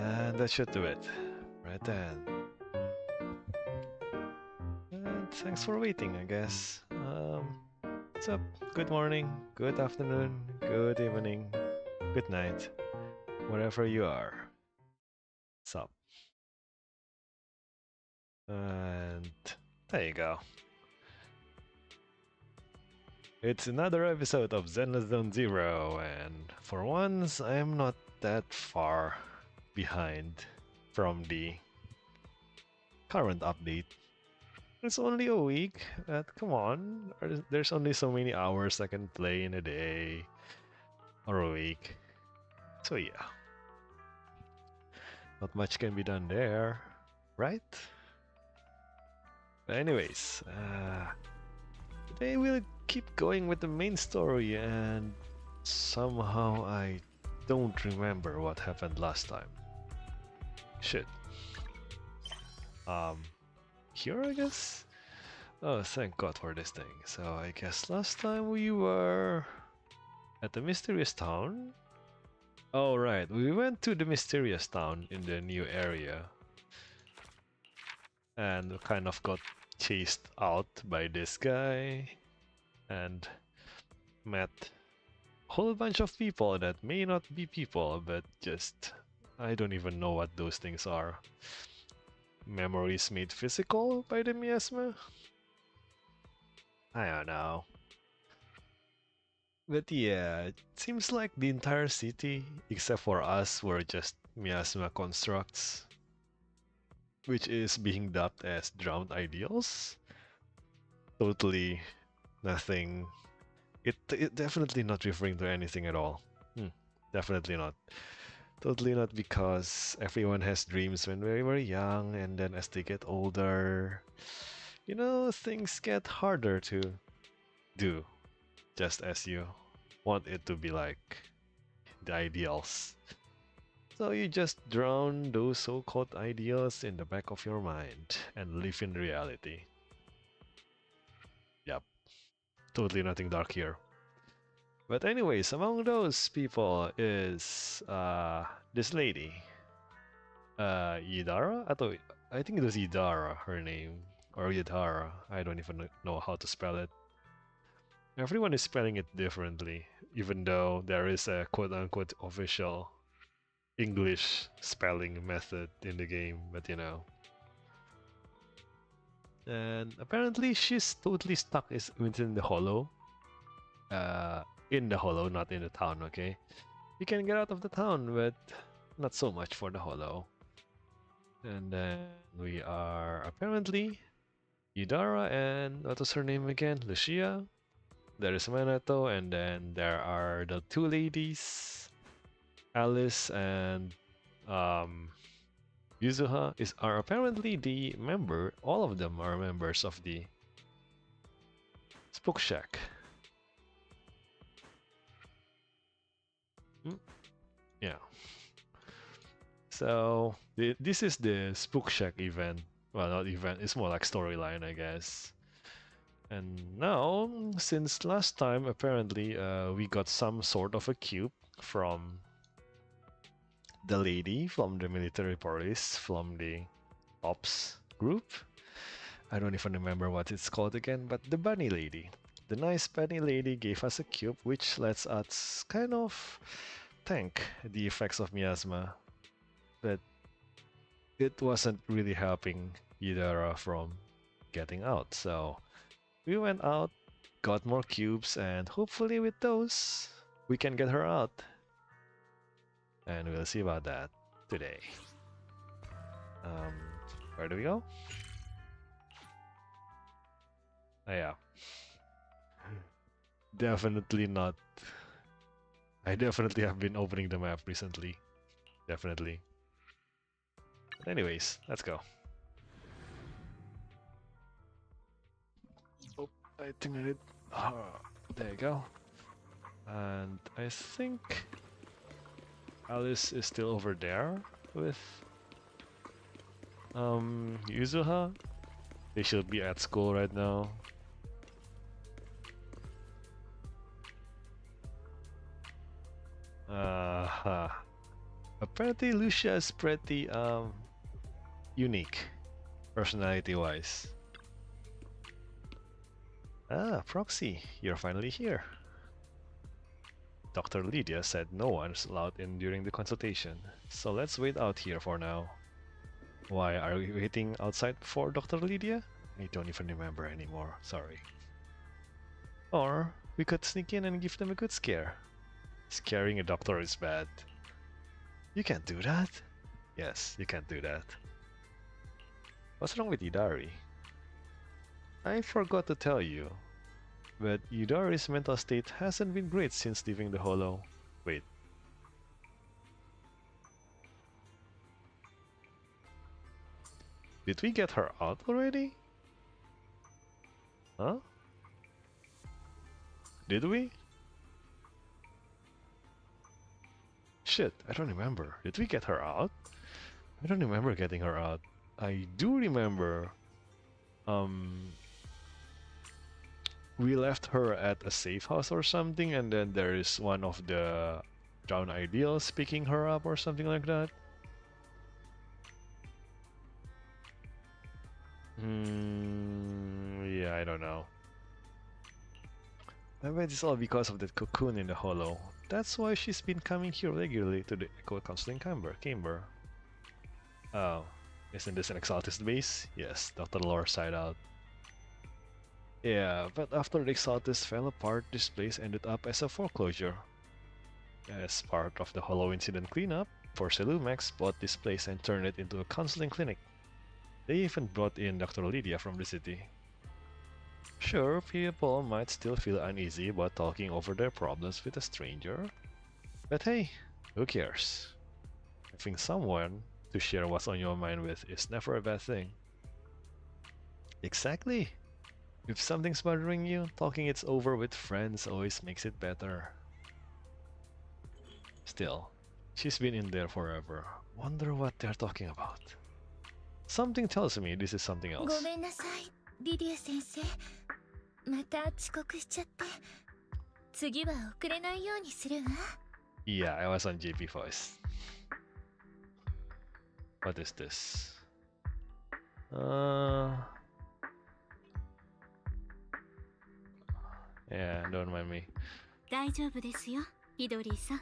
And that should do it. Right then. And thanks for waiting, I guess. What's up? Good morning, good afternoon, good evening, good night, wherever you are. What's up? And there you go. It's another episode of ZenlossZZ, and for once, I'm not that far behind from the current update. It's only a week. Come on, there's only so many hours I can play in a day or a week. So yeah, not much can be done there, right? But anyways, today we'll keep going with the main story, and somehow I don't remember what happened last time. Shit. Here I guess? Oh, thank God for this thing. So I guess last time we were at the mysterious town. Oh right, we went to the mysterious town in the new area. And kind of got chased out by this guy. And met a whole bunch of people that may not be people, but just... I don't even know what those things are. Memories made physical by the miasma? I don't know. But yeah, it seems like the entire city, except for us, were just miasma constructs. Which is being dubbed as drowned ideals. Totally nothing. It definitely not referring to anything at all. Definitely not. Totally not, because everyone has dreams when they were young, and then as they get older, you know, things get harder to do, just as you want it to be like the ideals. So you just drown those so-called ideals in the back of your mind and live in reality. Yep, totally nothing dark here. But anyways, among those people is this lady. Yidara? I think it was Yidara, her name. Or Yidara. I don't even know how to spell it. Everyone is spelling it differently, even though there is a quote-unquote official English spelling method in the game, but you know. And apparently she's totally stuck within the hollow. In the hollow, not in the town, okay? You can get out of the town, but not so much for the hollow. And then we are apparently Yudara and what was her name again? Lucia. There is Minato, and then there are the two ladies, Alice and Yuzuha are apparently the member. All of them are members of the Spook Shack. Yeah. So this is the Spook Shack event. Well, not event. It's more like storyline, I guess. And now, since last time, apparently, we got some sort of a cube from the lady from the military police, from the ops group. I don't even remember what it's called again, but the bunny lady. The nice bunny lady gave us a cube, which lets us kind of tank the effects of miasma. But it wasn't really helping Yidara from getting out, so we went out, got more cubes, and hopefully with those, we can get her out. And we'll see about that today. Where do we go? Oh yeah. Definitely not. I definitely have been opening the map recently. Definitely. But anyways, let's go. Oh, I think I did. There you go. And I think Alice is still over there with Yuzuha. They should be at school right now. apparently Lucia is pretty unique, personality-wise. Ah, Proxy, you're finally here. Dr. Lydia said no one's allowed in during the consultation, so let's wait out here for now. Why are we waiting outside for Dr. Lydia? I don't even remember anymore, sorry. Or we could sneak in and give them a good scare. Scaring a doctor is bad. You can't do that. Yes, you can't do that. What's wrong with Idari? I forgot to tell you, but Idari's mental state hasn't been great since leaving the Hollow. Wait. Did we get her out already? Huh? Did we? Shit, I don't remember. Did we get her out? I don't remember getting her out. I do remember we left her at a safe house or something, and then there is one of the drown ideals picking her up or something like that. Yeah, I don't know. I bet it's all because of that cocoon in the Hollow. That's why she's been coming here regularly to the Echo Counseling Chamber. Oh, isn't this an Exaltist base? Yes, Dr. Lore sighed out. Yeah, but after the Exaltist fell apart, this place ended up as a foreclosure. As part of the Hollow incident cleanup, Porcelumex bought this place and turned it into a counseling clinic. They even brought in Dr. Lydia from the city. Sure, people might still feel uneasy about talking over their problems with a stranger, but hey, who cares? Having someone to share what's on your mind with is never a bad thing. Exactly. If something's bothering you, talking it over with friends always makes it better. Still, she's been in there forever. Wonder what they're talking about. Something tells me this is something else. ごめんなさい、リディア先生。また遅刻しちゃって。次は遅れないようにするわ。Yeah, I was on JP voice. What is this? Yeah, don't mind me. 大丈夫ですよ、イドリーさん。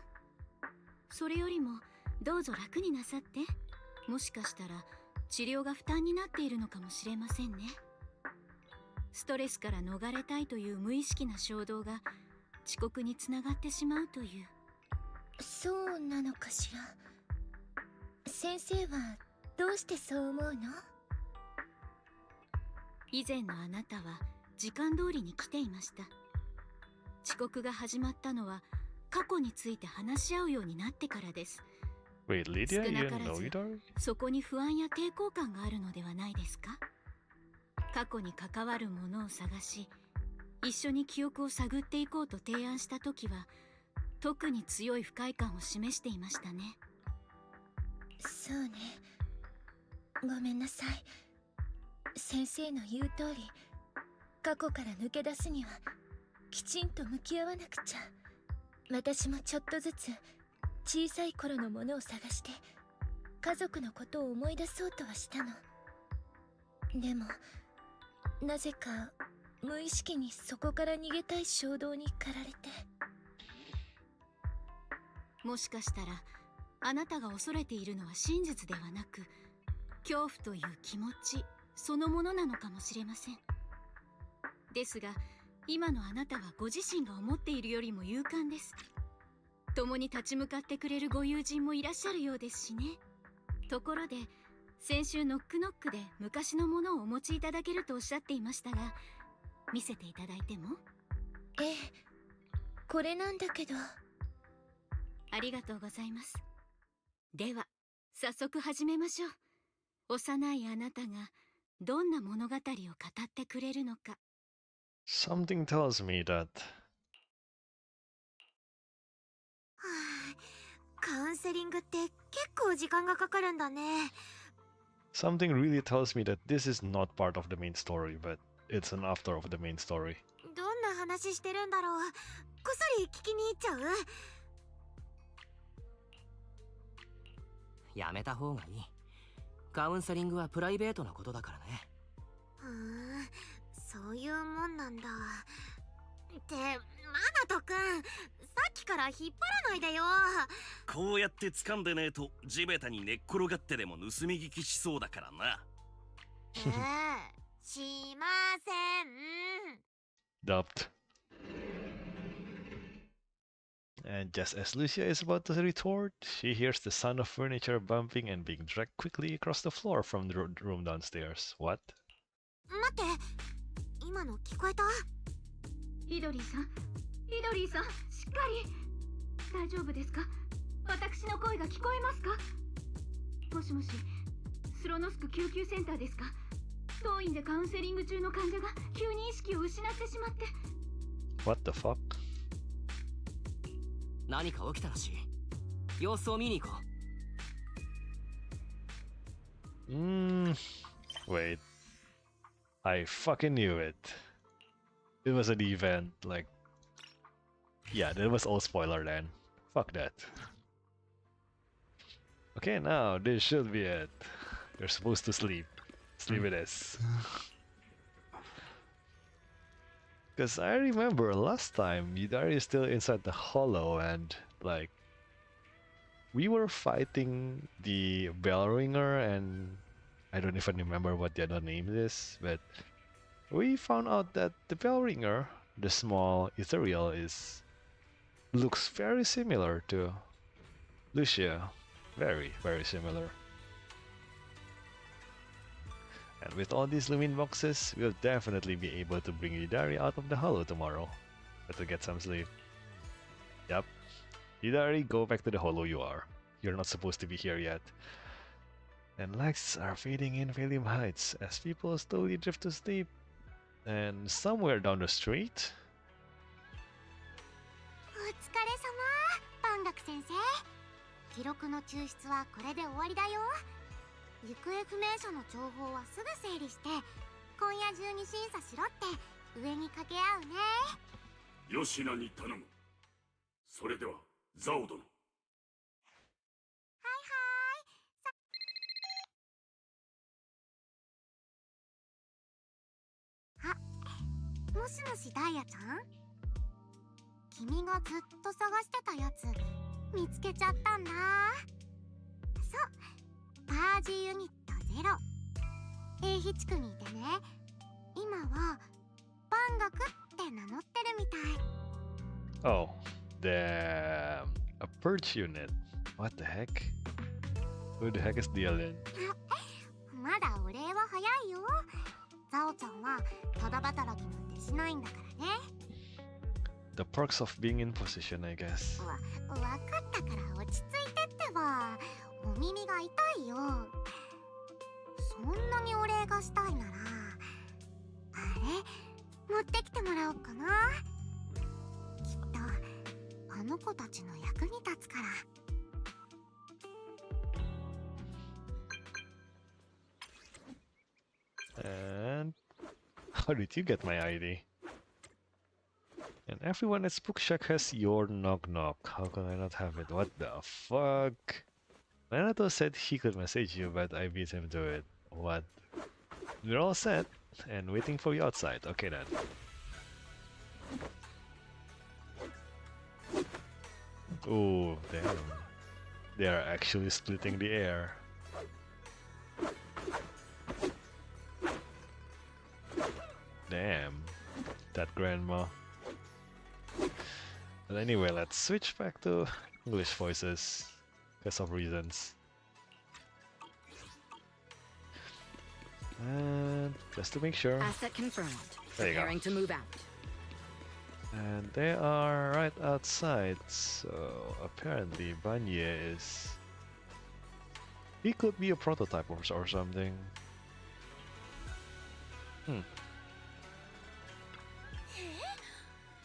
それよりもどうぞ楽になさって。もしかしたら治療が負担になっているのかもしれませんね。ストレスから逃れたいという無意識な衝動が遅刻につながってしまうという。そうなのかしら。先生はどうしてそう思うの？以前のあなたは時間通りに来ていました。遅刻が始まったのは過去について話し合うようになってからです。Wait, Lydia, you know Idari? そこに不安や抵抗感があるのではないですか？過去に関わるものを探し、一緒に記憶を探っていこうと提案した時は、特に強い不快感を示していましたね。そうね。ごめんなさい。先生の言う通り、過去から抜け出すにはきちんと向き合わなくちゃ。私もちょっとずつ小さい頃のものを探して家族のことを思い出そうとはしたの。でもなぜか無意識にそこから逃げたい衝動に駆られて。もしかしたらあなたが恐れているのは真実ではなく、恐怖という気持ちそのものなのかもしれません。ですが今のあなたはご自身が思っているよりも勇敢です。共に立ち向かってくれるご友人もいらっしゃるようですしね。ところで先週ノックノックで昔のものをお持ちいただけるとおっしゃっていましたが、見せていただいても？ええ、これなんだけど。ありがとうございます。では早速始めましょう。幼いあなたがどんな物語を語ってくれるのか。Something tells me that. カウンセリングって結構時間がかかるんだね。Something really tells me that this is not part of the main story, but it's an after of the main story. どんな話してるんだろう。こっそり聞きに行っちゃう？やめた方がいい。カウンセリングはプライベートなことだからね。そういうもんなんだ。ってマナトくん、さっきから引っ張らないでよ。こうやって掴んでねえと地べたに寝っ転がってでも盗み聞きしそうだからな。しません。 Dubbed. And just as Lucia is about to retort, she hears the sound of furniture bumping and being dragged quickly across the floor from the room downstairs. What? 待って、今の聞こえた？イドリーさん、イドリーさん、しっかり。大丈夫ですか？私の声が聞こえますか？もしもし、スロノスク救急センターですか？当院でカウンセリング中の患者が急に意識を失ってしまって。What the fuck? 何か起きたらしい。様子を見に行こう。Wait. I fucking knew it. It was an event, like... Yeah, that was all spoiler then. Fuck that. Okay, now this should be it. You're supposed to sleep. Sleep it is. Because I remember last time, Yidari is still inside the hollow and, like... We were fighting the bell ringer and... I don't even remember what the other name is, but... We found out that the bell ringer, the small ethereal, looks very similar to Lucia. Very, very similar. And with all these lumin boxes, we'll definitely be able to bring Hidari out of the hollow tomorrow. Better get some sleep. Yep. Hidari, go back to the hollow you are. You're not supposed to be here yet. And lights are fading in Valium Heights as people slowly drift to sleep. And somewhere down the street... お疲れ様、パンダク先生。記録の抽出はこれで終わりだよ。行方不明者の情報はすぐ整理して、今夜中に審査しろって上に掛け合うね。ヨシナに頼む。それではザオ殿。もしもしダイヤちゃん？君がずっと探してたやつ見つけちゃったんだ。そう、パージユニット0。A 地区にいてね、今はバンガクって名乗ってるみたい。Oh, damn. A purge unit. What the heck? Who the heck is Dylan? まだお礼は早いよ。ザオちゃんはただ働きなんてしないんだからね。The perks of being in position, I guess. わかったから落ち着いてってば。お耳が痛いよ。そんなにお礼がしたいなら、あれ持ってきてもらおうかな。きっとあの子たちの役に立つから。And how did you get my ID? And everyone at Spook Shack has your knock knock. How can I not have it? What the fuck? Renato said he could message you, but I beat him to it. What? We're all set and waiting for you outside. Okay then. Oh, damn. They are actually splitting the air. Damn, that grandma. But anyway, let's switch back to English voices, because of reasons. And just to make sure. Asset confirmed. There you go. Preparing to move out. And they are right outside, so apparently Banye is... He could be a prototype or something.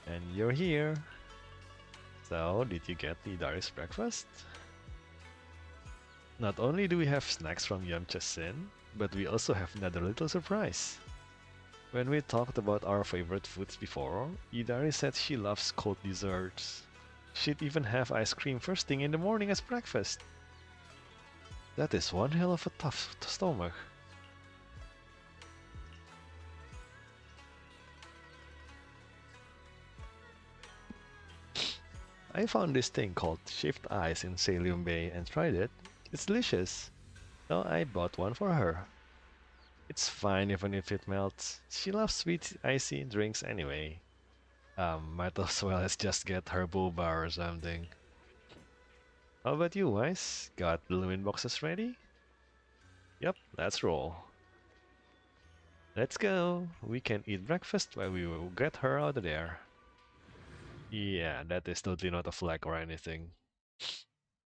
And you're here. So, did you get the Darius breakfast? Not only do we have snacks from Yamcha-sen, but we also have another little surprise. When we talked about our favorite foods before, Idari said she loves cold desserts. She'd even have ice cream first thing in the morning as breakfast. That is one hell of a tough stomach. I found this thing called shaved ice in Salium Bay and tried it. It's delicious. So I bought one for her. It's fine even if it melts. She loves sweet icy drinks anyway. Might as well just get her boba or something. How about you, Wise? Got the lumin boxes ready? Yep, let's roll. Let's go. We can eat breakfast while we will get her out of there. Yeah, that is totally not a flag or anything.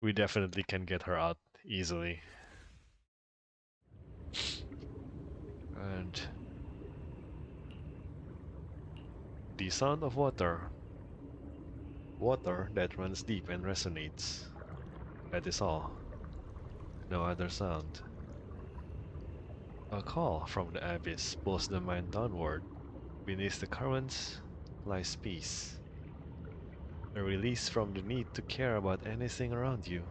We definitely can get her out easily. And the sound of water. Water that runs deep and resonates. That is all. No other sound. A call from the abyss pulls the mind downward. Beneath the currents lies peace. A release from the need to care about anything around you.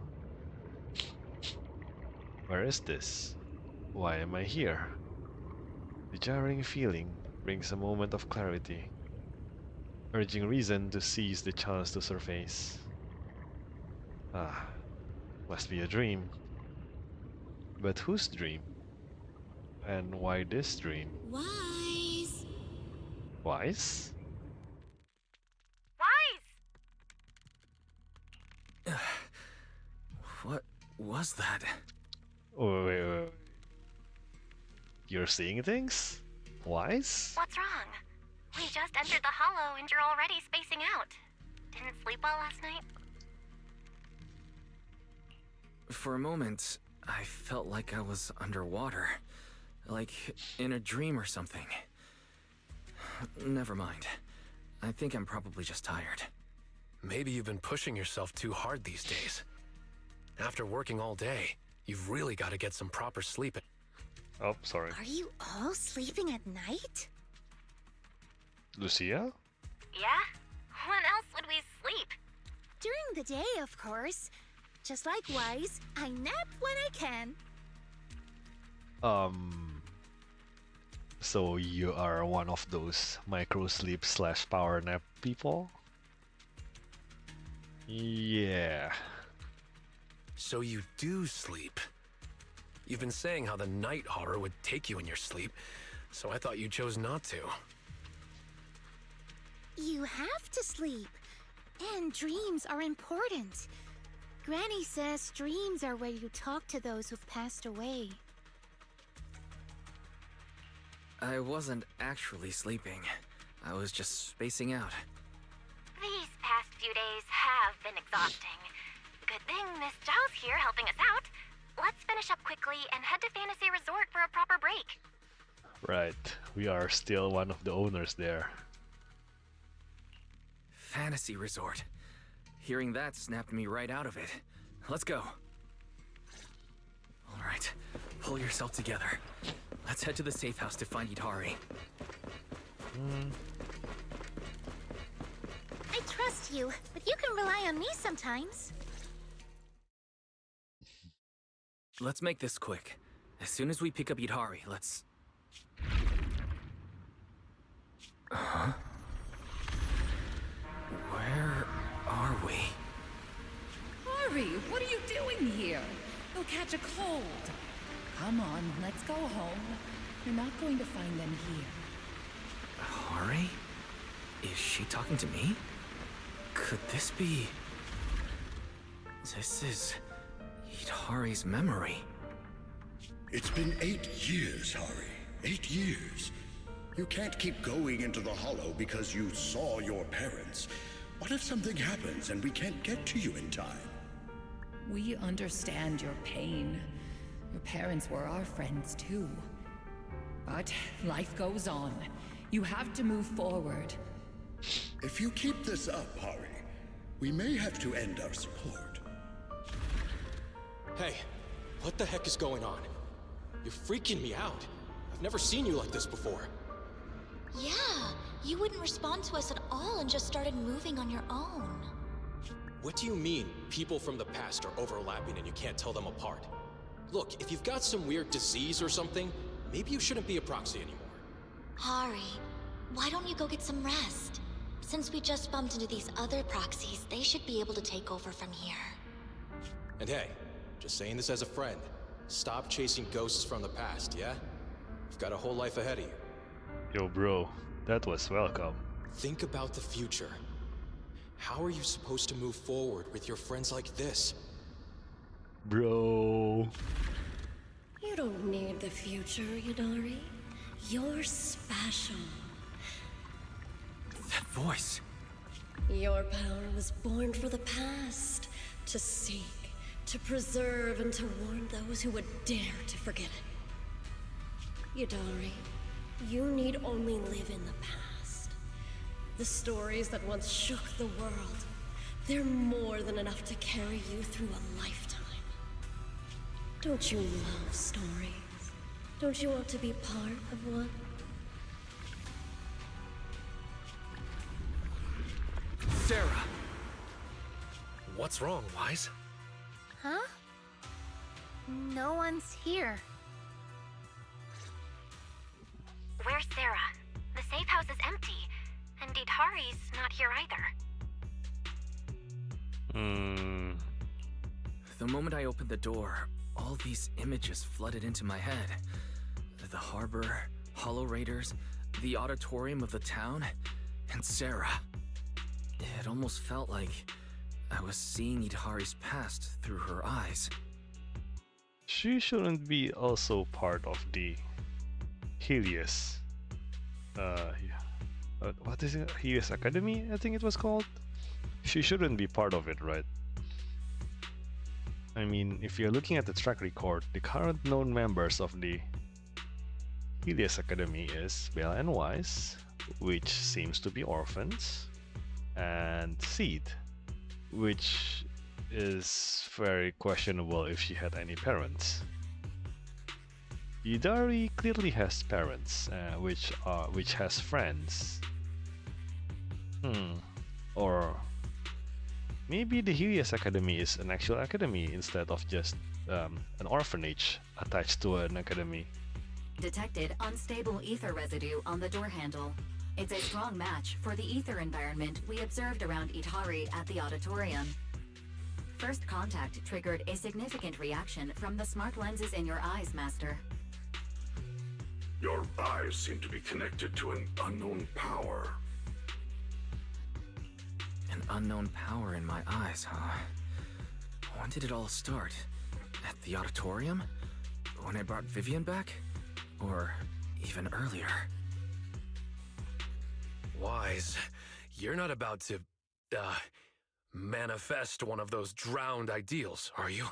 Where is this? Why am I here? The jarring feeling brings a moment of clarity, urging reason to seize the chance to surface. Ah, must be a dream. But whose dream? And why this dream? Wise. Wise? Wise! What was that? Oh, wait. You're seeing things? Wise? What's wrong? We just entered the hollow and you're already spacing out. Didn't sleep well last night? For a moment, I felt like I was underwater. Like in a dream or something. Never mind. I think I'm probably just tired. Maybe you've been pushing yourself too hard these days. After working all day, you've really got to get some proper sleep. Oh, sorry. Are you all sleeping at night? Lucia? Yeah? When else would we sleep? During the day, of course. Just like Wise, I nap when I can. So you are one of those micro sleep / power nap people? Yeah. So you do sleep. You've been saying how the night horror would take you in your sleep, so I thought you chose not to. You have to sleep. And dreams are important. Granny says dreams are where you talk to those who've passed away. I wasn't actually sleeping. I was just spacing out. These past few days have been exhausting. Good thing Miss Zhao's here helping us out. Let's finish up quickly and head to Fantasy Resort for a proper break. Right. We are still one of the owners there. Fantasy Resort. Hearing that snapped me right out of it. Let's go. Alright, pull yourself together. Let's head to the safe house to find Itari. I trust you, but you can rely on me sometimes. Let's make this quick. As soon as we pick up Itari, let's... Huh? Where are we? Hurry! What are you doing here? You'll catch a cold. Come on, let's go home. You're not going to find them here. Hari? Is she talking to me? Could this be... This is... Itari's memory. It's been 8 years, Hari. 8 years. You can't keep going into the hollow because you saw your parents. What if something happens and we can't get to you in time? We understand your pain. Your parents were our friends too. But life goes on. You have to move forward. If you keep this up, Hari, we may have to end our support. Hey, what the heck is going on? You're freaking me out. I've never seen you like this before. Yeah, you wouldn't respond to us at all and just started moving on your own. What do you mean, people from the past are overlapping and you can't tell them apart? Look, if you've got some weird disease or something, maybe you shouldn't be a proxy anymore. Hari, why don't you go get some rest? Since we just bumped into these other proxies, they should be able to take over from here. And hey, just saying this as a friend. Stop chasing ghosts from the past, yeah? You've got a whole life ahead of you. Yo, bro, that was welcome. Think about the future. How are you supposed to move forward with your friends like this? Bro. You don't need the future, Yudari. You're special. That voice. Your power was born for the past, to seek, to preserve, and to warn those who would dare to forget it. Yudari, you need only live in the past. The stories that once shook the world, they're more than enough to carry you through a lifetime. Don't you love stories? Don't you want to be part of one? Sarah! What's wrong, Wise? Huh? No one's here. Where's Sarah? The safe house is empty. And Hari's not here either. The moment I opened the door, all these images flooded into my head. The harbor, Hollow Raiders, the auditorium of the town, and Sarah. It almost felt like I was seeing Idhari's past through her eyes. She shouldn't be also part of the Helios. What is it? Helios Academy, I think it was called? She shouldn't be part of it, right? I mean, if you're looking at the track record, the current known members of the Helios Academy is Bella and Wise, which seems to be orphans, and Seed, which is very questionable if she had any parents. Idari clearly has parents, which has friends. Or maybe the Helios Academy is an actual academy instead of just an orphanage attached to an academy. Detected unstable ether residue on the door handle. It's a strong match for the ether environment we observed around Idhari at the auditorium. First contact triggered a significant reaction from the smart lenses in your eyes, Master. Your eyes seem to be connected to an unknown power. An unknown power in my eyes, huh? When did it all start? At the auditorium? When I brought Vivian back? Or even earlier? Wise, you're not about to, manifest one of those drowned ideals, are you?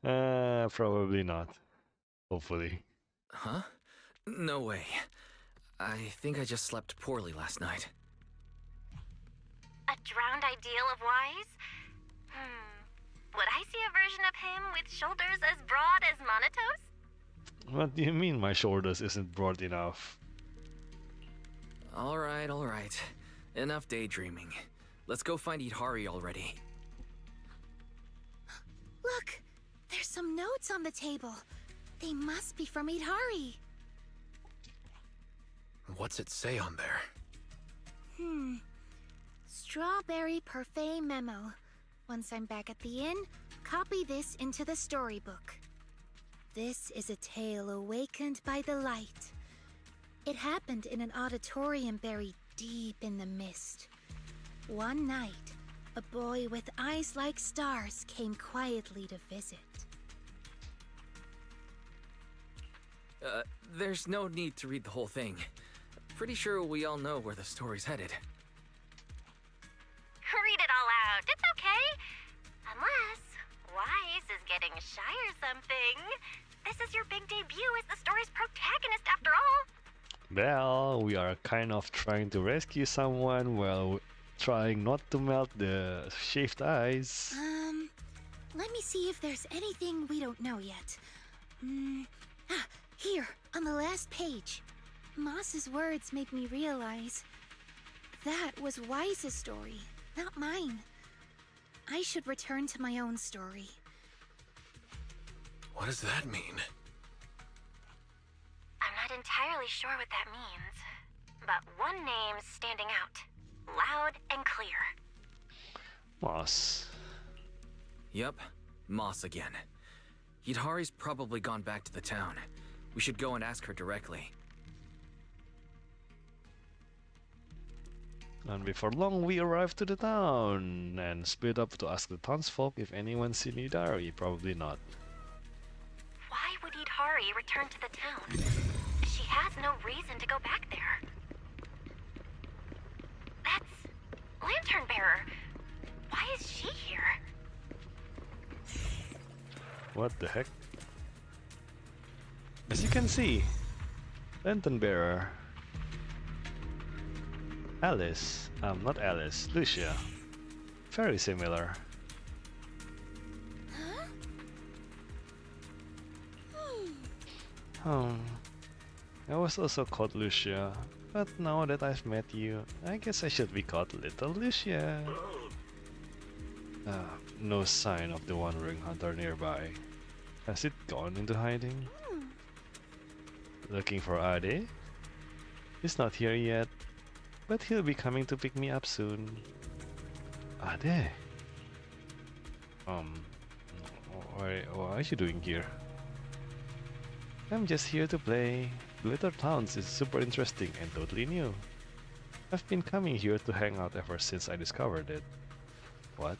Probably not. Hopefully. Huh? No way. I think I just slept poorly last night. A drowned ideal of Wise? Would I see a version of him with shoulders as broad as Monoto's? What do you mean my shoulders isn't broad enough? Alright. Enough daydreaming. Let's go find Idhari already. Look! There's some notes on the table. They must be from Idhari. What's it say on there? Strawberry Parfait Memo. Once I'm back at the inn, copy this into the storybook. This is a tale awakened by the light. It happened in an auditorium buried deep in the mist. One night, a boy with eyes like stars came quietly to visit. There's no need to read the whole thing. Pretty sure we all know where the story's headed. Read it all out, it's okay. Unless Wise is getting shy or something. This is your big debut as the story's protagonist after all. Well, we are kind of trying to rescue someone while trying not to melt the shaved eyes. Let me see if there's anything we don't know yet. Here, on the last page. Moss's words made me realize that was Wise's story, not mine. I should return to my own story. What does that mean? I'm not entirely sure what that means, but one name's standing out. Loud and clear. Moss. Yep, Moss again. Hidari's probably gone back to the town. We should go and ask her directly. And before long, we arrive to the town and split up to ask the townsfolk if anyone's seen Hidari. Probably not. Why would Hidari return to the town? She has no reason to go back there. That's Lantern Bearer. Why is she here? What the heck? As you can see, Lantern Bearer. Alice. Not Alice. Lucia. Very similar. I was also called Lucia, but now that I've met you, I guess I should be called Little Lucia. No sign of the wandering hunter nearby. Has it gone into hiding? Looking for Ade? He's not here yet, but he'll be coming to pick me up soon. Ade? What are you doing here? I'm just here to play. Glitter Towns is super interesting and totally new. I've been coming here to hang out ever since I discovered it. What?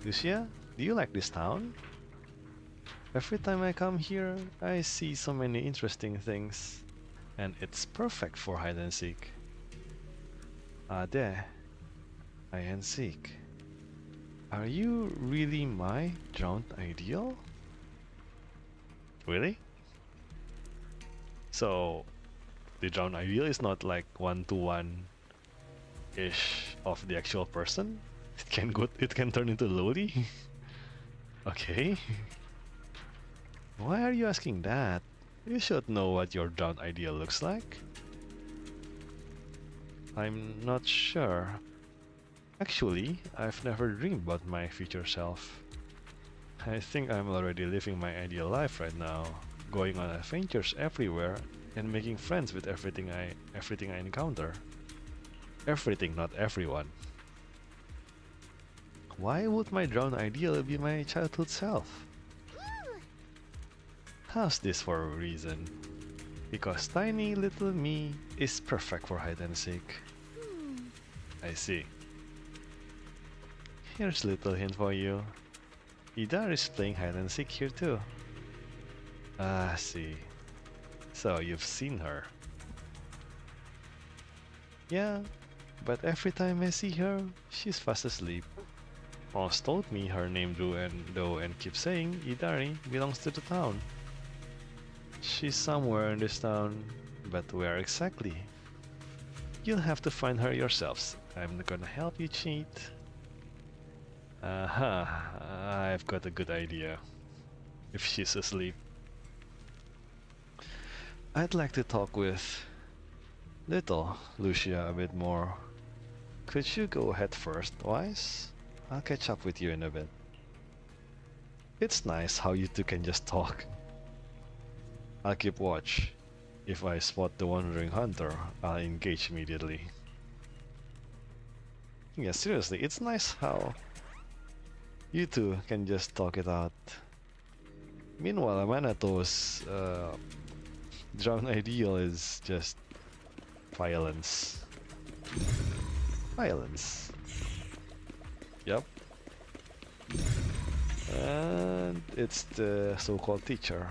Lucia, do you like this town? Every time I come here, I see so many interesting things, and it's perfect for hide and seek. There. Hide and seek. Are you really my drowned ideal? Really? So, the drowned ideal is not like one-to-one-ish of the actual person? It can turn into Lodi? Okay. Why are you asking that? You should know what your drowned ideal looks like. I'm not sure. Actually, I've never dreamed about my future self. I think I'm already living my ideal life right now, going on adventures everywhere and making friends with everything I encounter. Everything, not everyone. Why would my drowned ideal be my childhood self? How's this for a reason? Because tiny little me is perfect for hide and seek. I see. Here's a little hint for you. Hidari is playing hide and seek here too. Ah, see. So you've seen her. Yeah, but every time I see her, she's fast asleep. Moss told me her name though and keeps saying Hidari belongs to the town. She's somewhere in this town, but where exactly? You'll have to find her yourselves. I'm not gonna help you cheat. I've got a good idea. If she's asleep. I'd like to talk with little Lucia a bit more. Could you go head first, Wise? I'll catch up with you in a bit. It's nice how you two can just talk. I'll keep watch. If I spot the wandering hunter, I'll engage immediately. Yeah, seriously, it's nice how you two can just talk it out. Meanwhile, Manato's drowned ideal is just violence. Violence. Yep. And it's the so-called teacher.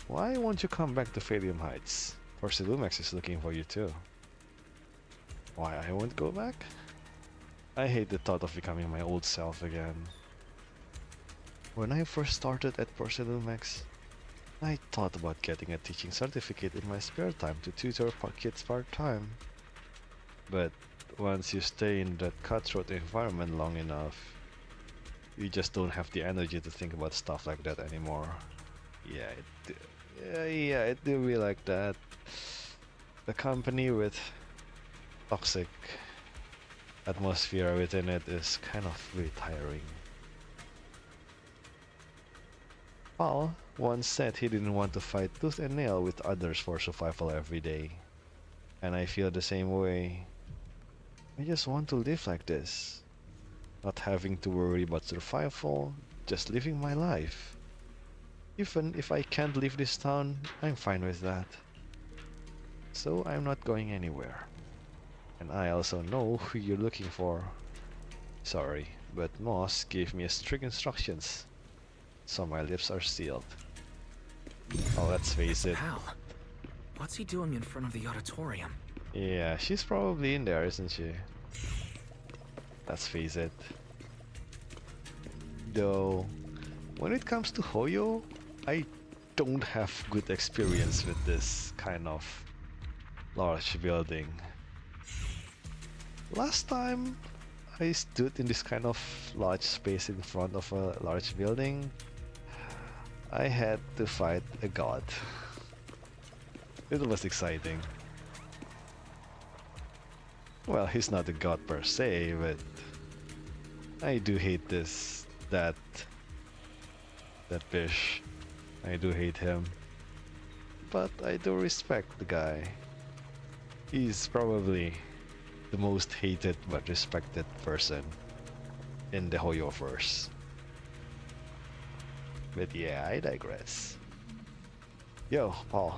Why won't you come back to Fadium Heights? Porcelumex is looking for you too. Why I won't go back? I hate the thought of becoming my old self again. When I first started at Porcelumex, I thought about getting a teaching certificate in my spare time to tutor kids part-time. But once you stay in that cutthroat environment long enough, you just don't have the energy to think about stuff like that anymore. Yeah, it do be like that. The company with toxic atmosphere within it is kind of really tiring. Paul once said he didn't want to fight tooth and nail with others for survival every day. And I feel the same way. I just want to live like this. Not having to worry about survival, just living my life. Even if I can't leave this town, I'm fine with that. So I'm not going anywhere. And I also know who you're looking for. Sorry, but Moss gave me strict instructions, so my lips are sealed. Oh, let's face it. Pal, what's he doing in front of the auditorium? Yeah, she's probably in there, isn't she? Let's face it. Though, when it comes to Hoyo, I don't have good experience with this kind of large building. Last time I stood in this kind of large space in front of a large building, I had to fight a god. It was exciting. Well, he's not a god per se, but I do hate that fish. I do hate him. But I do respect the guy. He's probably the most hated but respected person in the Hoyoverse. But yeah, I digress. Yo, Paul.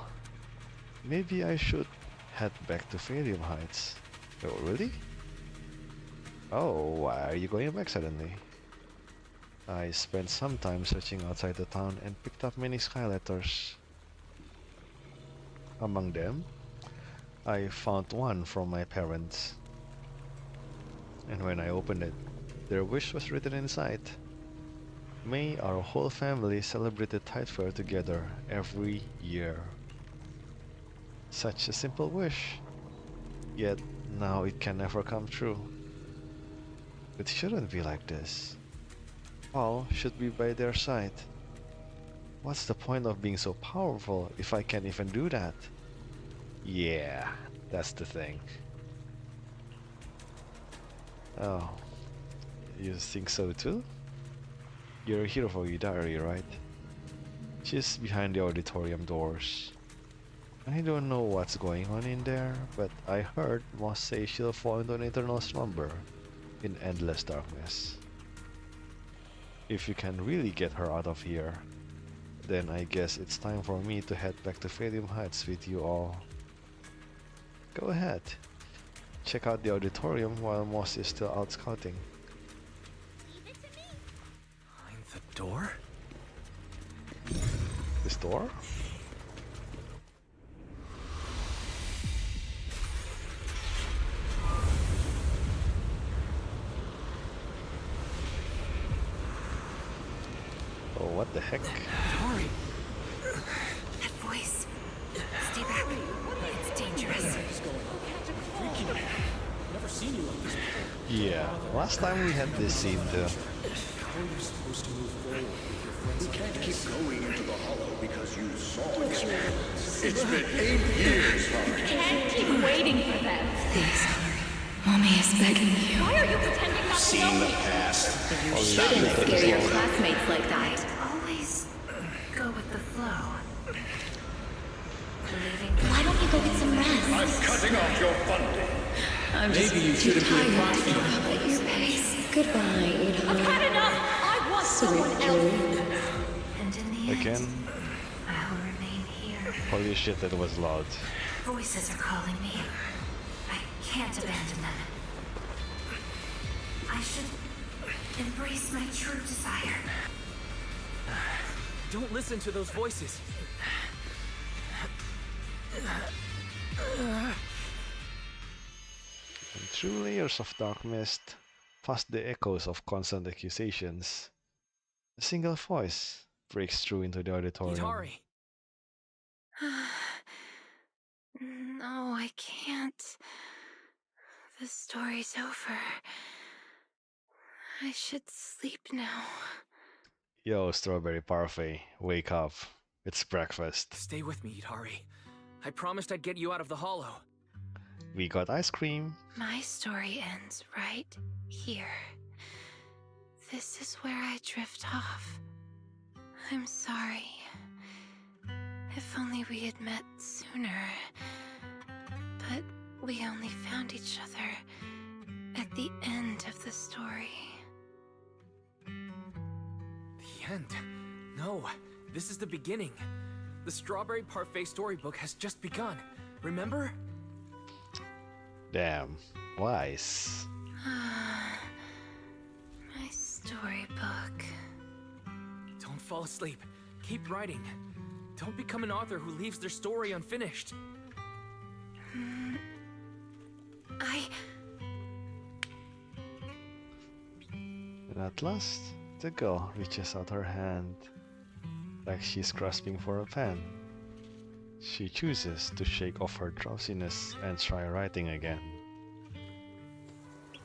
Maybe I should head back to Farium Heights. Oh, really? Oh, why are you going back suddenly? I spent some time searching outside the town and picked up many skyletters. Among them, I found one from my parents. And when I opened it, their wish was written inside. May our whole family celebrate the Tide Fair together every year. Such a simple wish, yet now it can never come true. It shouldn't be like this. Paul should be by their side. What's the point of being so powerful if I can't even do that? Yeah, that's the thing. Oh, you think so too? You're a hero for Yidari, right? She's behind the auditorium doors. I don't know what's going on in there, but I heard Moss say she'll fall into an eternal slumber in endless darkness. If you can really get her out of here, then I guess it's time for me to head back to Farium Heights with you all. Go ahead. Check out the auditorium while Moss is still out scouting. Behind the door? This door? Oh, what the heck? Hurry! That voice. Stay back. It's dangerous. Never seen you like this before. Yeah, last time we had this scene too. How are you supposed to move forward with your friends? You can't keep going into the hollow because you saw your parents. It's been 8 years, Honk. Can't keep waiting for them. Please, Mommy is begging you. Why are you pretending not to know me? Past. You shouldn't scare your classmates like that. Always go with the flow. Why don't you go get some rest? I'm cutting off your funding. I'm just Maybe you too shouldn't be a tired to prophet. keep up at your pace. Goodbye, Ada. I've had enough! I want someone Sweet else! dream. And in the Again? end, I will remain here. Holy shit, that was loud. Voices are calling me. I can't abandon them. I should embrace my true desire. Don't listen to those voices. And through layers of dark mist, past the echoes of constant accusations, a single voice breaks through into the auditorium. Hidari! No, I can't. The story's over. I should sleep now. Yo, Strawberry Parfait, wake up. It's breakfast. Stay with me, Hidari. I promised I'd get you out of the hollow. We got ice cream. My story ends right here. This is where I drift off. I'm sorry. If only we had met sooner. But we only found each other at the end of the story. The end? No, this is the beginning. The Strawberry Parfait storybook has just begun. Remember? Damn, wise. My storybook. Don't fall asleep. Keep writing. Don't become an author who leaves their story unfinished. And at last, the girl reaches out her hand, like she's grasping for a pen. She chooses to shake off her drowsiness and try writing again.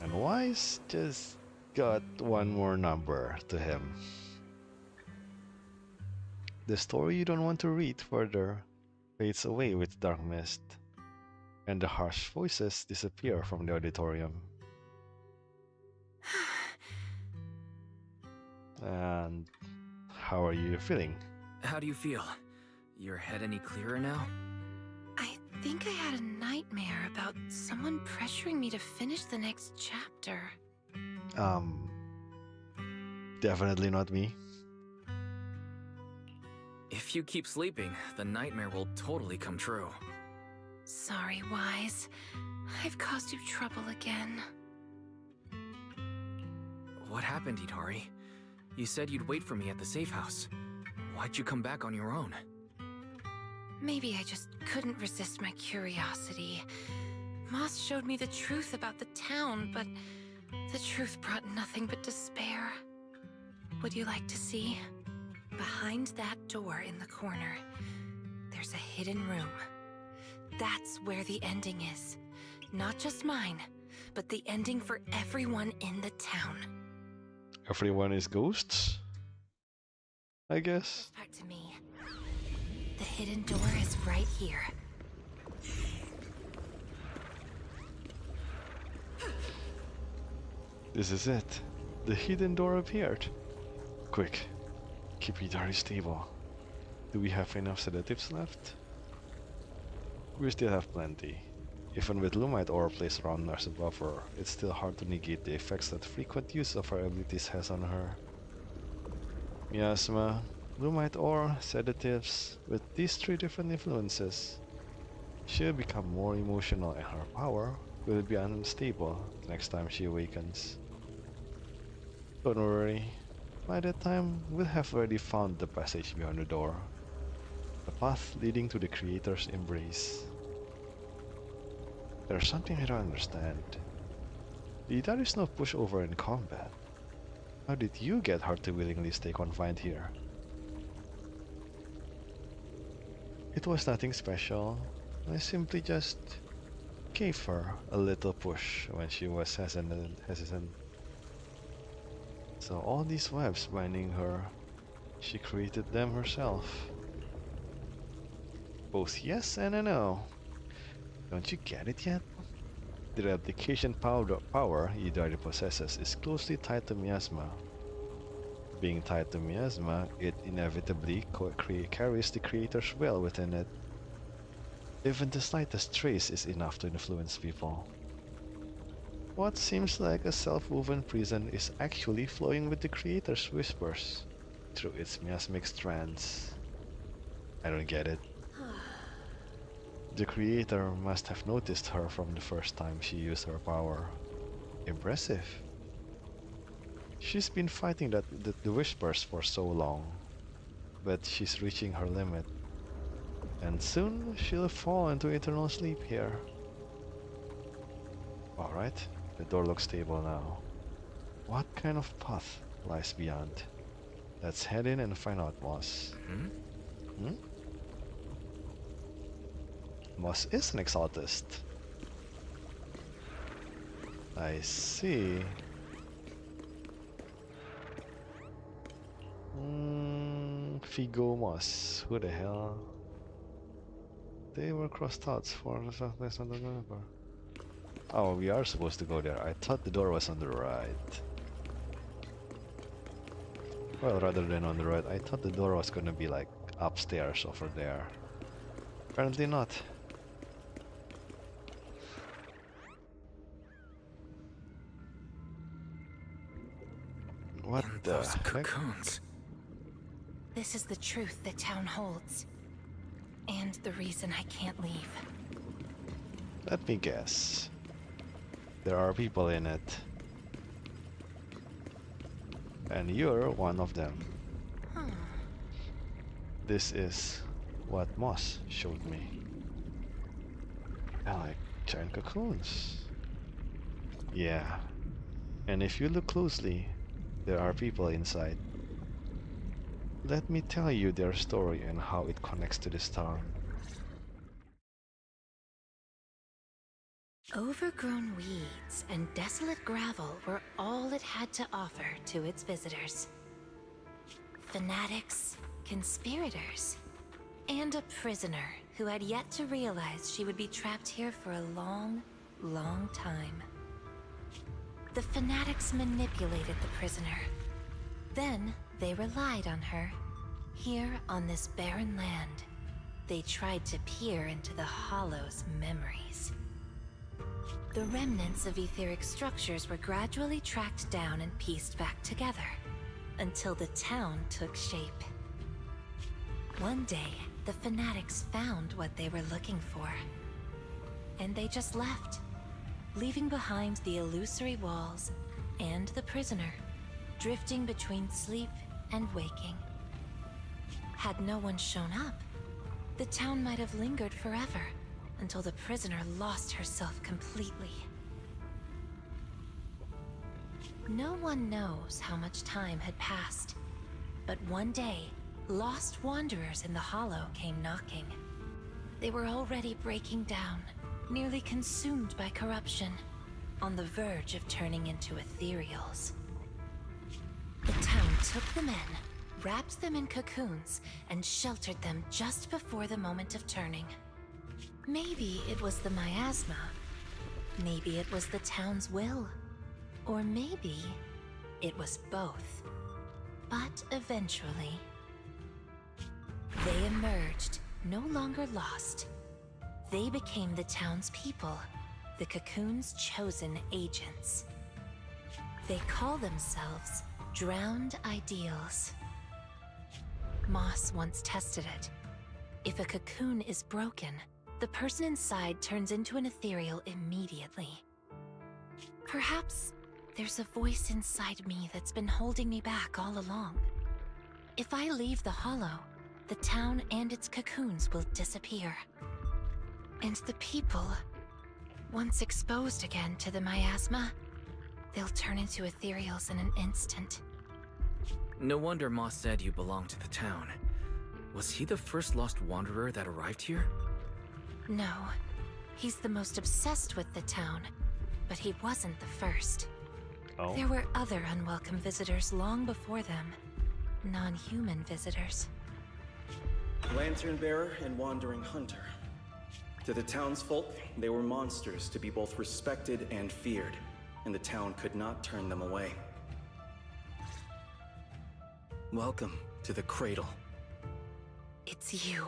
And Wise just got one more number to him. The story you don't want to read further fades away with dark mist, and the harsh voices disappear from the auditorium. And how are you feeling? How do you feel? Your head any clearer now? I think I had a nightmare about someone pressuring me to finish the next chapter. Definitely not me. If you keep sleeping, the nightmare will totally come true. Sorry, Wise. I've caused you trouble again. What happened, Itari? You said you'd wait for me at the safe house. Why'd you come back on your own? Maybe I just couldn't resist my curiosity. Moss showed me the truth about the town, but the truth brought nothing but despair. Would you like to see? Behind that door in the corner, there's a hidden room. That's where the ending is. Not just mine, but the ending for everyone in the town. Everyone is ghosts? I guess. Back to me. The hidden door is right here. This is it. The hidden door appeared. Quick, keep Itari stable. Do we have enough sedatives left? We still have plenty. Even with Lumite ore placed around as a buffer, it's still hard to negate the effects that frequent use of her abilities has on her. Miasma, Lumite ore, sedatives, with these 3 different influences, she'll become more emotional and her power will be unstable next time she awakens. Don't worry, by that time we'll have already found the passage beyond the door, the path leading to the Creator's embrace. There's something I don't understand. There is no pushover in combat. How did you get her to willingly stay confined here? It was nothing special. I simply just gave her a little push when she was hesitant. So all these webs binding her, she created them herself. Both yes and a no. Don't you get it yet? The replication power Itari possesses is closely tied to miasma. Being tied to miasma, it inevitably carries the Creator's will within it. Even the slightest trace is enough to influence people. What seems like a self-woven prison is actually flowing with the Creator's whispers through its miasmic strands. I don't get it. The Creator must have noticed her from the first time she used her power. Impressive. She's been fighting the whispers for so long, but she's reaching her limit. And soon she'll fall into eternal sleep here. Alright, the door looks stable now. What kind of path lies beyond? Let's head in and find out, Moss. Moss is an exaltist. I see. Figo Moss. Who the hell? They were crossed out for the southwest on the map. Oh, we are supposed to go there. I thought the door was on the right. Well, rather than on the right, I thought the door was gonna be like upstairs over there. Apparently not. What In the those heck? cocoons. This is the truth the town holds. And the reason I can't leave. Let me guess. There are people in it. And you're one of them. This is what Moss showed me. I like giant cocoons. Yeah. And if you look closely, there are people inside. Let me tell you their story and how it connects to this town. Overgrown weeds and desolate gravel were all it had to offer to its visitors. Fanatics, conspirators, and a prisoner who had yet to realize she would be trapped here for a long, long time. The fanatics manipulated the prisoner. Then they relied on her. Here on this barren land, they tried to peer into the Hollow's memories. The remnants of etheric structures were gradually tracked down and pieced back together, until the town took shape. One day, the fanatics found what they were looking for. And they just left, leaving behind the illusory walls and the prisoner, drifting between sleep and waking. Had no one shown up, the town might have lingered forever, until the prisoner lost herself completely. No one knows how much time had passed, but one day, lost wanderers in the Hollow came knocking. They were already breaking down, nearly consumed by corruption, on the verge of turning into ethereals. The town took them in, wrapped them in cocoons, and sheltered them just before the moment of turning. Maybe it was the miasma. Maybe it was the town's will. Or maybe it was both. But eventually, they emerged, no longer lost. They became the town's people, the cocoon's chosen agents. They call themselves Drowned Ideals. Moss once tested it. If a cocoon is broken, the person inside turns into an ethereal immediately. Perhaps there's a voice inside me that's been holding me back all along. If I leave the Hollow, the town and its cocoons will disappear. And the people, once exposed again to the miasma, they'll turn into ethereals in an instant. No wonder Moss said you belonged to the town. Was he the first lost wanderer that arrived here? No, he's the most obsessed with the town, but he wasn't the first. Oh. There were other unwelcome visitors long before them. Non-human visitors. Lantern bearer and wandering hunter. To the townsfolk, they were monsters to be both respected and feared, and the town could not turn them away. Welcome to the cradle. It's you.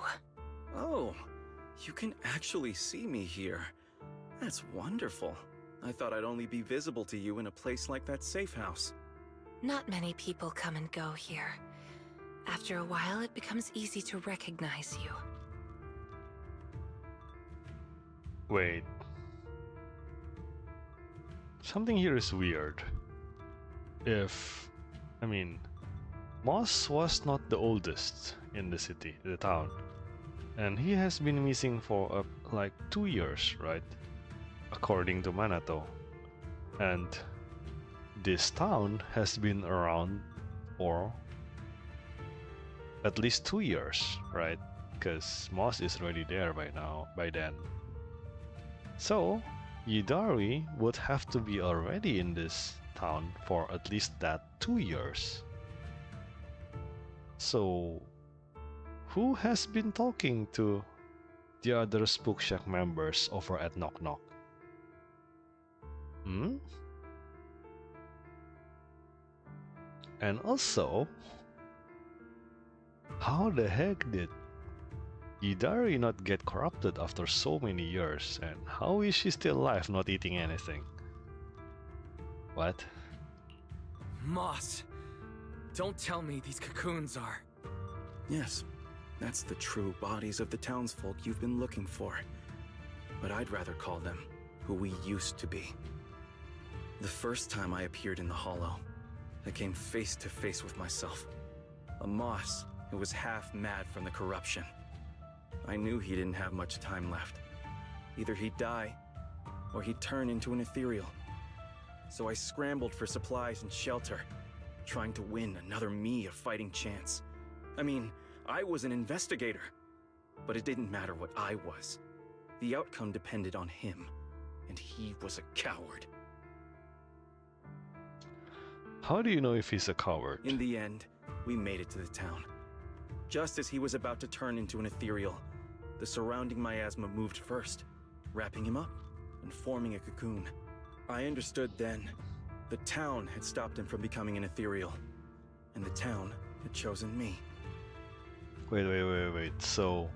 Oh, you can actually see me here. That's wonderful. I thought I'd only be visible to you in a place like that safe house. Not many people come and go here. After a while, it becomes easy to recognize you. Wait. Something here is weird. Moss was not the oldest in the city, the town. And he has been missing for like 2 years, right? According to Manato. And this town has been around for at least 2 years, right? Because Moss is already there by then. So, Yidari would have to be already in this town for at least that 2 years. So, who has been talking to the other Spook Shack members over at Knock Knock? And also, How the heck did Idari not get corrupted after so many years? And how is she still alive, not eating anything? What? Moss! Don't tell me these cocoons are... Yes, that's the true bodies of the townsfolk you've been looking for. But I'd rather call them who we used to be. The first time I appeared in the Hollow, I came face to face with myself. A Moss who was half mad from the corruption. I knew he didn't have much time left. Either he'd die, or he'd turn into an ethereal. So I scrambled for supplies and shelter, trying to win another me a fighting chance. I mean, I was an investigator, but it didn't matter what I was. The outcome depended on him, and he was a coward. How do you know if he's a coward? In the end, we made it to the town. Just as he was about to turn into an ethereal, the surrounding miasma moved first, wrapping him up and forming a cocoon. I understood then. The town had stopped him from becoming an ethereal, and the town had chosen me. Wait. So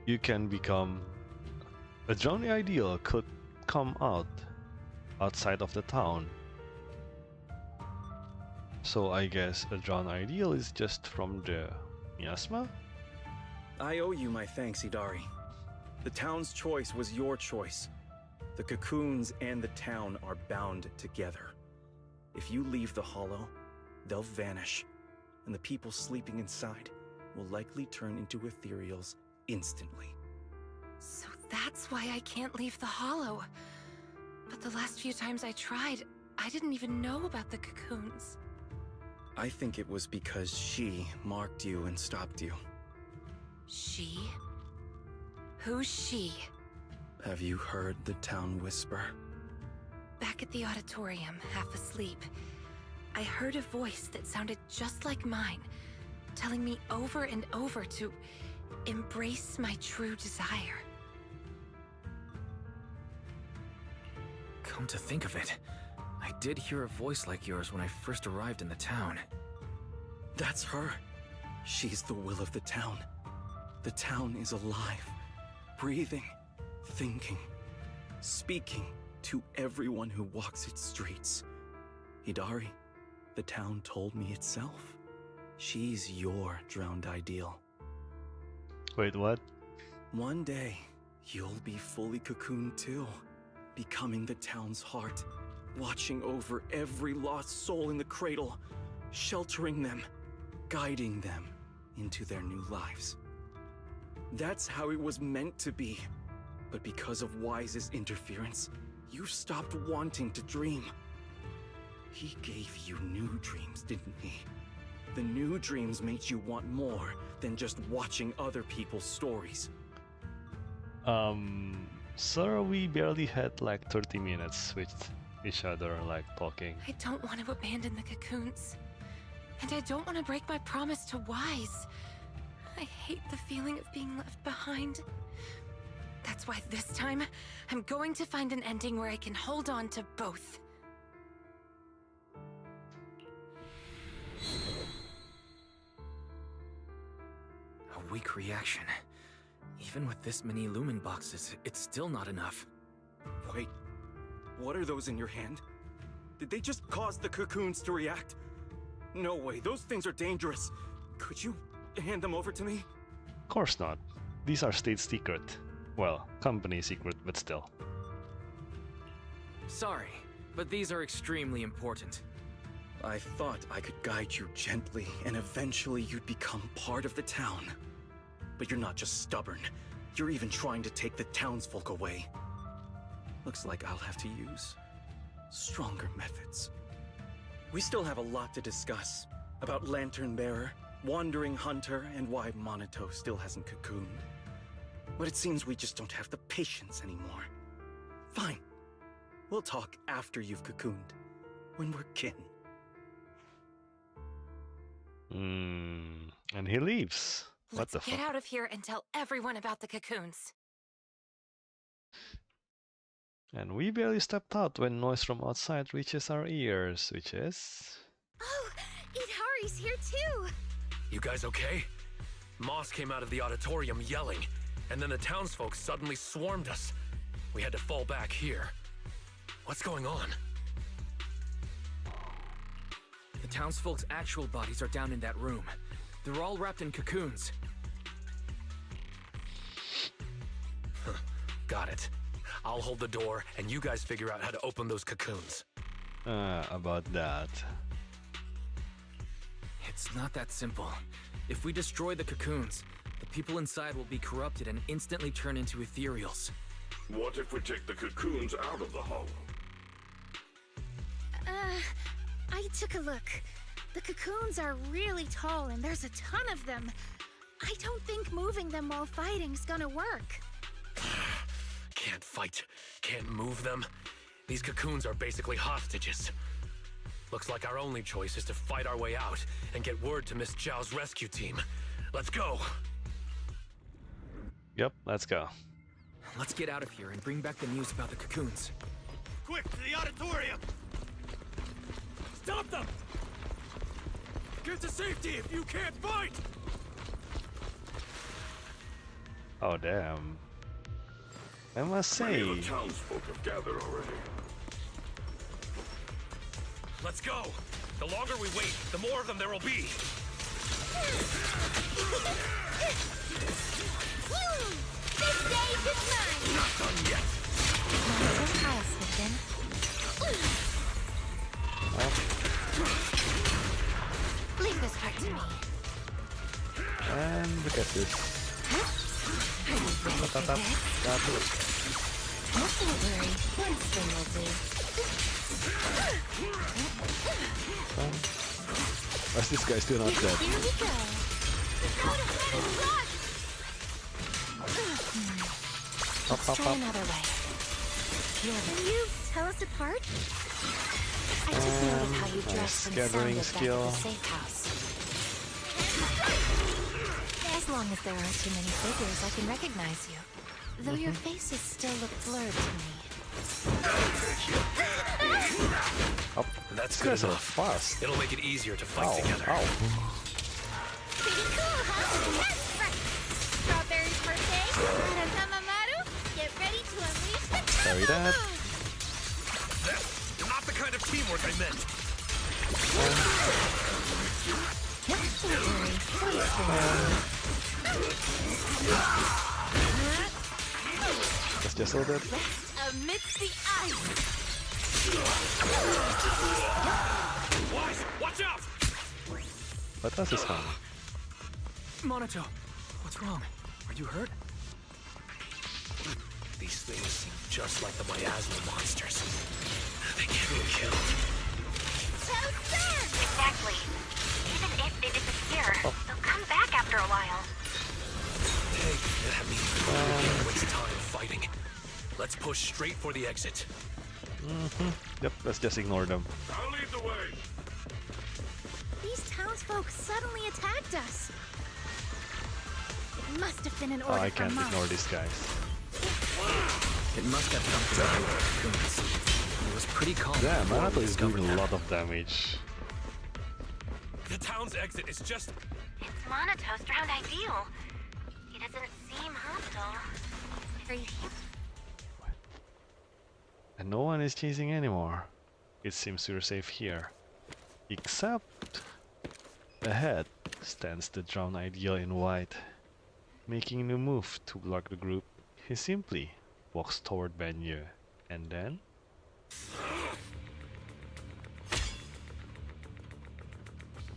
you can become a Johnny Ideal could come outside of the town. So I guess a John Ideal is just from the miasma? I owe you my thanks, Idari. The town's choice was your choice. The cocoons and the town are bound together. If you leave the Hollow, they'll vanish, and the people sleeping inside will likely turn into ethereals instantly. So that's why I can't leave the Hollow. But the last few times I tried, I didn't even know about the cocoons. I think it was because she marked you and stopped you. She? Who's she? Have you heard the town whisper? Back at the auditorium, half asleep, I heard a voice that sounded just like mine, telling me over and over to embrace my true desire. Come to think of it, I did hear a voice like yours when I first arrived in the town. That's her. She's the will of the town. The town is alive, breathing, thinking, speaking to everyone who walks its streets. Idari, the town told me itself. She's your drowned ideal. Wait, what? One day, you'll be fully cocooned too, becoming the town's heart, watching over every lost soul in the cradle, sheltering them, guiding them into their new lives. That's how it was meant to be. But because of Wise's interference, you stopped wanting to dream. He gave you new dreams, didn't he? The new dreams made you want more than just watching other people's stories. Sir, we barely had like 30 minutes with each other, like talking. I don't want to abandon the cocoons. And I don't want to break my promise to Wise. I hate the feeling of being left behind. That's why this time, I'm going to find an ending where I can hold on to both. A weak reaction. Even with this many lumen boxes, it's still not enough. Wait, what are those in your hand? Did they just cause the cocoons to react? No way, those things are dangerous. Could you hand them over to me? Of course not. These are state secret. Well, company secret, but still. Sorry, but these are extremely important. I thought I could guide you gently, and eventually you'd become part of the town. But you're not just stubborn. You're even trying to take the townsfolk away. Looks like I'll have to use stronger methods. We still have a lot to discuss about Lantern Bearer, Wandering Hunter, and why Monito still hasn't cocooned. But it seems we just don't have the patience anymore. Fine. We'll talk after you've cocooned, when we're kin. And he leaves. What the Let's get fuck? out of here and tell everyone about the cocoons. And we barely stepped out when noise from outside reaches our ears, which is... Oh, Idari! Hari's here too! You guys okay? Moss came out of the auditorium yelling, and then the townsfolk suddenly swarmed us. We had to fall back here. What's going on? The townsfolk's actual bodies are down in that room. They're all wrapped in cocoons. Got it. I'll hold the door, and you guys figure out how to open those cocoons. About that. It's not that simple. If we destroy the cocoons, the people inside will be corrupted and instantly turn into ethereals. What if we take the cocoons out of the hollow? I took a look. The cocoons are really tall and there's a ton of them. I don't think moving them while fighting's gonna work. Can't fight, can't move them. These cocoons are basically hostages. Looks like our only choice is to fight our way out and get word to Miss Zhao's rescue team. Let's go! Yep, let's go. Let's get out of here and bring back the news about the cocoons. Quick, to the auditorium! Stop them! Get to safety if you can't fight! Oh, damn. I must Many say... of the townsfolk have gathered already. Let's go! The longer we wait, the more of them there will be! This stage is mine! Not done yet! Leave this part to me. And look at this. Are you ready for this? Don't worry, one thing will do. Why's this guy still not dead? Here we go. Out of head and rush! Let's try another way. Can you tell us apart? I just noted how you dressed and gathering sounded skill. back at the safe house. As long as there aren't too many figures, I can recognize you. Though your faces still look blurred to me. Oh, That's these good guys are enough. fast. It'll make it easier to fight Ow, together. ow. Pretty cool, huh? That's right! Strawberry's birthday! Maru, get ready to unleash the Carry that. That's not the kind of teamwork I meant! That's just a little bit. amidst the ice! Wise, watch out! What does this sound? Monato, what's wrong? Are you hurt? These things seem just like the miasma monsters. They can't be killed. Exactly. Even if they disappear, they'll come back after a while. Hey, that means we can't waste time fighting. Let's push straight for the exit. Yep, let's just ignore them. I'll lead the way. These townsfolk suddenly attacked us. It must have been an Oh, order I from can't Mom. ignore these guys. It must have come from the cocoons. It was pretty calm. Damn, before we Manato is doing discovered a that. lot of damage. The town's exit is just... It's Monato's drowned ideal. He doesn't seem hostile. Are you And no one is chasing anymore. It seems we're safe here. Except... ahead stands the drowned ideal in white. Making no move to block the group, he simply walks toward Banyu. And then...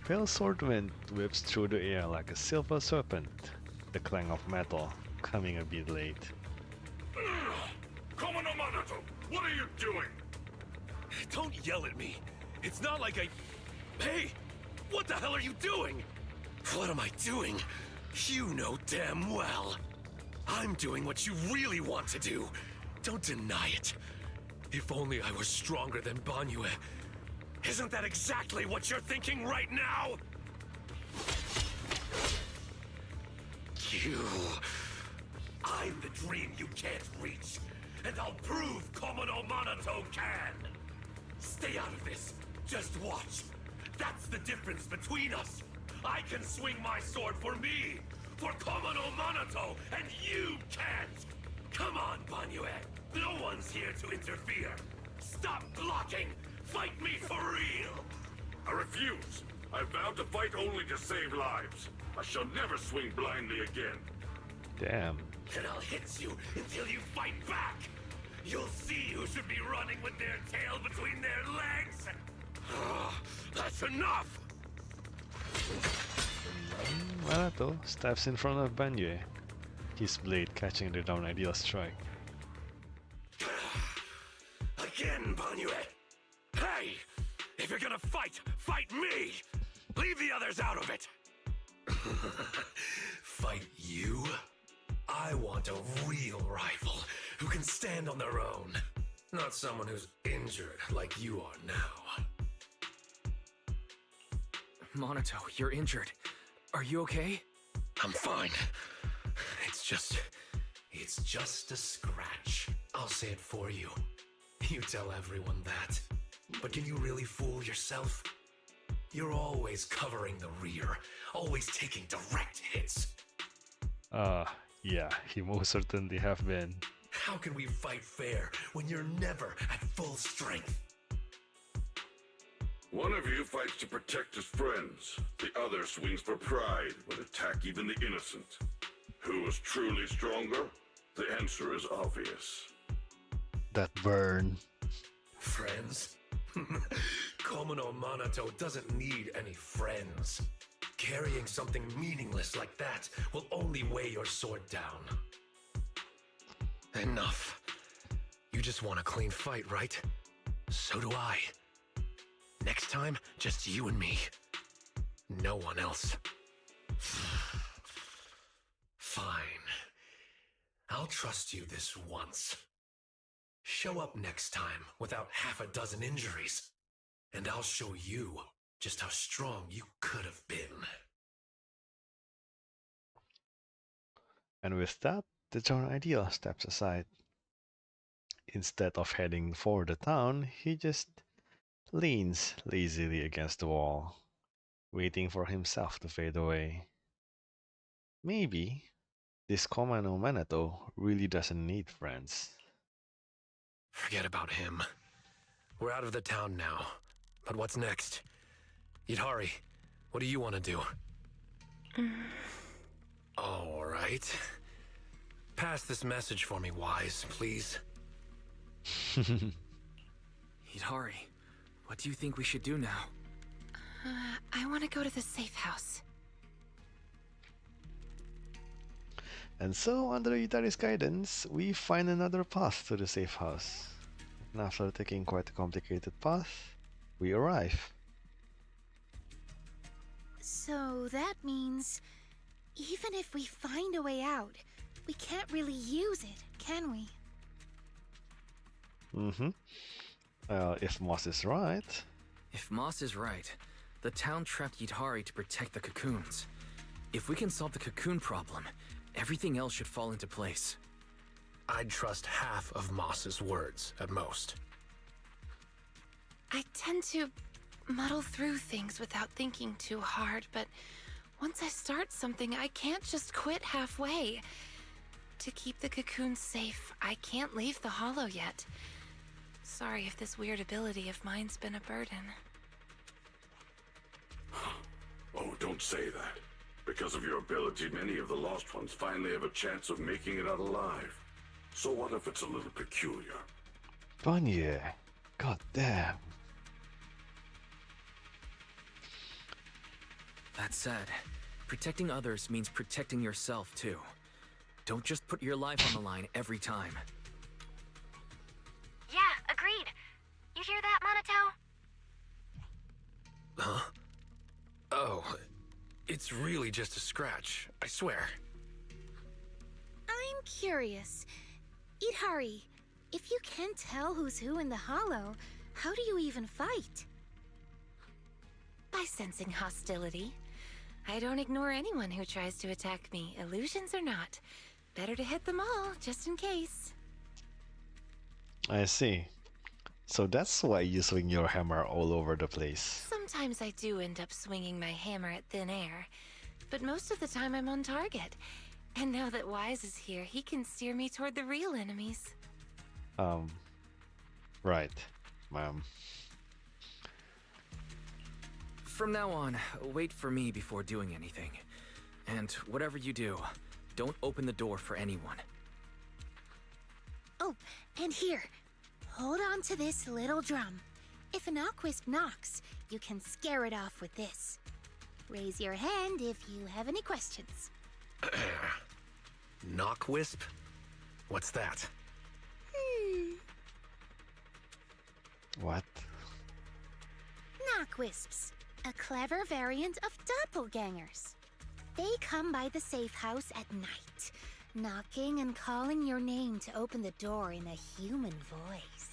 Pale sword wind whips through the air like a silver serpent. The clang of metal coming a bit late. Komono Monato, what are you doing? Don't yell at me. It's not like I... Hey! What the hell are you doing? What am I doing? You know damn well. I'm doing what you really want to do. Don't deny it. If only I was stronger than Banyue. Isn't that exactly what you're thinking right now? You... I'm the dream you can't reach. And I'll prove Komono Monato can. Stay out of this. Just watch. That's the difference between us. I can swing my sword for me, for Komono Monoto, and you can't. Come on, Banyue. No one's here to interfere. Stop blocking. Fight me for real. I refuse. I vowed to fight only to save lives. I shall never swing blindly again. Damn. Then I'll hit you until you fight back. You'll see who should be running with their tail between their legs. That's enough. Manato steps in front of Banyue, his blade catching the down ideal strike. Again, Banyue. Hey! If you're gonna fight, fight me! Leave the others out of it! Fight you? I want a real rival who can stand on their own. Not someone who's injured like you are now. Monoto, you're injured. Are you okay? I'm fine. It's just a scratch. I'll say it for you. You tell everyone that. But can you really fool yourself? You're always covering the rear, always taking direct hits. Yeah, he most certainly have been. How can we fight fair when you're never at full strength? One of you fights to protect his friends. The other swings for pride, would attack even the innocent. Who is truly stronger? The answer is obvious. That burn. Friends? Komono Monoto doesn't need any friends. Carrying something meaningless like that will only weigh your sword down. Enough. You just want a clean fight, right? So do I. Next time, just you and me. No one else. Fine. I'll trust you this once. Show up next time without half a dozen injuries, and I'll show you just how strong you could have been. And with that, the John Ideal steps aside. Instead of heading for the town, he just leans lazily against the wall, waiting for himself to fade away. Maybe this Komano Manato really doesn't need friends. Forget about him. We're out of the town now. But what's next? Yidhari, what do you want to do? All right. Pass this message for me, Wise, please. Hidari, what do you think we should do now? I want to go to the safe house. And so, under Yutari's guidance, we find another path to the safe house. And after taking quite a complicated path, we arrive. So that means, even if we find a way out, we can't really use it, can we? Well, if Moss is right... If Moss is right, the town trapped Yidhari to protect the cocoons. If we can solve the cocoon problem, everything else should fall into place. I'd trust half of Moss's words, at most. I tend to muddle through things without thinking too hard, but once I start something, I can't just quit halfway. To keep the cocoons safe, I can't leave the hollow yet. Sorry if this weird ability of mine's been a burden. Oh, don't say that. Because of your ability, many of the lost ones finally have a chance of making it out alive. So what if it's a little peculiar? Banyue, god damn. That said, protecting others means protecting yourself too. Don't just put your life on the line every time. Yeah, agreed. You hear that, Monoto? Huh? Oh, it's really just a scratch, I swear. I'm curious. Yidhari, if you can't tell who's who in the hollow, how do you even fight? By sensing hostility. I don't ignore anyone who tries to attack me, illusions or not. Better to hit them all, just in case. I see. So that's why you swing your hammer all over the place. Sometimes I do end up swinging my hammer at thin air, but most of the time I'm on target. And now that Wise is here, he can steer me toward the real enemies. Right, ma'am. From now on, wait for me before doing anything. And whatever you do, don't open the door for anyone. Oh, and here, hold on to this little drum. If an Aquisp knocks, you can scare it off with this. Raise your hand if you have any questions. Knock wisp? What's that? What? Knockwisps, a clever variant of doppelgangers. They come by the safe house at night, knocking and calling your name to open the door in a human voice.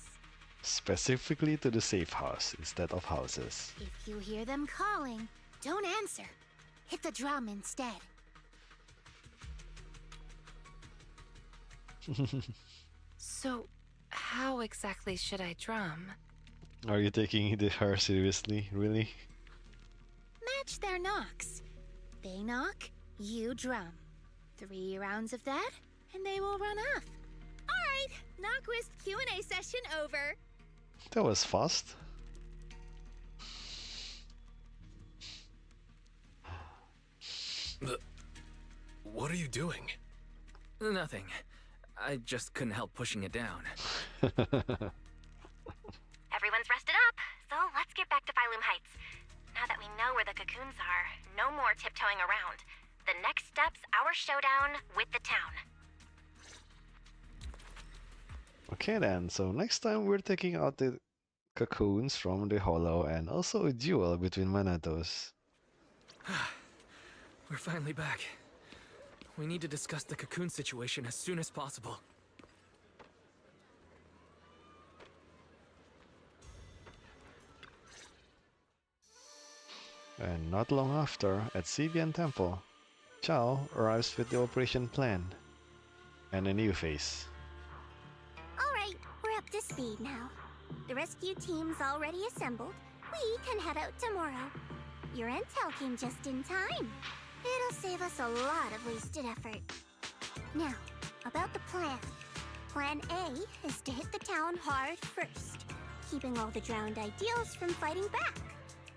Specifically to the safe house instead of houses. If you hear them calling, don't answer. Hit the drum instead. So, how exactly should I drum? Are you taking her seriously? Really? Match their knocks. They knock, you drum. 3 rounds of that, and they will run off. Alright, Knockwisp Q&A session over. That was fast. What are you doing? Nothing. I just couldn't help pushing it down. Everyone's rested up, so let's get back to Phylum Heights. Now that we know where the cocoons are, no more tiptoeing around. The next step's our showdown with the town. Okay then, so next time we're taking out the cocoons from the hollow and also a duel between Manatos. We're finally back. We need to discuss the cocoon situation as soon as possible. And not long after, at Sivian Temple, Chao arrives with the operation plan and a new face. Alright, we're up to speed now. The rescue team's already assembled. We can head out tomorrow. Your intel came just in time. It'll save us a lot of wasted effort. Now, about the plan. Plan A is to hit the town hard first, keeping all the drowned ideals from fighting back,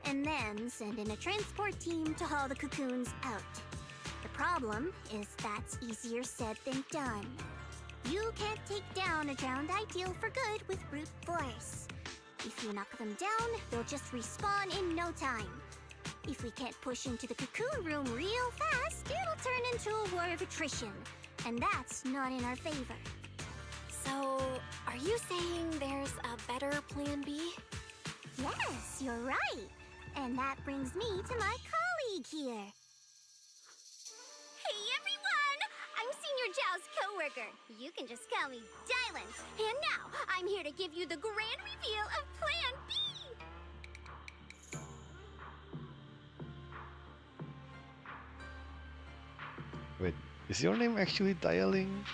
and then send in a transport team to haul the cocoons out. The problem is that's easier said than done. You can't take down a drowned ideal for good with brute force. If you knock them down, they'll just respawn in no time. If we can't push into the cocoon room real fast, it'll turn into a war of attrition, and that's not in our favor. So, are you saying there's a better plan B? Yes, you're right. And that brings me to my colleague here. Hey everyone! I'm Senior Zhao's co-worker. You can just call me Dylan. And now, I'm here to give you the grand reveal of Plan B! Wait, is your name actually Dialin?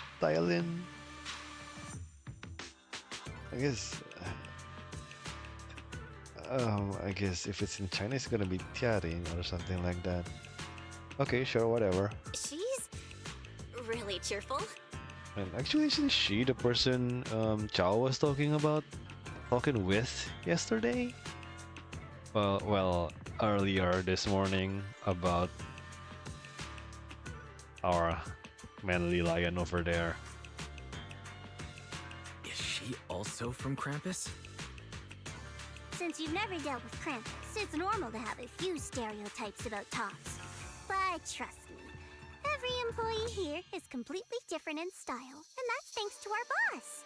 I guess if it's in Chinese, it's gonna be Tiaring or something like that. Okay, sure, whatever. She's really cheerful. And actually, isn't she the person Chao was talking with yesterday? Well, earlier this morning about our manly lion over there. Is she also from Krampus? Since you've never dealt with Krampus, it's normal to have a few stereotypes about tops. But trust me, every employee here is completely different in style, and that's thanks to our boss.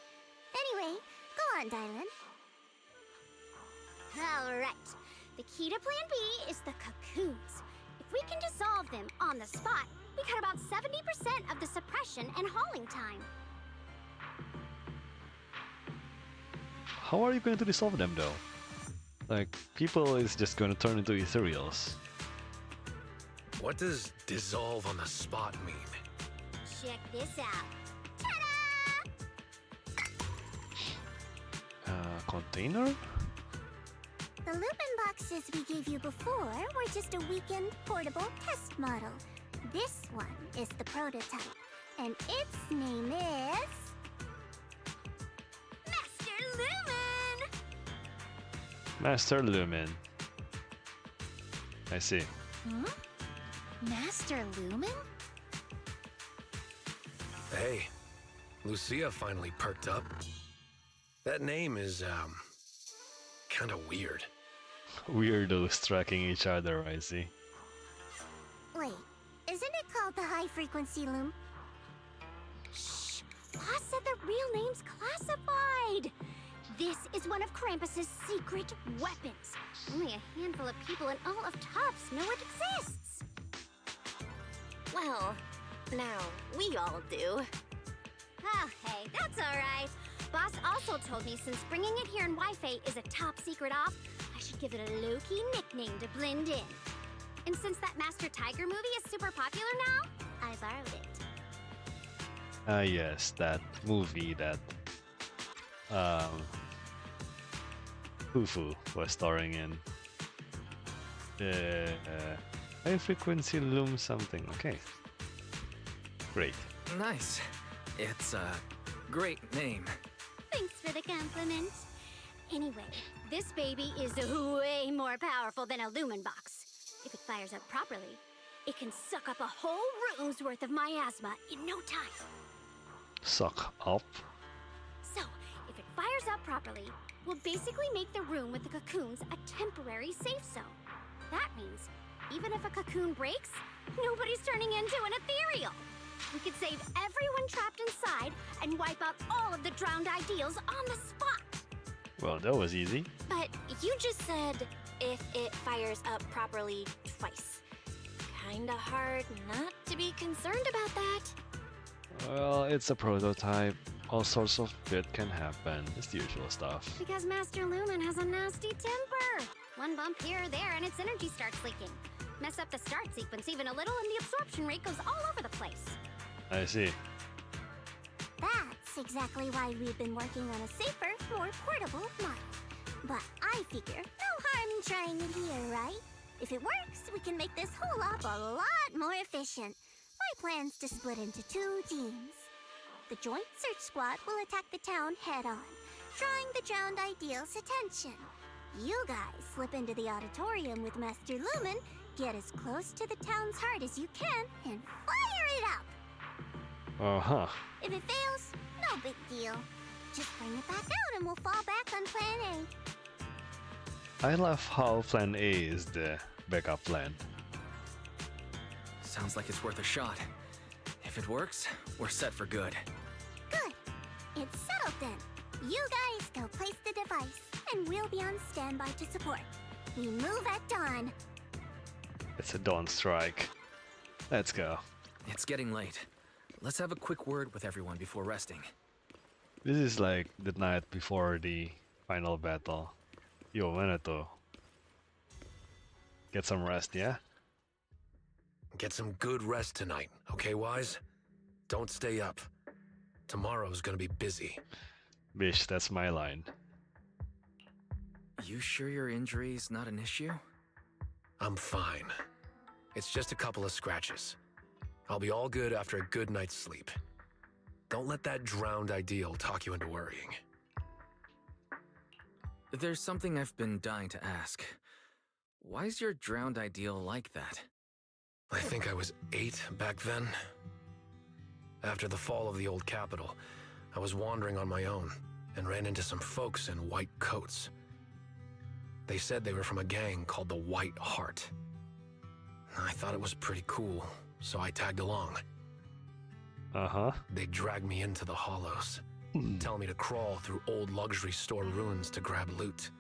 Anyway, go on, Dylan. Alright, the key to Plan B is the cocoons. If we can dissolve them on the spot, we cut about 70% of the suppression and hauling time. How are you going to dissolve them though? Like, people is just going to turn into ethereals. What does dissolve on the spot mean? Check this out. Ta-da! Container? The Lumen boxes we gave you before were just a weekend portable test model. This one is the prototype, and its name is... Master Lumen! Master Lumen. I see. Huh? Master Lumen? Hey, Lucia finally perked up. That name is, kinda weird. Weirdos tracking each other, I see. Wait, isn't it called the High Frequency Loom? Shh! Boss said the real name's classified! This is one of Krampus's secret weapons. Only a handful of people in all of Tops know it exists. Well, now, we all do. Oh, hey, that's alright. Boss also told me since bringing it here in Wi-Fi is a top secret off, I should give it a low-key nickname to blend in. And since that Master Tiger movie is super popular now, I borrowed it. Ah, yes, that movie that Fufu was starring in. High frequency loom something. Okay. Great. Nice. It's a great name. Thanks for the compliment. Anyway, this baby is way more powerful than a Lumen box. If it fires up properly, it can suck up a whole room's worth of miasma in no time. Suck up? So, if it fires up properly, we'll basically make the room with the cocoons a temporary safe zone. That means, even if a cocoon breaks, nobody's turning into an ethereal. We could save everyone trapped inside and wipe out all of the drowned ideals on the spot. Well, that was easy. But you just said if it fires up properly twice. Kinda hard not to be concerned about that. Well, it's a prototype. All sorts of bit can happen. It's the usual stuff. Because Master Lumen has a nasty temper. One bump here or there and its energy starts leaking. Mess up the start sequence even a little and the absorption rate goes all over the place. I see. That's exactly why we've been working on a safer, more portable model. But I figure no harm in trying it here, right? If it works, we can make this whole op a lot more efficient. My plan's to split into 2 teams. The Joint Search Squad will attack the town head-on, drawing the drowned ideals' attention. You guys slip into the auditorium with Master Lumen, get as close to the town's heart as you can, and fire it up! Uh-huh. If it fails, no big deal. Just bring it back out and we'll fall back on Plan A. I love how Plan A is the backup plan. Sounds like it's worth a shot. If it works, we're set for good. Good. It's settled then. You guys go place the device, and we'll be on standby to support. We move at dawn. It's a dawn strike. Let's go. It's getting late. Let's have a quick word with everyone before resting. This is like the night before the final battle. Yo, Veneto. Get some rest, yeah? Get some good rest tonight, okay, Wise? Don't stay up. Tomorrow's gonna be busy. Bish, that's my line. You sure your injury's not an issue? I'm fine. It's just a couple of scratches. I'll be all good after a good night's sleep. Don't let that drowned ideal talk you into worrying. There's something I've been dying to ask. Why's your drowned ideal like that? I think I was 8 back then. After the fall of the old capital, I was wandering on my own and ran into some folks in white coats. They said they were from a gang called the White Heart. I thought it was pretty cool, so I tagged along. Uh-huh. They dragged me into the hollows, tell me to crawl through old luxury store ruins to grab loot.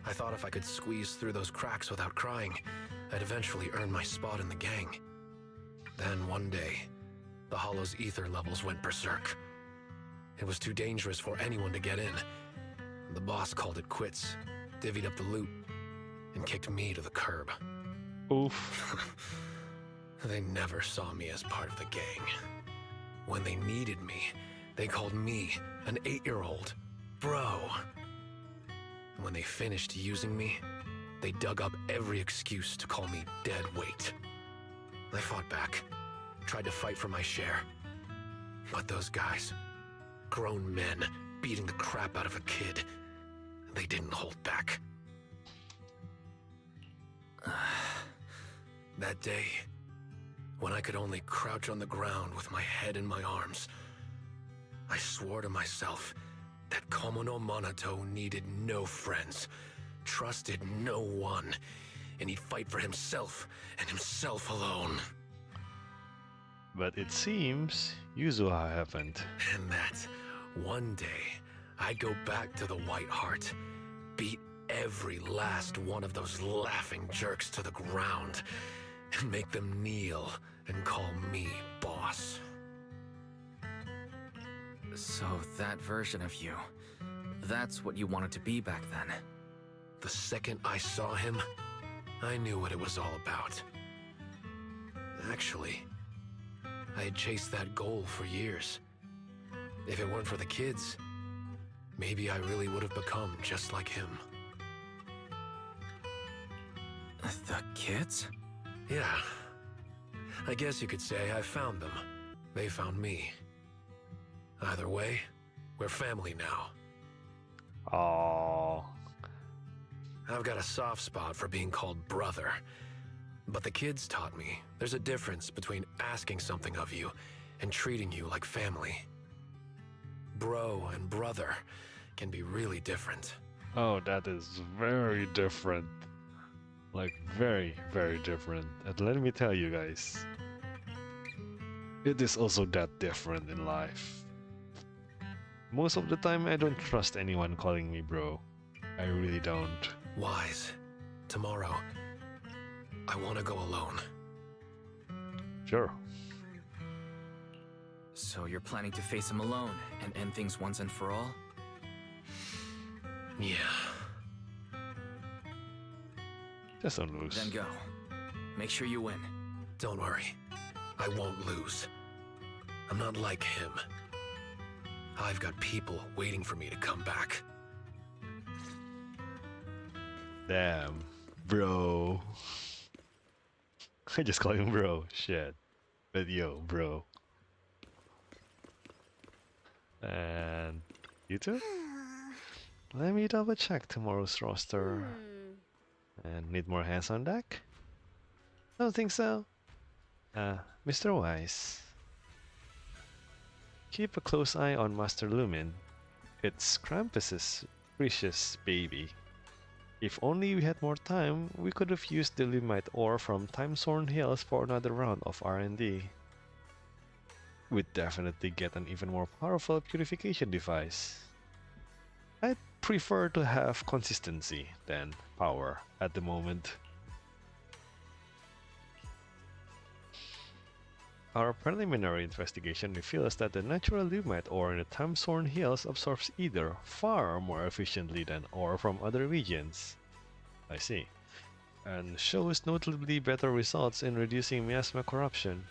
I thought if I could squeeze through those cracks without crying, I'd eventually earn my spot in the gang. Then one day, the hollow's ether levels went berserk. It was too dangerous for anyone to get in. The boss called it quits, divvied up the loot, and kicked me to the curb. Oof. They never saw me as part of the gang. When they needed me, they called me, an 8-year-old, bro. When they finished using me, they dug up every excuse to call me dead weight. I fought back, tried to fight for my share. But those guys, grown men, beating the crap out of a kid, they didn't hold back. That day, when I could only crouch on the ground with my head in my arms, I swore to myself that Komono Monato needed no friends, trusted no one, and he'd fight for himself and himself alone. But it seems Yuzuha haven't. And that one day, I'd go back to the White Heart, beat every last one of those laughing jerks to the ground, and make them kneel and call me boss. So that version of you, that's what you wanted to be back then? The second I saw him, I knew what it was all about. Actually, I had chased that goal for years. If it weren't for the kids, maybe I really would have become just like him. The kids? Yeah. I guess you could say I found them. They found me. Either way, we're family now. Aww. I've got a soft spot for being called brother. But the kids taught me there's a difference between asking something of you and treating you like family. Bro and brother can be really different. Oh, that is very different. Like, very, very different. And let me tell you guys, it is also that different in life. Most of the time, I don't trust anyone calling me bro. I really don't. Wise, tomorrow, I want to go alone. Sure. So you're planning to face him alone and end things once and for all? Yeah. Just don't lose. Then go. Make sure you win. Don't worry. I won't lose. I'm not like him. I've got people waiting for me to come back. Damn, bro. I just call him bro. Shit. But yo, bro. And you too? Let me double check tomorrow's roster. And need more hands on deck? Don't think so. Mr. Wise. Keep a close eye on Master Lumin. It's Krampus's precious baby. If only we had more time, we could have used the Lumite ore from Time-Sworn Hills for another round of R&D. We'd definitely get an even more powerful purification device. I'd prefer to have consistency than power at the moment. Our preliminary investigation reveals that the natural Lumite ore in the Time-Sworn Hills absorbs ether far more efficiently than ore from other regions. I see. And shows notably better results in reducing miasma corruption.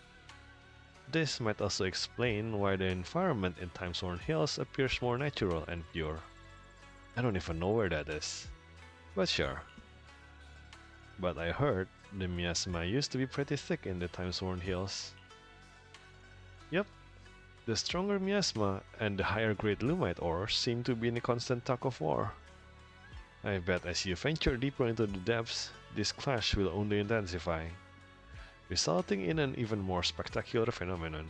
This might also explain why the environment in Time-Sworn Hills appears more natural and pure. I don't even know where that is. But sure. But I heard the miasma used to be pretty thick in the Time-Sworn Hills. Yep, the stronger miasma and the higher grade Lumite ore seem to be in a constant tug of war. I bet as you venture deeper into the depths, this clash will only intensify, resulting in an even more spectacular phenomenon.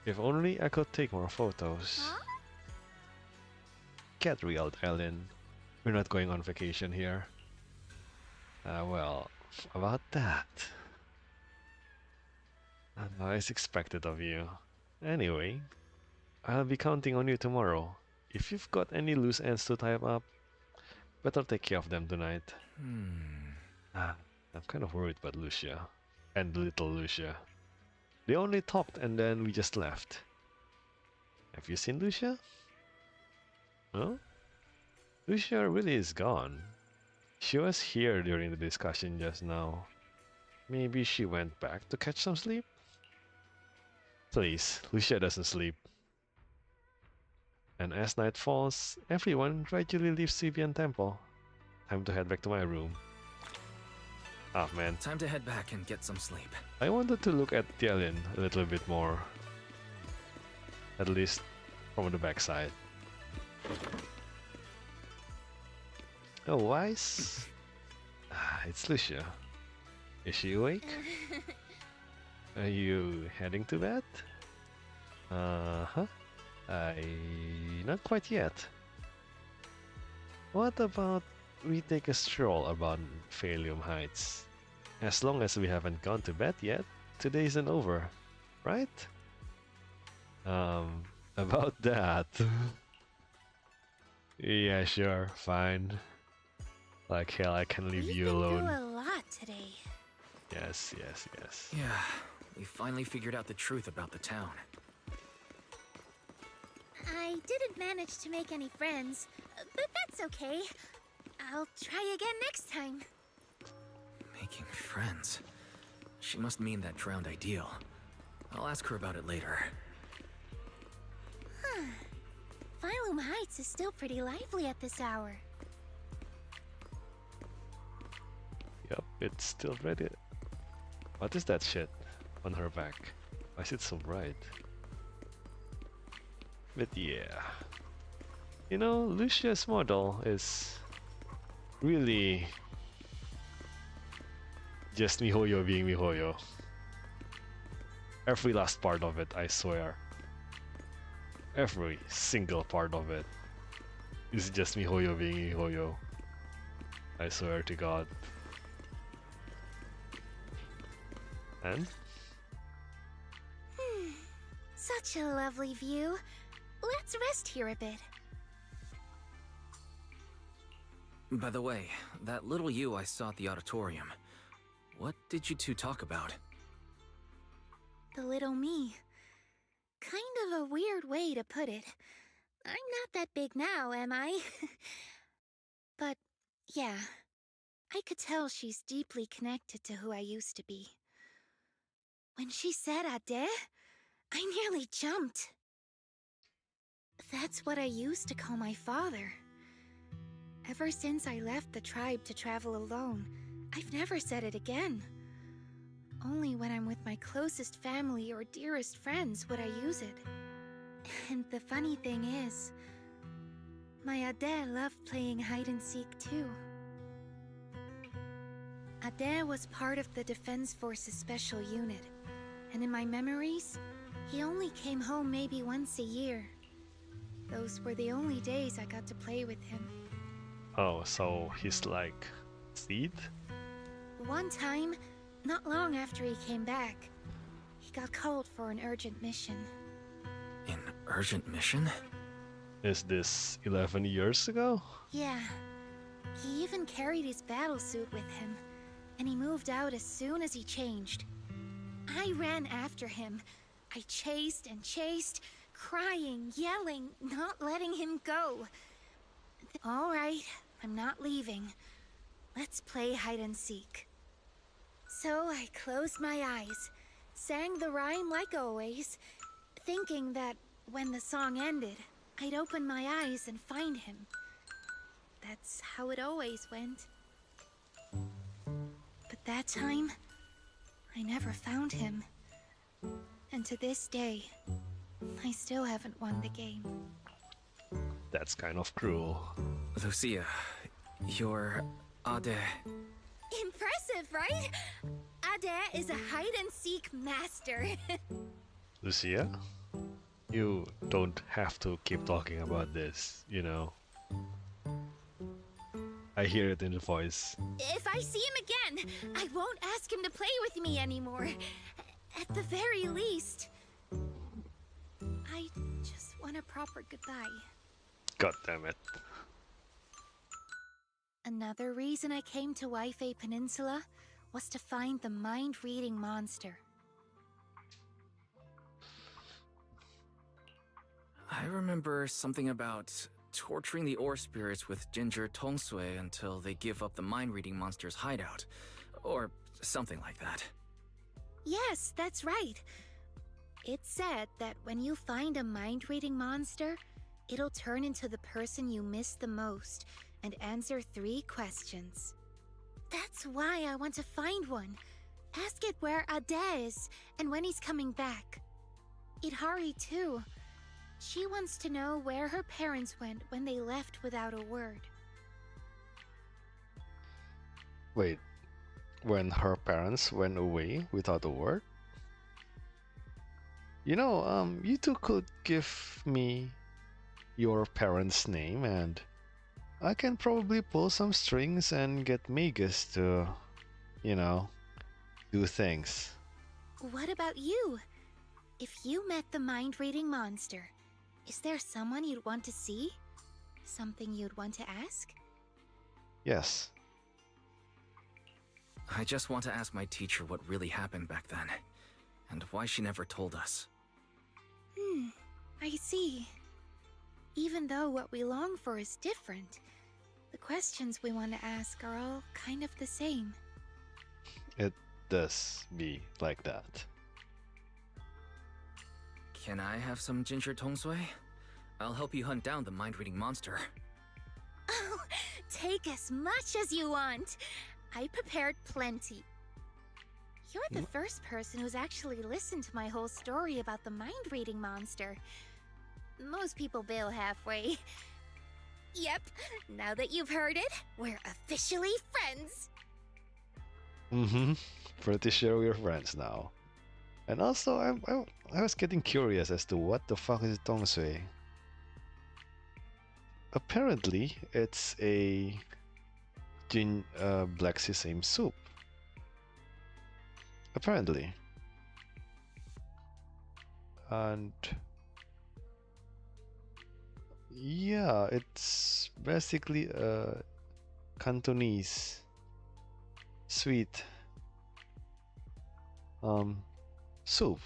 If only I could take more photos. Get real, Ellen. We're not going on vacation here. Well, about that. It's expected of you. Anyway, I'll be counting on you tomorrow. If you've got any loose ends to tie up, better take care of them tonight. I'm kind of worried about Lucia. And little Lucia. They only talked and then we just left. Have you seen Lucia? No? Lucia really is gone. She was here during the discussion just now. Maybe she went back to catch some sleep? Please, Lucia doesn't sleep. And as night falls, everyone gradually leaves Sibian Temple. Time to head back to my room. Ah man. Time to head back and get some sleep. I wanted to look at Tialin a little bit more. At least from the backside. Oh, Wise? It's Lucia. Is she awake? Are you heading to bed? Uh-huh. Not quite yet. What about we take a stroll about Phalium Heights? As long as we haven't gone to bed yet, today isn't over, right? About that. Yeah, sure, fine. Like hell, I can leave you alone. We've been through a lot today. Yes. Yeah, we finally figured out the truth about the town. I didn't manage to make any friends, but that's okay. I'll try again next time. Making friends. She must mean that drowned ideal. I'll ask her about it later. Phylum Heights is still pretty lively at this hour. Yup, it's still ready. What is that shit on her back? Why is it so bright? But yeah. You know, Lucia's model is really just MiHoYo being MiHoYo. Every last part of it, I swear. Every single part of it is just MiHoYo being MiHoYo. I swear to God. And? Such a lovely view. Let's rest here a bit. By the way, that little you I saw at the auditorium, what did you two talk about? The little me. Kind of a weird way to put it. I'm not that big now, am I? But, yeah. I could tell she's deeply connected to who I used to be. When she said Ade, I nearly jumped. That's what I used to call my father. Ever since I left the tribe to travel alone, I've never said it again. Only when I'm with my closest family or dearest friends would I use it. And the funny thing is, my Ade loved playing hide-and-seek too. Ade was part of the Defense Force's special unit, and in my memories, he only came home maybe once a year. Those were the only days I got to play with him. Oh, so he's like Seed? One time, not long after he came back, he got called for an urgent mission. An urgent mission? Is this 11 years ago? Yeah. He even carried his battlesuit with him, and he moved out as soon as he changed. I ran after him. I chased and chased, crying, yelling, not letting him go. All right, I'm not leaving. Let's play hide-and-seek. So I closed my eyes, sang the rhyme like always, thinking that when the song ended, I'd open my eyes and find him. That's how it always went. But that time, I never found him. And to this day, I still haven't won the game. That's kind of cruel. Lucia, your Ade... Impressive, right? Ade is a hide-and-seek master. Lucia? You don't have to keep talking about this, you know. I hear it in the voice. If I see him again, I won't ask him to play with me anymore. At the very least. I just want a proper goodbye. God damn it. Another reason I came to Waifei Peninsula was to find the mind-reading monster. I remember something about torturing the ore spirits with ginger tongsui until they give up the mind-reading monster's hideout. Or something like that. Yes, that's right. It's said that when you find a mind-reading monster, it'll turn into the person you miss the most and answer 3 questions. That's why I want to find one. Ask it where Ade is and when he's coming back. Idhari too. She wants to know where her parents went when they left without a word. Wait, when her parents went away without a word? You know, you two could give me your parents' name and I can probably pull some strings and get Magus to, you know, do things. What about you? If you met the mind-reading monster, is there someone you'd want to see? Something you'd want to ask? Yes. I just want to ask my teacher what really happened back then, and why she never told us. I see. Even though what we long for is different, the questions we want to ask are all kind of the same. It does be like that. Can I have some ginger tongsui? I'll help you hunt down the mind-reading monster. Oh, take as much as you want. I prepared plenty. You're the first person who's actually listened to my whole story about the mind-reading monster. Most people bail halfway. Yep, now that you've heard it, we're officially friends. Pretty sure we're friends now. And also, I was getting curious as to what the fuck is tongsui. Apparently, it's a black sesame soup. Apparently. And yeah, it's basically a Cantonese sweet soup.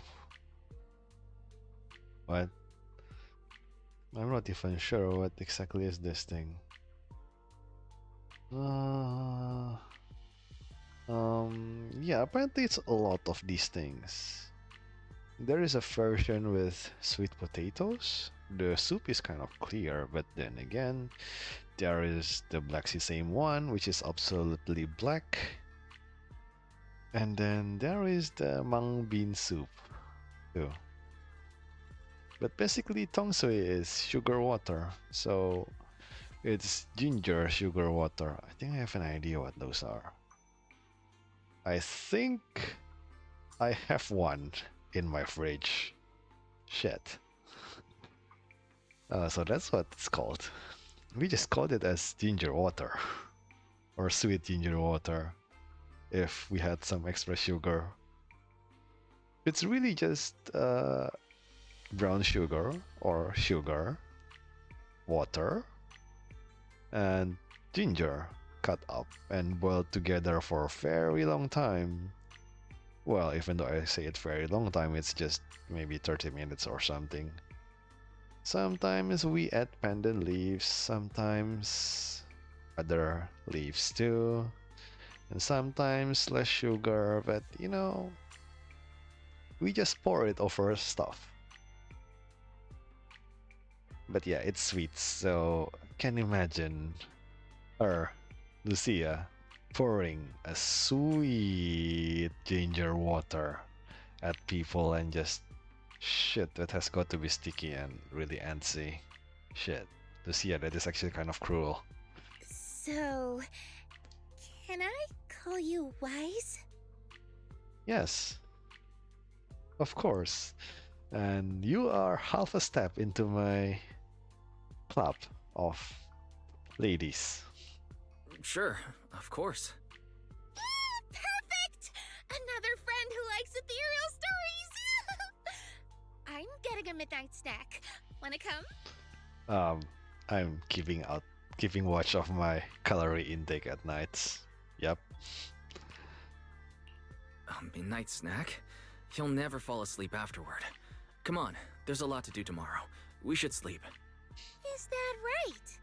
What? I'm not even sure what exactly is this thing. Yeah, apparently it's a lot of these things. There is a version with sweet potatoes. The soup is kind of clear, but then again, there is the black sesame one, which is absolutely black. And then there is the mung bean soup, too. But basically, tongsui is sugar water, so it's ginger sugar water. I think I have an idea what those are. I think I have one in my fridge. Shit. So that's what it's called. We just called it as ginger water. Or sweet ginger water. If we had some extra sugar. It's really just brown sugar or sugar, water, and ginger cut up and boiled together for a very long time. Well, even though I say it very long time, it's just maybe 30 minutes or something. Sometimes we add pandan leaves, sometimes other leaves too, and sometimes less sugar, but you know, we just pour it over stuff. But yeah, it's sweet, so can imagine her, Lucia, pouring a sweet ginger water at people and just shit, that has got to be sticky and really antsy. Shit, Lucia, that is actually kind of cruel. So, can I call you Wise? Yes, of course. And you are half a step into my club of ladies. Sure, of course. Perfect! Another friend who likes ethereal stories! I'm getting a midnight snack. Wanna come? I'm keeping watch of my calorie intake at nights. Yep. A midnight snack? You'll never fall asleep afterward. Come on, there's a lot to do tomorrow. We should sleep. Is that right?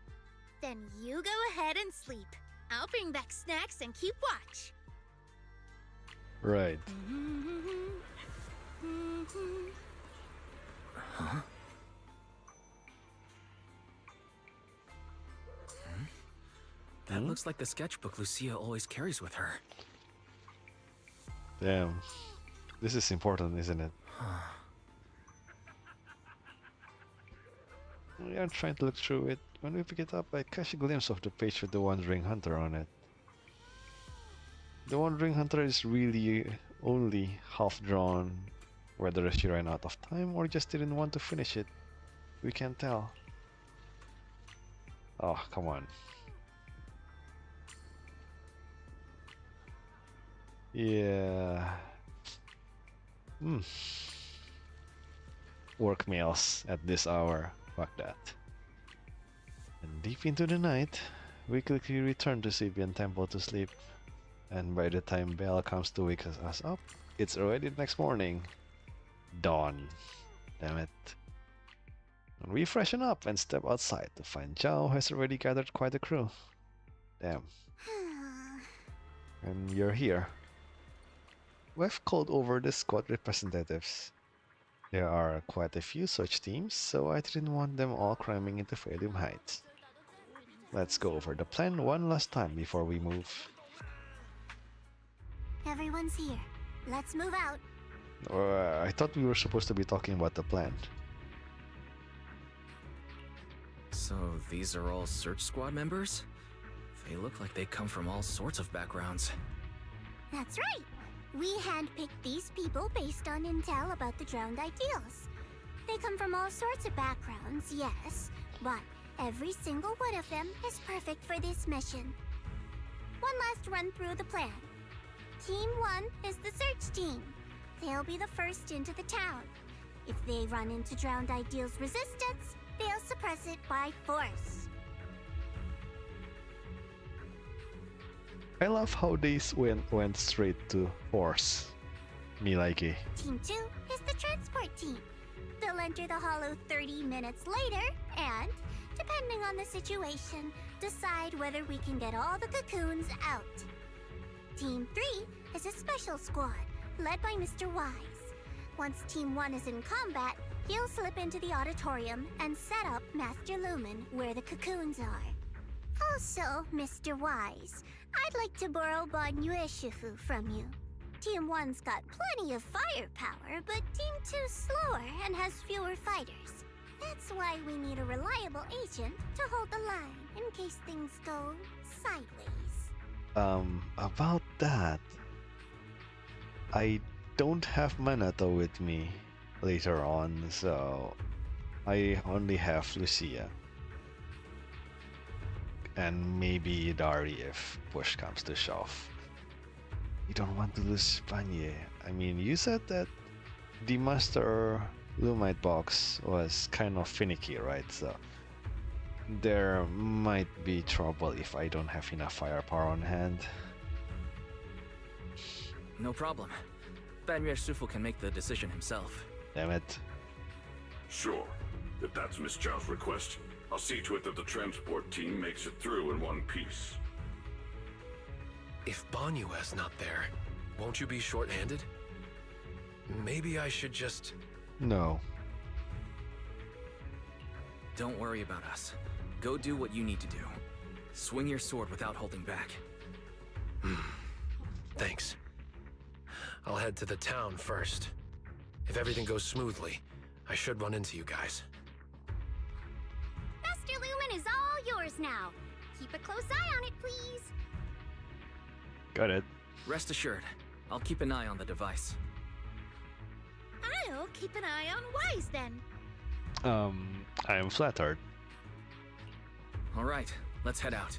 Then you go ahead and sleep. I'll bring back snacks and keep watch. Right. Huh? That looks like the sketchbook Lucia always carries with her. Damn. This is important, isn't it? We are trying to look through it. When we pick it up, I catch a glimpse of the page with the Wandering Hunter on it. The Wandering Hunter is really only half drawn. Whether she ran out of time or just didn't want to finish it, we can't tell. Oh, come on. Yeah. Work meals at this hour. Fuck that. And deep into the night, we quickly return to Sibian Temple to sleep. And by the time Bell comes to wake us up, it's already the next morning. Dawn. Damn it. And we freshen up and step outside to find Zhao has already gathered quite a crew. Damn. And you're here. We've called over the squad representatives. There are quite a few such teams, so I didn't want them all cramming into Failum Heights. Let's go over the plan one last time before we move. Everyone's here. Let's move out. I thought we were supposed to be talking about the plan. So these are all search squad members? They look like they come from all sorts of backgrounds. That's right. We handpicked these people based on intel about the drowned ideals. They come from all sorts of backgrounds, yes, but every single one of them is perfect for this mission. One last run through the plan. Team 1 is the search team. They'll be the first into the town. If they run into drowned ideals resistance, they'll suppress it by force. I love how they went straight to force. Me like it. Team 2 is the transport team. They'll enter the hollow 30 minutes later and, depending on the situation, decide whether we can get all the cocoons out. Team 3 is a special squad, led by Mr. Wise. Once Team 1 is in combat, he'll slip into the auditorium and set up Master Lumen where the cocoons are. Also, Mr. Wise, I'd like to borrow Banyue Shifu from you. Team 1's got plenty of firepower, but Team 2's slower and has fewer fighters. That's why we need a reliable agent to hold the line in case things go sideways. About that, I don't have Minato with me later on, so I only have Lucia. And maybe Dari if push comes to shove. You don't want to lose Panye. I mean, you said that the Master Lumite box was kind of finicky, right? So there might be trouble if I don't have enough firepower on hand. No problem. Banrier Sufu can make the decision himself. Damn it. Sure. If that's Miss Zhao's request, I'll see to it that the transport team makes it through in one piece. If Banyue's not there, won't you be short-handed? Maybe I should just... No. Don't worry about us. Go do what you need to do. Swing your sword without holding back. Thanks. I'll head to the town first. If everything goes smoothly, I should run into you guys. Master Lumen is all yours now. Keep a close eye on it, please. Got it. Rest assured, I'll keep an eye on the device. I'll keep an eye on Wise then. I am flattered. Alright, let's head out.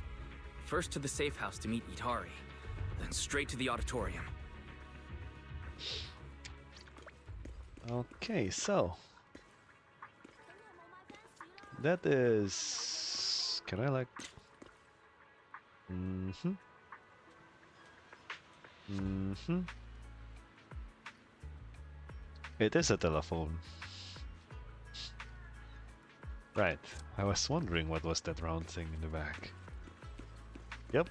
First to the safe house to meet Itari, then straight to the auditorium. Okay, so that is... Can I like... It is a telephone. Right, I was wondering what was that round thing in the back. Yep,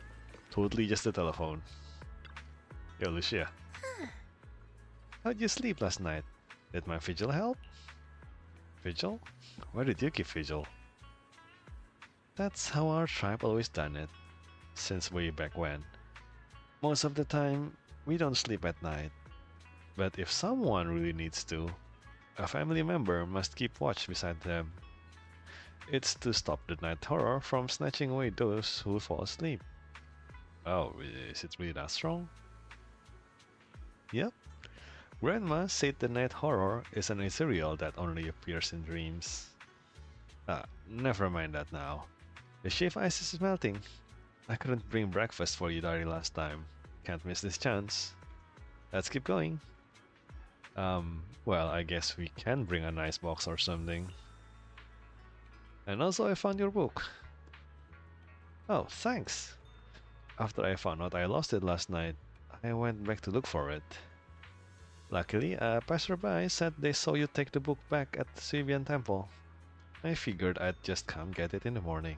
totally just a telephone. Yo, Lucia. How'd you sleep last night? Did my vigil help? Vigil? Why did you keep vigil? That's how our tribe always done it. since way back when. Most of the time, we don't sleep at night. But if someone really needs to, a family member must keep watch beside them. It's to stop the night horror from snatching away those who fall asleep. Oh, is it really that strong? Yep. Grandma said the night horror is an ethereal that only appears in dreams. Never mind that now. The shave ice is melting. I couldn't bring breakfast for you, Dari, last time. Can't miss this chance. Let's keep going. Well, I guess we can bring a nice box or something. And also I found your book. Oh, thanks. After I found out I lost it last night, I went back to look for it. Luckily, a passerby said they saw you take the book back at the Swabian Temple. I figured I'd just come get it in the morning.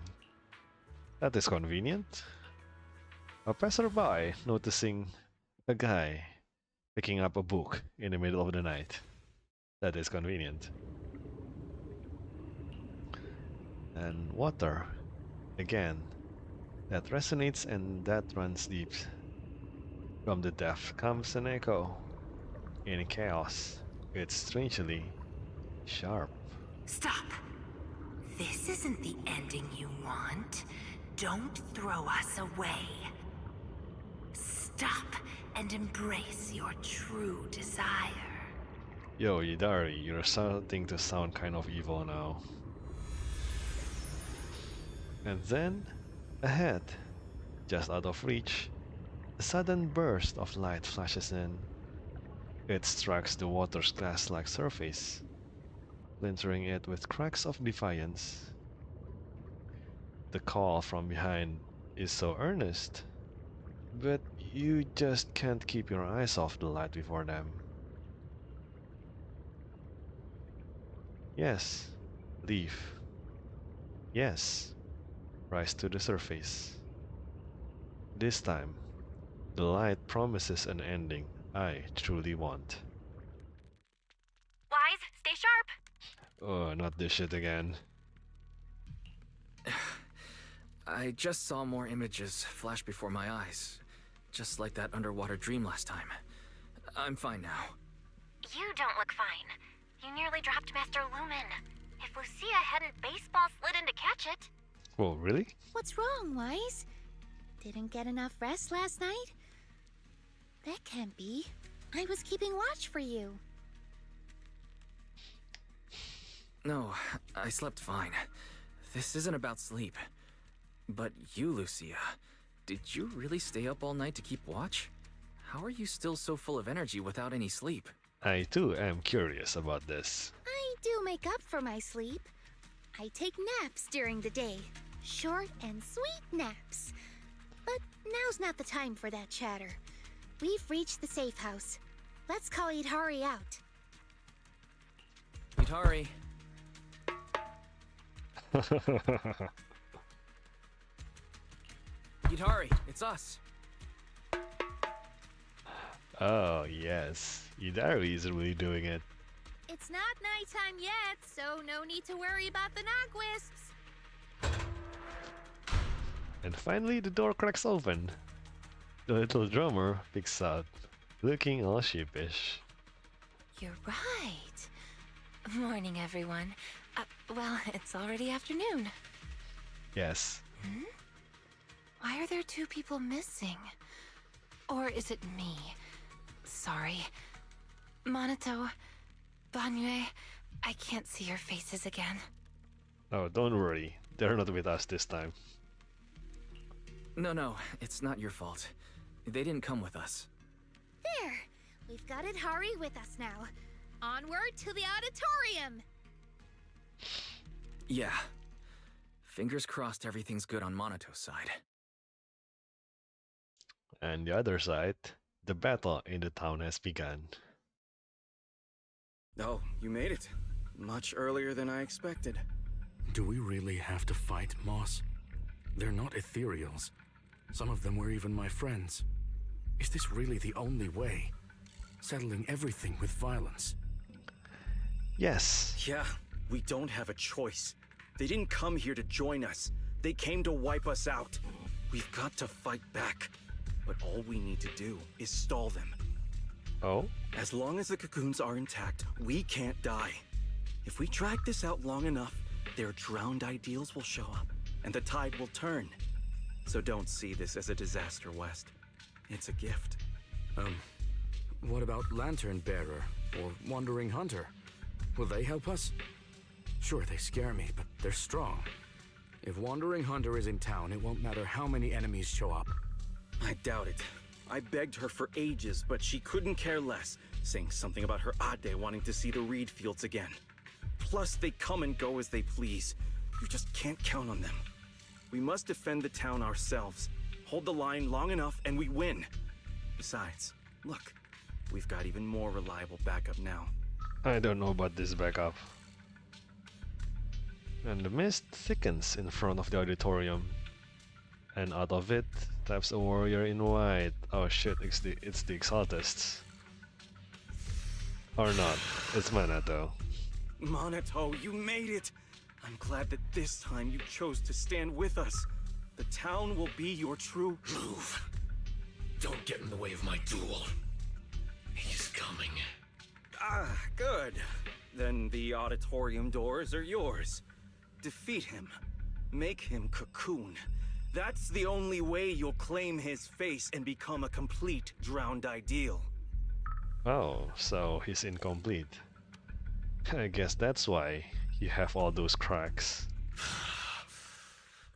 That is convenient. A passerby noticing a guy picking up a book in the middle of the night. That is convenient. And water. Again. That resonates and that runs deep. From the depth comes an echo. In chaos, it's strangely sharp. Stop! This isn't the ending you want. Don't throw us away. Stop and embrace your true desire. Yo, Yidari, you're starting to sound kind of evil now. And then, ahead, just out of reach, a sudden burst of light flashes in. It strikes the water's glass-like surface, splintering it with cracks of defiance. The call from behind is so earnest, but you just can't keep your eyes off the light before them. Yes, leave. Yes, rise to the surface. This time, the light promises an ending I truly want. Wise, stay sharp! Oh, not this shit again. I just saw more images flash before my eyes, just like that underwater dream last time. I'm fine now. You don't look fine. You nearly dropped Master Lumen. If Lucia hadn't baseball slid in to catch it... Whoa, really? What's wrong, Wise? Didn't get enough rest last night? That can't be. I was keeping watch for you. No, I slept fine. This isn't about sleep. But you, Lucia, did you really stay up all night to keep watch? How are you still so full of energy without any sleep? I too am curious about this. I do make up for my sleep. I take naps during the day. Short and sweet naps. But now's not the time for that chatter. We've reached the safe house. Let's call Idhari out. Idhari. Idhari, it's us. Oh, yes. Idari is really doing it. It's not nighttime yet, so no need to worry about the nogwisps. And finally, the door cracks open. The little drummer peeks out, looking all sheepish. You're right. Morning, everyone. Well, it's already afternoon. Yes. Why are there two people missing? Or is it me? Sorry. Monato, Banyue, I can't see your faces again. Oh, don't worry. They're not with us this time. No, it's not your fault. They didn't come with us. There! We've got Idhari with us now. Onward to the auditorium! Yeah. Fingers crossed everything's good on Monato's side. And the other side, the battle in the town has begun. Oh, you made it. Much earlier than I expected. Do we really have to fight, Moss? They're not ethereals. Some of them were even my friends. Is this really the only way? Settling everything with violence? Yes. Yeah, we don't have a choice. They didn't come here to join us. They came to wipe us out. We've got to fight back. But all we need to do is stall them. Oh? As long as the cocoons are intact, we can't die. If we drag this out long enough, their drowned ideals will show up, and the tide will turn. So don't see this as a disaster, West. It's a gift. What about Lantern Bearer or Wandering Hunter? Will they help us? Sure, they scare me, but they're strong. If Wandering Hunter is in town, it won't matter how many enemies show up. I doubt it. I begged her for ages, but she couldn't care less, saying something about her Ade wanting to see the reed fields again. Plus, they come and go as they please. You just can't count on them. We must defend the town ourselves. Hold the line long enough and we win. Besides, look, we've got even more reliable backup now. I don't know about this backup. And the mist thickens in front of the auditorium. And out of it taps a warrior in white. Oh shit, it's the Exaltists. Or not, it's Minato. Minato, you made it! I'm glad that this time you chose to stand with us. The town will be your true... Move! Don't get in the way of my duel. He's coming. Ah, good. Then the auditorium doors are yours. Defeat him. Make him cocoon. That's the only way you'll claim his face and become a complete drowned ideal. Oh, so he's incomplete. I guess that's why you have all those cracks.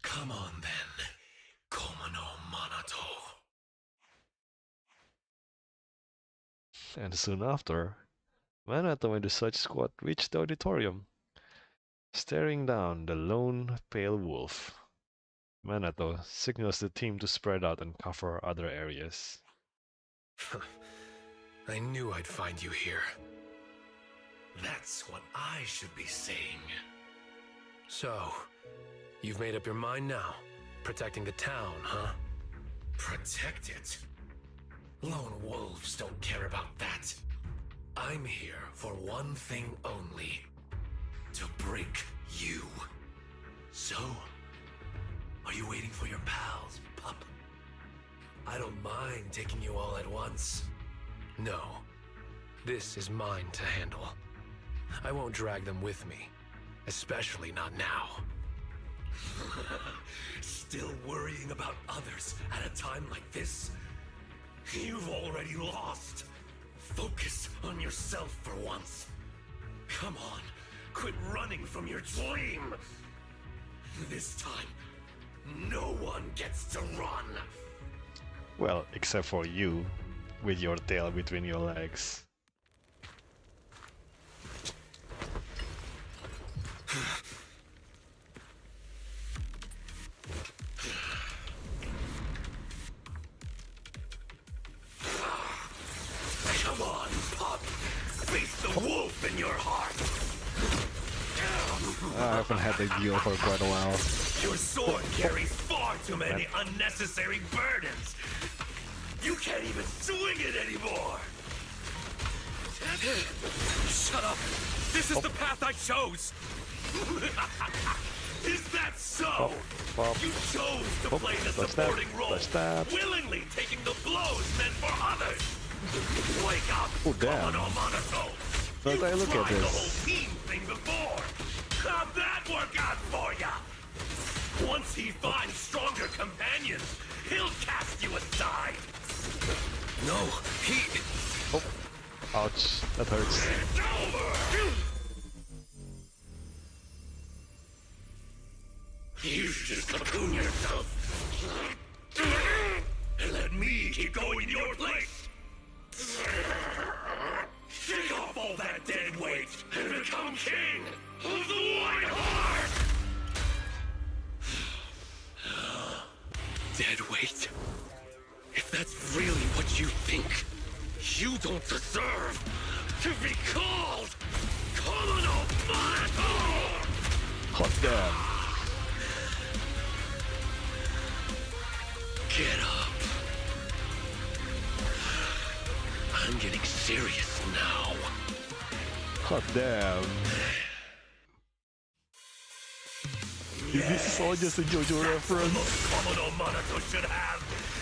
Come on then, Komono Minato. And soon after, Minato and the Such Squad reach the auditorium. Staring down the lone pale wolf, Minato signals the team to spread out and cover other areas. I knew I'd find you here. That's what I should be saying. So, you've made up your mind now? Protecting the town, huh? Protect it? Lone wolves don't care about that. I'm here for one thing only. To break you. So, are you waiting for your pals, pup? I don't mind taking you all at once. No, this is mine to handle. I won't drag them with me, especially not now. Still worrying about others at a time like this? You've already lost. Focus on yourself for once. Come on, quit running from your dream. This time, no one gets to run. Well, except for you, with your tail between your legs. Come on, pup. Face the wolf in your heart. I haven't had the deal for quite a while. Your sword carries far too many unnecessary burdens. You can't even swing it anymore. Shut up. This is the path I chose. Is that so? You chose to play the supporting role, willingly taking the blows meant for others. Wake up, oh, damn. Komono Minato. Don't I look at Tried the this? whole team thing before. How'd that work out for ya? Once he finds stronger companions, he'll cast you aside. No, he... Oh, ouch, that hurts. It's over! You should just cocoon yourself. And let me keep going in your place. Shake off all that dead weight and become king of the White Heart! Dead weight? If that's really what you think, you don't deserve to be called Komono Minato! Hot damn. Get up. I'm getting serious now. Hot damn. This is all just a JoJo reference. Komodo Monato should have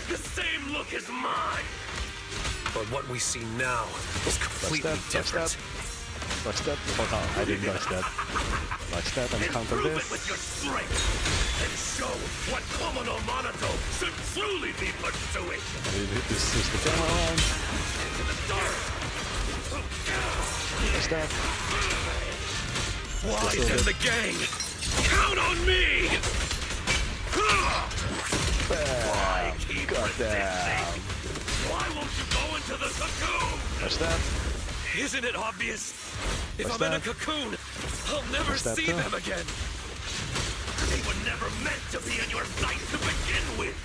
the same look as mine. But what we see now is completely different. Dodge that. Oh no, I didn't dodge that. Dodge that and counter Prove this. it with your strength and show what Komodo Monato should truly be pursuing. This is the camera around. Dodge that. Wise and the gang, count on me! Why keep resisting? Why won't you go into the cocoon? Dodge that. Isn't it obvious? If Dodge I'm in a that. cocoon, I'll never Dodge that see too. them again. They were never meant to be in your sight to begin with.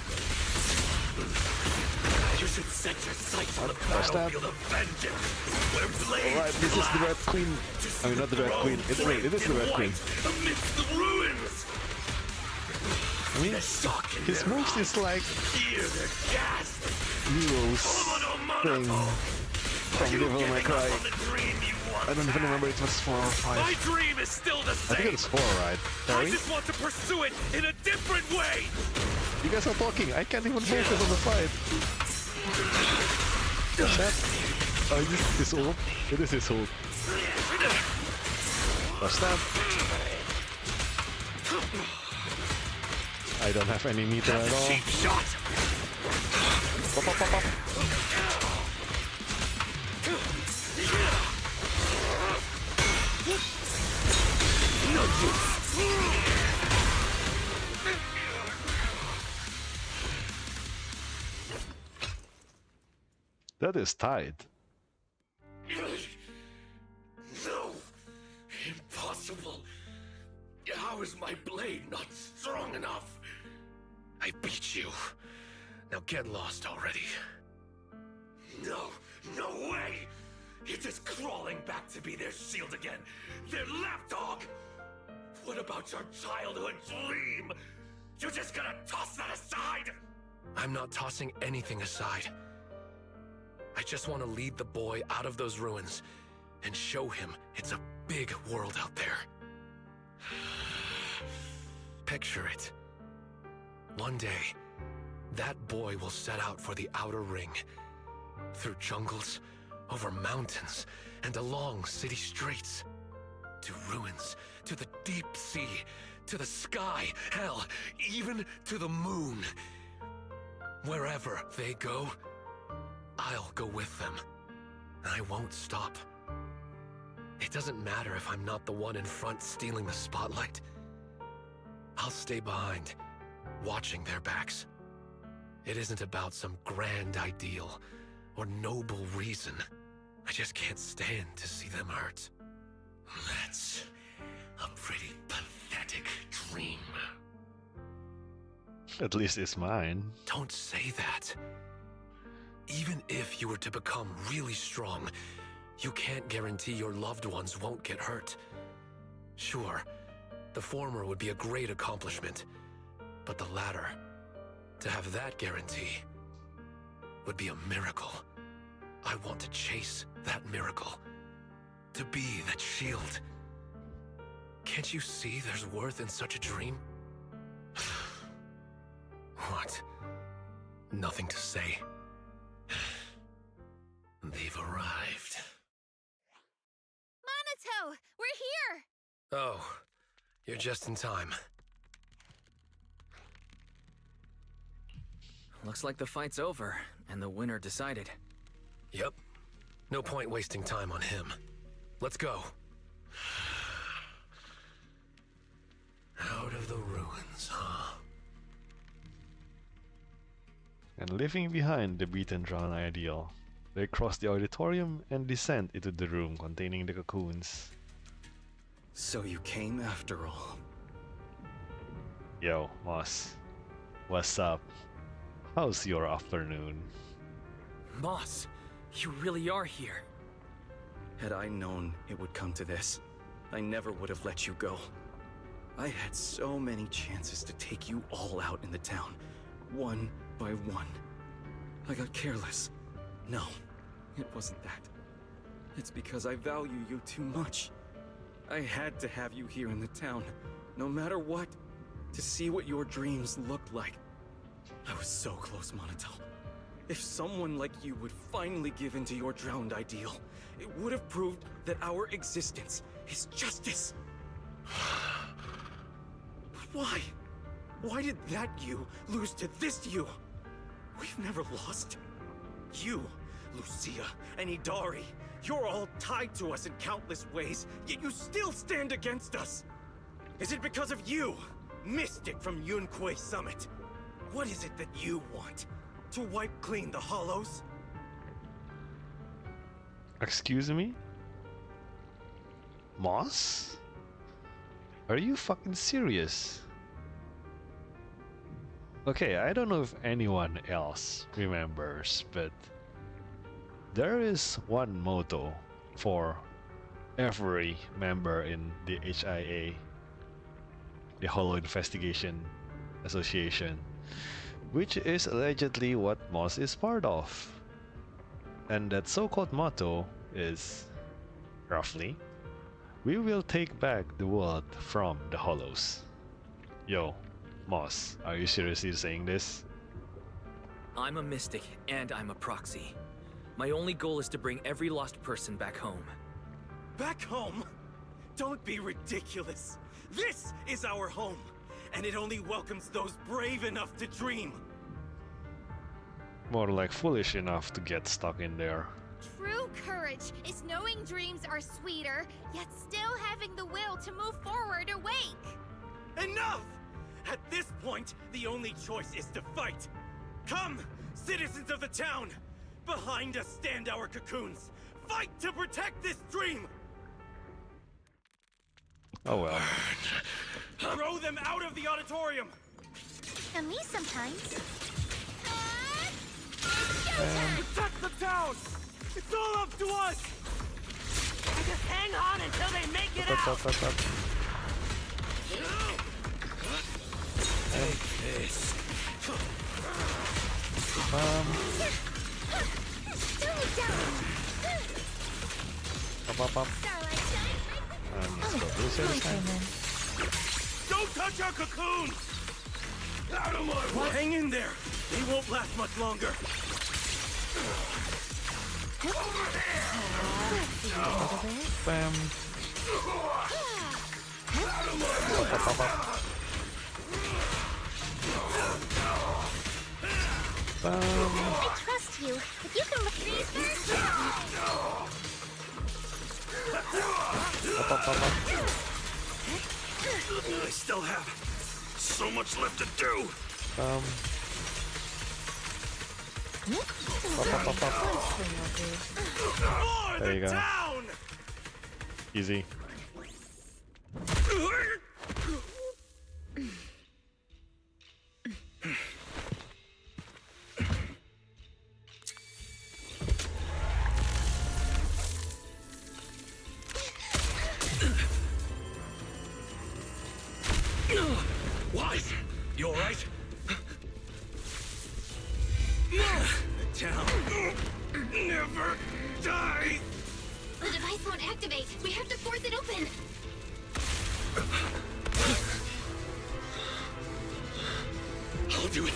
You should set your sights on the battlefield of vengeance, where blades Alright, this is the Red Queen. I mean, not the Red Queen. Wait, it is the Red Queen. amidst the ruins. I mean, his moves is like Hear the gasp. Nero's thing from Devil May Cry. I don't even remember it was 4 or 5. My dream is still the I same. think it's 4, right? I Sorry? just want to pursue it in a different way. You guys are talking. I can't even focus on the fight. That? Oh, is this his ult? It is his ult. Watch that. I don't have any meter at all. Cheap shot. Pop, pop, pop, pop. No use. That is tight. No. Impossible. How is my blade not strong enough? I beat you. Now get lost already. No, no way! It is crawling back to be their shield again. Their lapdog! What about your childhood dream? You're just gonna toss that aside? I'm not tossing anything aside. I just want to lead the boy out of those ruins and show him it's a big world out there. Picture it. One day, that boy will set out for the outer ring. Through jungles, over mountains, and along city streets. To ruins, to the deep sea, to the sky, hell, even to the moon. Wherever they go, I'll go with them. I won't stop. It doesn't matter if I'm not the one in front stealing the spotlight. I'll stay behind, watching their backs. It isn't about some grand ideal or noble reason. I just can't stand to see them hurt. That's a pretty pathetic dream. At least it's mine. Don't say that. Even if you were to become really strong, you can't guarantee your loved ones won't get hurt. Sure, the former would be a great accomplishment, but the latter, to have that guarantee, would be a miracle. I want to chase that miracle, to be that shield. Can't you see there's worth in such a dream? What? Nothing to say. They've arrived. Monato! We're here! Oh, you're just in time. Looks like the fight's over, and the winner decided. Yep. No point wasting time on him. Let's go. Out of the ruins, huh? And leaving behind the beaten drowned ideal, they cross the auditorium and descend into the room containing the cocoons. So you came after all. Yo, Moss. What's up? How's your afternoon? Moss, you really are here. Had I known it would come to this, I never would have let you go. I had so many chances to take you all out in the town, one by one. I got careless. No, it wasn't that. It's because I value you too much. I had to have you here in the town, no matter what. to see what your dreams looked like. I was so close, Monato. If someone like you would finally give in to your drowned ideal, it would have proved that our existence is justice. Why? Why did that you lose to this you? We've never lost. You, Lucia, and Idari, you're all tied to us in countless ways, yet you still stand against us. Is it because of you, Mystic from Yunquei Summit? What is it that you want? To wipe clean the hollows? Excuse me? Moss? Are you fucking serious? Okay, I don't know if anyone else remembers, but there is one motto for every member in the HIA, the Hollow Investigation Association, which is allegedly what Moss is part of. And that so-called motto is, roughly, we will take back the world from the Hollows. Yo, Moss, are you seriously saying this? I'm a mystic, and I'm a proxy. My only goal is to bring every lost person back home. Back home? Don't be ridiculous. This is our home, and it only welcomes those brave enough to dream. More like foolish enough to get stuck in there. True courage is knowing dreams are sweeter, yet still having the will to move forward awake. Enough! At this point, the only choice is to fight. Come, citizens of the town! Behind us stand our cocoons. Fight to protect this dream! Oh well. Throw them out of the auditorium! And me sometimes. Protect the town! It's all up to us! Just hang on until they make it out! Take this. Up. Let's go this way this time. Don't touch our cocoon! Out of my way! Hang in there! They won't last much longer! Over there! Bam. Out of my way! Up. I trust you, but you can look at these first. I still have so much left to do. There you go. Easy. Wise, you alright? The town never dies! The device won't activate. We have to force it open. I'll do it.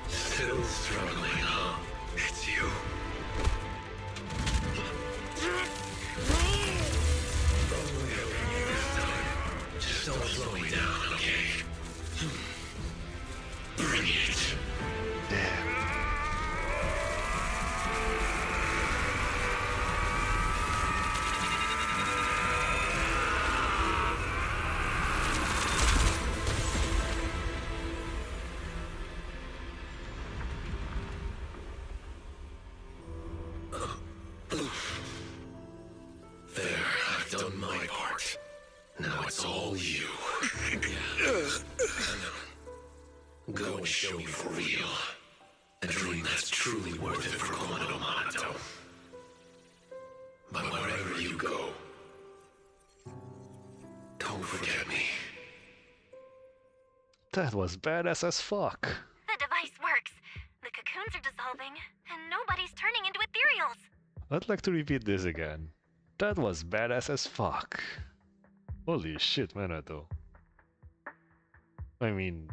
Still struggling, huh? It's you. Just don't slow me down, okay? Bring it. Damn. There, I've done my part. Now it's all you. Go and show me for real. A dream that's truly worth it for Komodo Monato. But wherever you go, don't forget me. That was badass as fuck. The device works. The cocoons are dissolving, and nobody's turning into ethereals. I'd like to repeat this again. That was badass as fuck. Holy shit, Minato. I mean,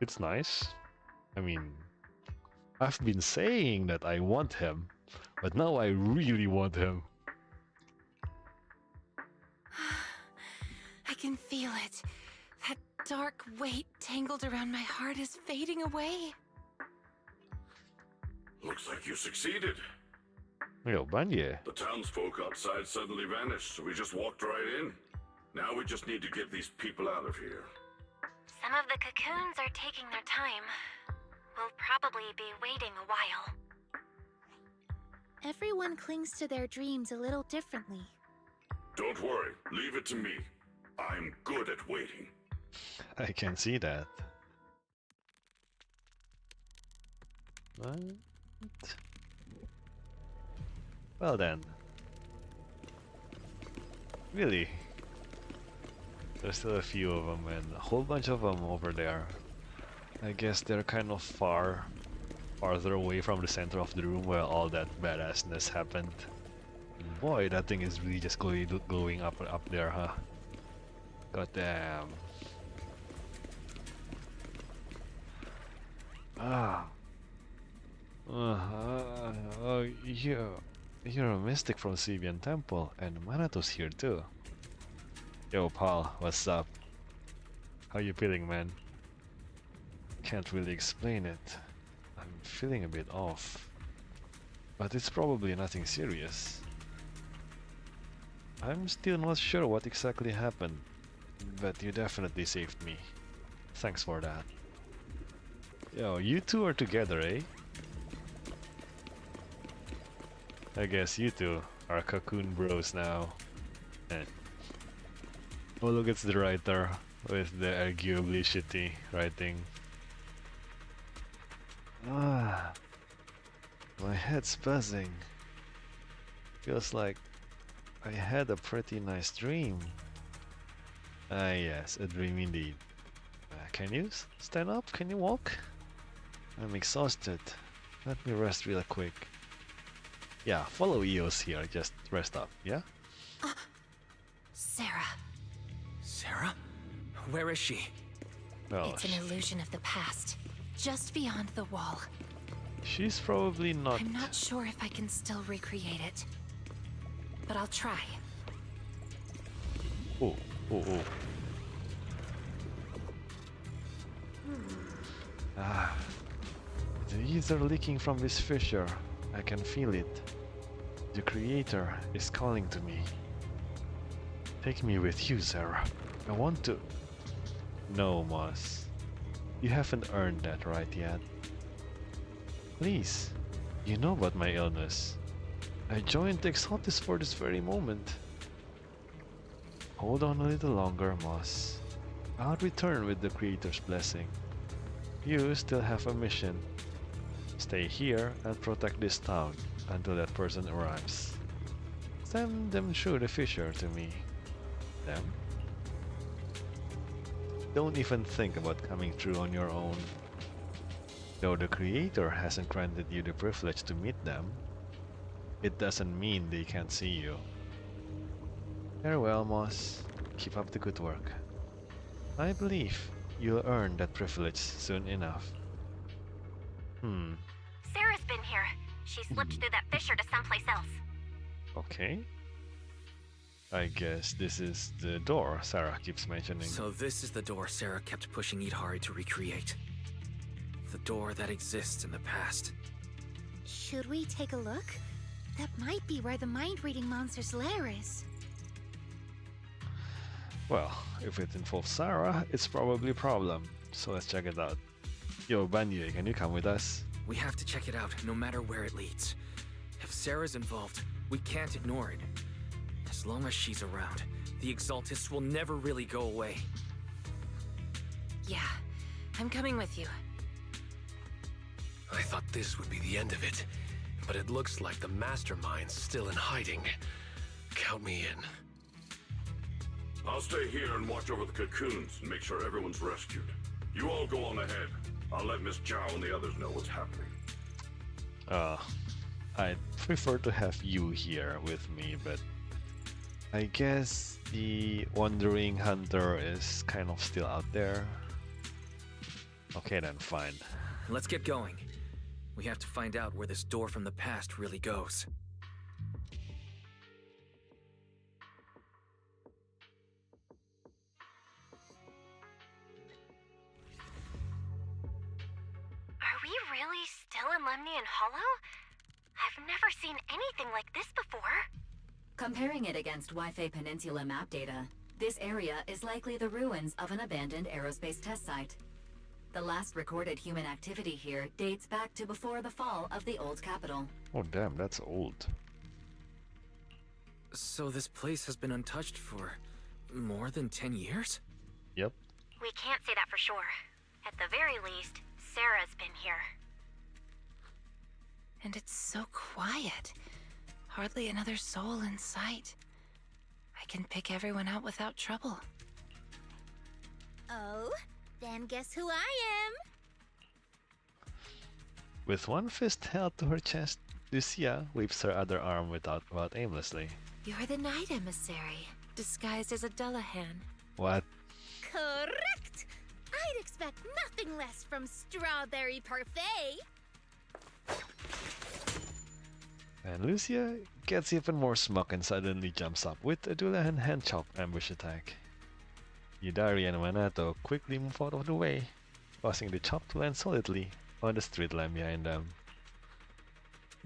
it's nice. I mean, I've been saying that I want him, but now I really want him. I can feel it. That dark weight tangled around my heart is fading away. Looks like you succeeded. Yo, Banye. The townsfolk outside suddenly vanished, so we just walked right in. Now we just need to get these people out of here. Some of the cocoons are taking their time. We'll probably be waiting a while. Everyone clings to their dreams a little differently. Don't worry, leave it to me. I'm good at waiting. I can see that. What? Well then. Really? There's still a few of them and a whole bunch of them over there. I guess they're kind of farther away from the center of the room where all that badassness happened. Boy, that thing is really just going up there, huh? God damn. Ah. You're a mystic from Sibian Temple, and Manato's here too. Yo, pal, what's up? How you feeling, man? Can't really explain it. I'm feeling a bit off. But it's probably nothing serious. I'm still not sure what exactly happened, but you definitely saved me. Thanks for that. Yo, you two are together, eh? I guess you two are cocoon bros now. Oh look, it's the writer with the arguably shitty writing. Ah, my head's buzzing. Feels like I had a pretty nice dream. Ah yes, a dream indeed. Can you stand up? Can you walk? I'm exhausted. Let me rest real quick. Yeah, follow Eos here, just rest up, yeah? Sarah. Sarah? Where is she? Well, It's an illusion of the past, just beyond the wall. she's probably not... I'm not sure if I can still recreate it, but I'll try. Oh. Ah, the ether leaking from this fissure. I can feel it. The Creator is calling to me. Take me with you, Sarah. I want to... No, Moss. You haven't earned that right yet. Please, you know about my illness. I joined the Exaltis for this very moment. Hold on a little longer, Moss. I'll return with the Creator's blessing. You still have a mission. Stay here and protect this town until that person arrives. Send them through the fissure to me. Them? Don't even think about coming through on your own. Though the Creator hasn't granted you the privilege to meet them, it doesn't mean they can't see you. Farewell, Moss. Keep up the good work. I believe you'll earn that privilege soon enough. Sarah's been here. She slipped through that fissure to someplace else. Okay. I guess this is the door Sarah keeps mentioning. So this is the door Sarah kept pushing Idhari to recreate. The door that exists in the past. Should we take a look? That might be where the mind-reading monster's lair is. Well, if it involves Sarah, it's probably a problem. So let's check it out. Yo, Banye, can you come with us? We have to check it out, no matter where it leads. If Sarah's involved, we can't ignore it. As long as she's around, the Exaltists will never really go away. Yeah, I'm coming with you. I thought this would be the end of it, but it looks like the mastermind's still in hiding. Count me in. I'll stay here and watch over the cocoons and make sure everyone's rescued. You all go on ahead. I'll let Miss Chow and the others know what's happening. I'd prefer to have you here with me, but I guess the wandering hunter is kind of still out there. Okay then, fine. Let's get going. We have to find out where this door from the past really goes. Are we really still in Lemnian Hollow? I've never seen anything like this before. Comparing it against Wi-Fi Peninsula map data, this area is likely the ruins of an abandoned aerospace test site. The last recorded human activity here dates back to before the fall of the old capital. Oh damn, that's old. So this place has been untouched for more than 10 years? Yep. We can't say that for sure. At the very least, Sarah's been here. And it's so quiet. Hardly another soul in sight. I can pick everyone out without trouble. Oh, then guess who I am? With one fist held to her chest, Lucia waves her other arm without aimlessly. You're the night emissary, disguised as a Dullahan. What? Correct! I'd expect nothing less from Strawberry Parfait. And Lucia gets even more smug and suddenly jumps up with a Dullahan hand chop ambush attack. Yudari and Manato quickly move out of the way, causing the chop to land solidly on the street lamp behind them.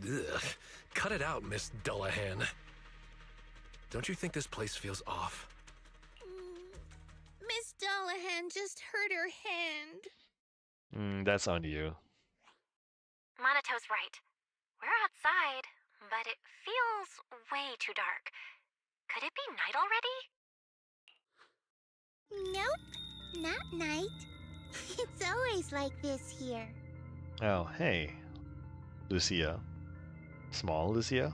Ugh. Cut it out, Miss Dullahan. Don't you think this place feels off? Miss Dullahan just hurt her hand. That's on you. Monato's right. We're outside, but it feels way too dark. Could it be night already? Nope, not night. It's always like this here. Oh, hey. Lucia. Small Lucia?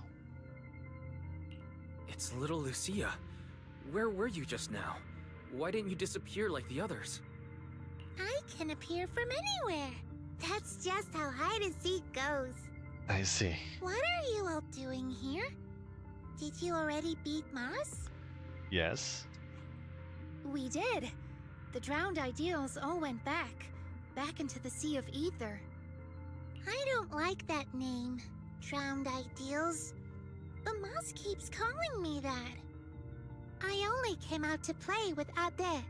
It's little Lucia. Where were you just now? Why didn't you disappear like the others? I can appear from anywhere. That's just how hide and seek goes. I see. What are you all doing here? Did you already beat Moss? Yes. We did. The drowned ideals all went back into the Sea of Ether. I don't like that name, Drowned Ideals. But Moss keeps calling me that. I only came out to play with Ade.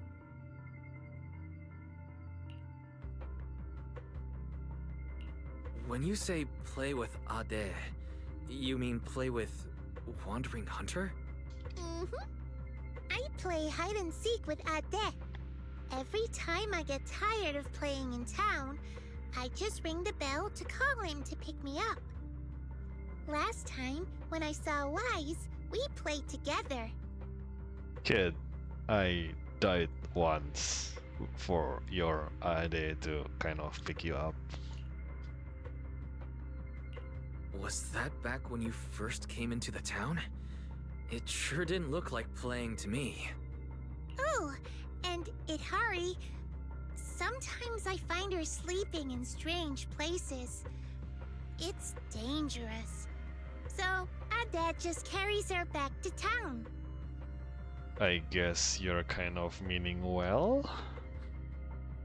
When you say play with Ade, you mean play with Wandering Hunter? Mm-hmm. I play hide and seek with Ade. Every time I get tired of playing in town, I just ring the bell to call him to pick me up. Last time, when I saw Wise, we played together. Kid, I died once for your idea to kind of pick you up. Was that back when you first came into the town? It sure didn't look like playing to me. Oh, and Itari, sometimes I find her sleeping in strange places. It's dangerous. So, Dad just carries her back to town. I guess you're kind of meaning well?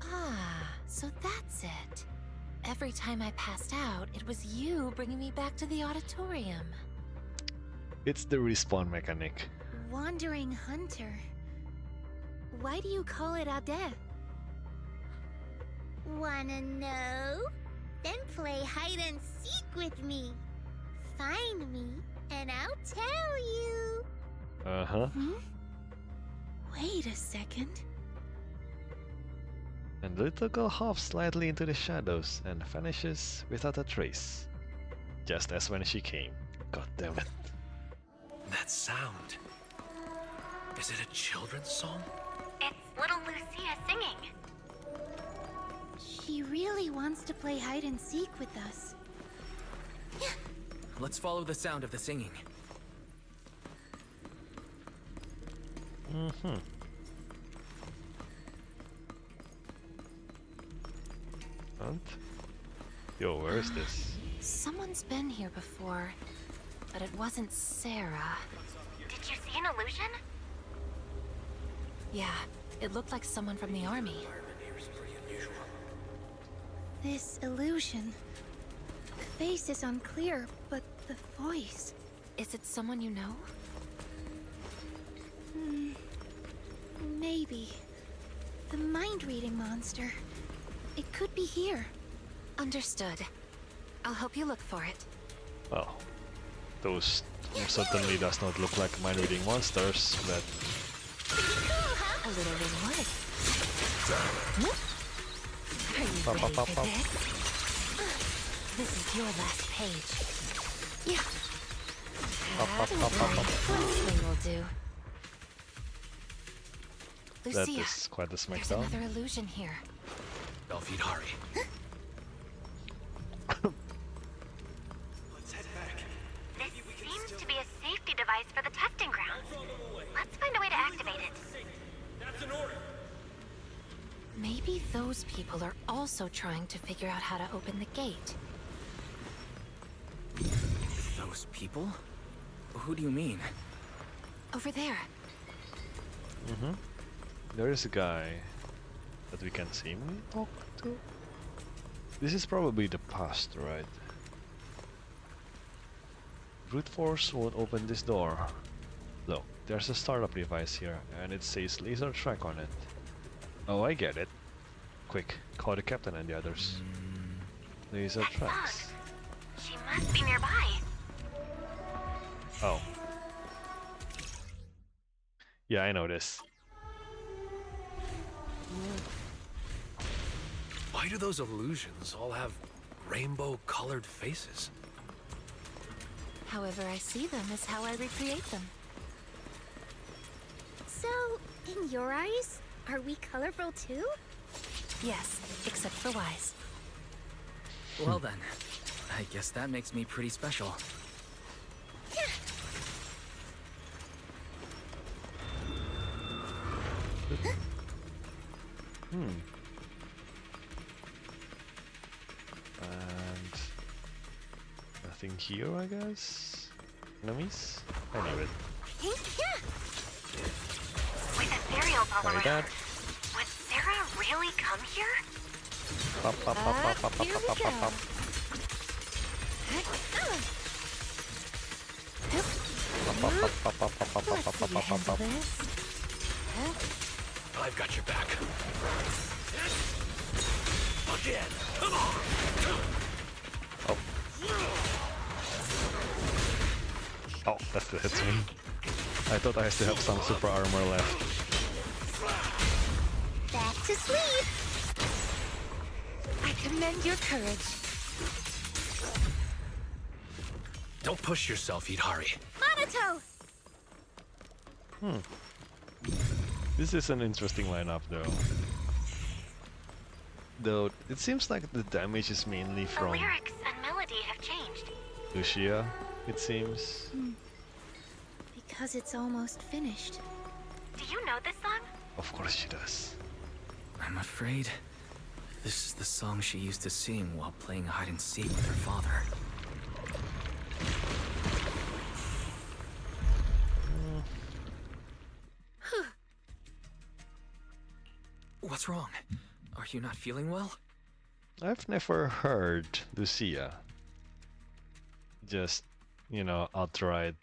Ah, so that's it. Every time I passed out, it was you bringing me back to the auditorium. It's the respawn mechanic. Wandering Hunter. Why do you call it Ade? Wanna know? Then play hide and seek with me. Find me, and I'll tell you. Uh-huh. Wait a second. And the little girl hops slightly into the shadows and vanishes without a trace. Just as when she came. God damn it. That sound. Is it a children's song? It's little Lucia singing. She really wants to play hide and seek with us. Let's follow the sound of the singing. And? Yo, where is this? Someone's been here before, but it wasn't Sarah. Did you see an illusion? Yeah, it looked like someone from the army. This illusion. The face is unclear, but the voice. Is it someone you know? Maybe. The mind-reading monster. It could be here. Understood. I'll help you look for it. Well, those certainly does not look like mind-reading monsters, but... A little reward. Are you Pop, ready pop, for pop. this? This is your last page. Yeah. One swing will do. That Lucia, is quite a there's smackdown. another illusion here. Belfeed Hari. This seems to be a safety device for the testing grounds. Let's find a way to activate it. That's an order. Maybe those people are also trying to figure out how to open the gate. Those people? Who do you mean? Over there. There is a guy that we can seem talk to. This is probably the past, right? Brute force won't open this door. Look, there's a startup device here, and it says laser track on it. Oh, I get it. Quick, call the captain and the others. Laser tracks. She must be nearby. Oh. Yeah, I know this. Why do those illusions all have rainbow-colored faces? However I see them is how I recreate them. So, in your eyes, are we colorful too? Yes, except for Wise. Well then, I guess that makes me pretty special. And nothing here, I guess. Enemies? I knew it. With ethereals all Sorry, around. Dad. Would Sarah really come here? Pop, pop, pop, pop, pop, pop, Here pop, we pop, go. pop, pop. Pop, pop, pop, pop, pop, pop, pop, pop, pop, pop, pop. I've got your back. Again! Come on! Oh. Oh, that still hits me. I thought I still have some super armor left. Back to sleep! I commend your courage. Don't push yourself, Idari. Monato! This is an interesting lineup, though it seems like the damage is mainly The from lyrics and melody have changed. Lucia, it seems. Because it's almost finished. Do you know this song? Of course she does. I'm afraid this is the song she used to sing while playing hide and seek with her father. What's wrong? Are you not feeling well? I've never heard Lucia just, outright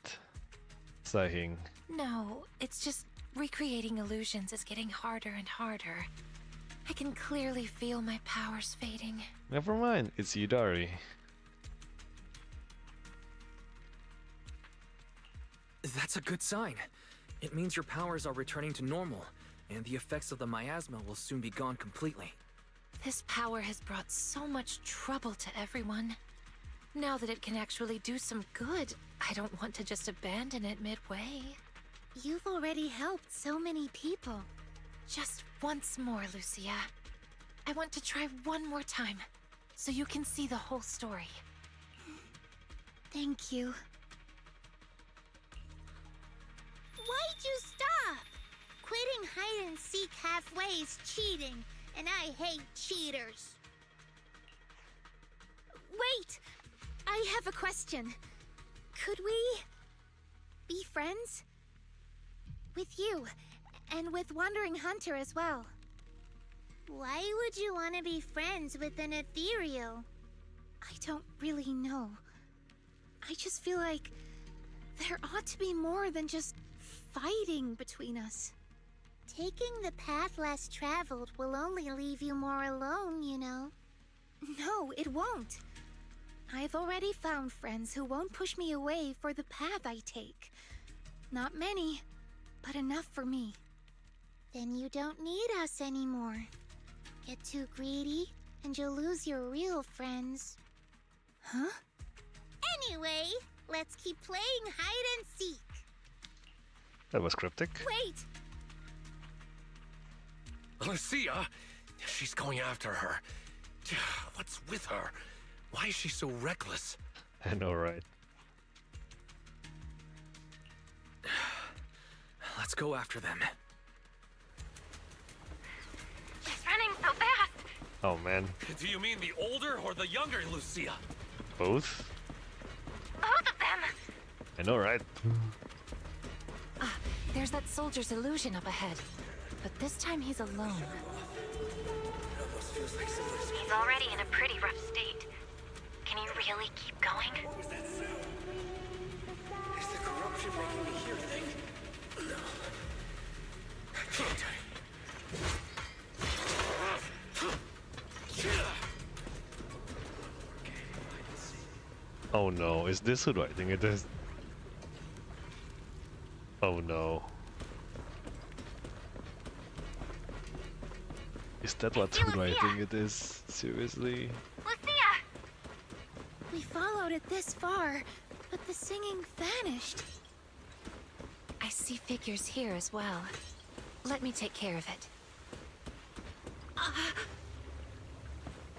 saying. No, it's just recreating illusions is getting harder and harder. I can clearly feel my powers fading. Never mind, it's Yudari. That's a good sign. It means your powers are returning to normal, and the effects of the miasma will soon be gone completely. This power has brought so much trouble to everyone. Now that it can actually do some good, I don't want to just abandon it midway. You've already helped so many people. Just once more, Lucia. I want to try one more time, so you can see the whole story. Thank you. Why'd you stop? Quitting hide and seek halfway is cheating, and I hate cheaters. Wait! I have a question. Could we be friends? With you, and with Wandering Hunter as well. Why would you want to be friends with an ethereal? I don't really know. I just feel like there ought to be more than just fighting between us. Taking the path less traveled will only leave you more alone, you know. No, it won't. I've already found friends who won't push me away for the path I take. Not many, but enough for me. Then you don't need us anymore. Get too greedy, and you'll lose your real friends. Huh? Anyway, let's keep playing hide and seek. That was cryptic. Wait! Lucia! She's going after her. What's with her? Why is she so reckless? I know, right? Let's go after them. She's running so fast. Oh man. Do you mean the older or the younger Lucia? Both? Both of them. I know, right? Ah, there's that soldier's illusion up ahead. But this time he's alone. He's already in a pretty rough state. Can you really keep going? Is the corruption making me hear things? No. I can't. Oh no, is this who do I think it is? Oh no. Is that what who do I think it is? Seriously? Lucia! We followed it this far, but the singing vanished. I see figures here as well. Let me take care of it.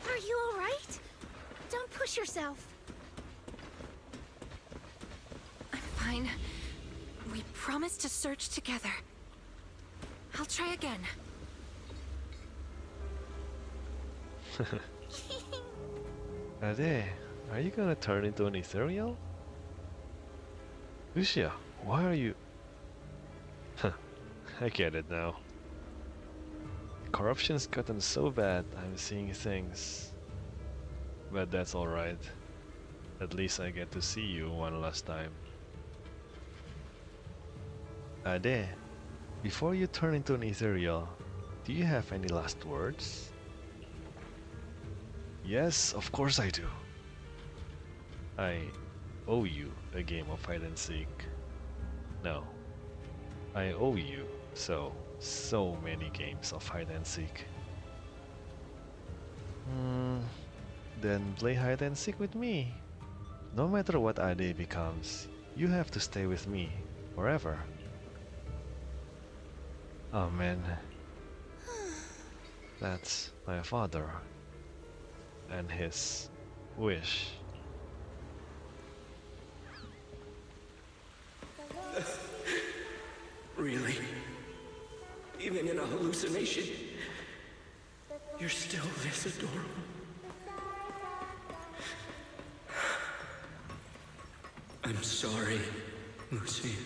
Are you alright? Don't push yourself. I'm fine. We promised to search together. I'll try again. Ade, are you gonna turn into an ethereal? Lucia, why are you... I get it now. Corruption's gotten so bad, I'm seeing things. But that's alright. At least I get to see you one last time. Ade, before you turn into an ethereal, do you have any last words? Yes, of course I do. I owe you a game of hide and seek. No, I owe you so many games of hide and seek. Then play hide and seek with me. No matter what Ade becomes, you have to stay with me forever. Amen. That's my father and his wish. Really? Even in a hallucination, you're still this adorable. I'm sorry, Lucy.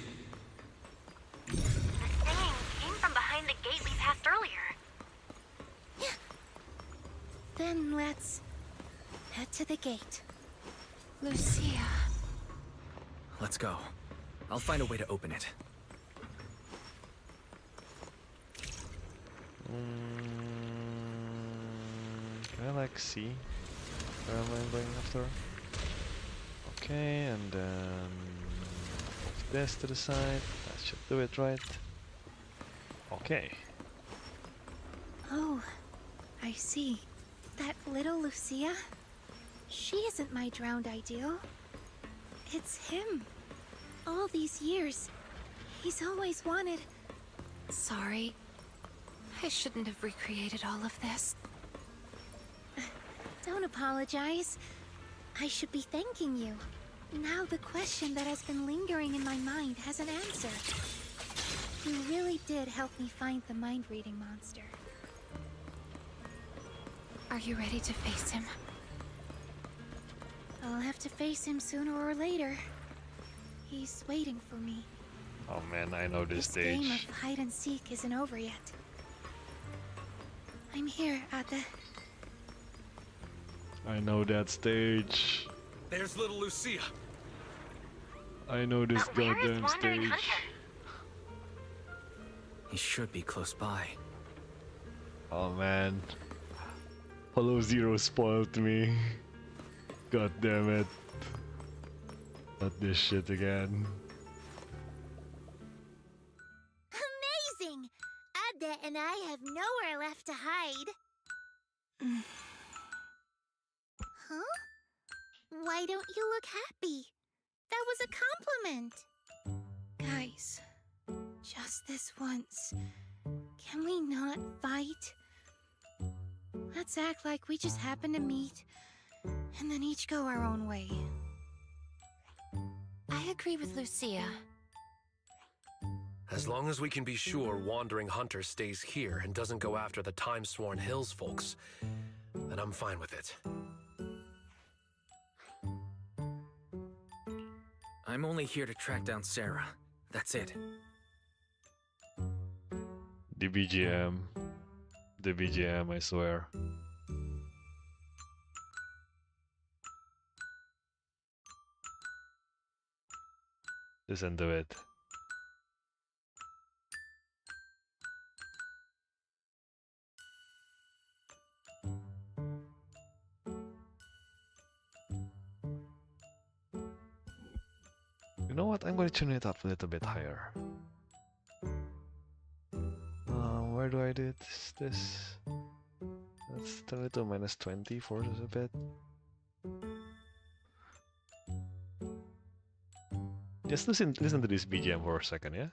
The singing came from behind the gate we passed earlier. Then let's head to the gate. Lucia. Let's go. I'll find a way to open it. Can I like see where am I going after? Okay, and then move this to the side. That should do it, right? Okay. Oh, I see. That little Lucia? She isn't my drowned ideal. It's him. All these years, he's always wanted... Sorry. I shouldn't have recreated all of this. Don't apologize. I should be thanking you. Now the question that has been lingering in my mind has an answer. You really did help me find the mind-reading monster. Are you ready to face him? I'll have to face him sooner or later. He's waiting for me. Oh man, I know this This game stage. of hide and seek isn't over yet. I'm here, Ate. I know that stage. There's little Lucia. I know this But where is goddamn Wandering stage. Hunter? He should be close by. Oh man. Hollow Zero spoiled me. God damn it. Not this shit again. Amazing! Ade and I have nowhere left to hide. Huh? Why don't you look happy? That was a compliment. Guys, just this once. Can we not fight? Let's act like we just happened to meet, and then each go our own way. I agree with Lucia. As long as we can be sure Wandering Hunter stays here and doesn't go after the Time-Sworn Hills folks, then I'm fine with it. I'm only here to track down Sarah. That's it. The BGM. The BGM, I swear. Listen to it. You know what? I'm going to tune it up a little bit higher. Where do I do this? Let's turn it to -20 for a bit. Just listen to this BGM for a second, yeah?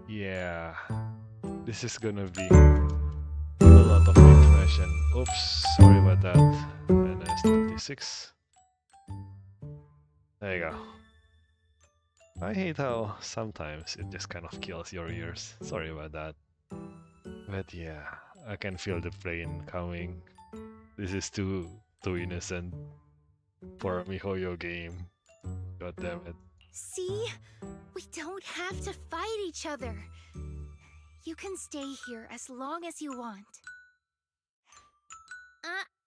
Yeah, this is gonna be a lot of information. Oops, sorry about that. -26. There you go. I hate how sometimes it just kind of kills your ears. Sorry about that. But yeah, I can feel the pain coming. This is too innocent for a MiHoYo game. God damn it. See? We don't have to fight each other. You can stay here as long as you want.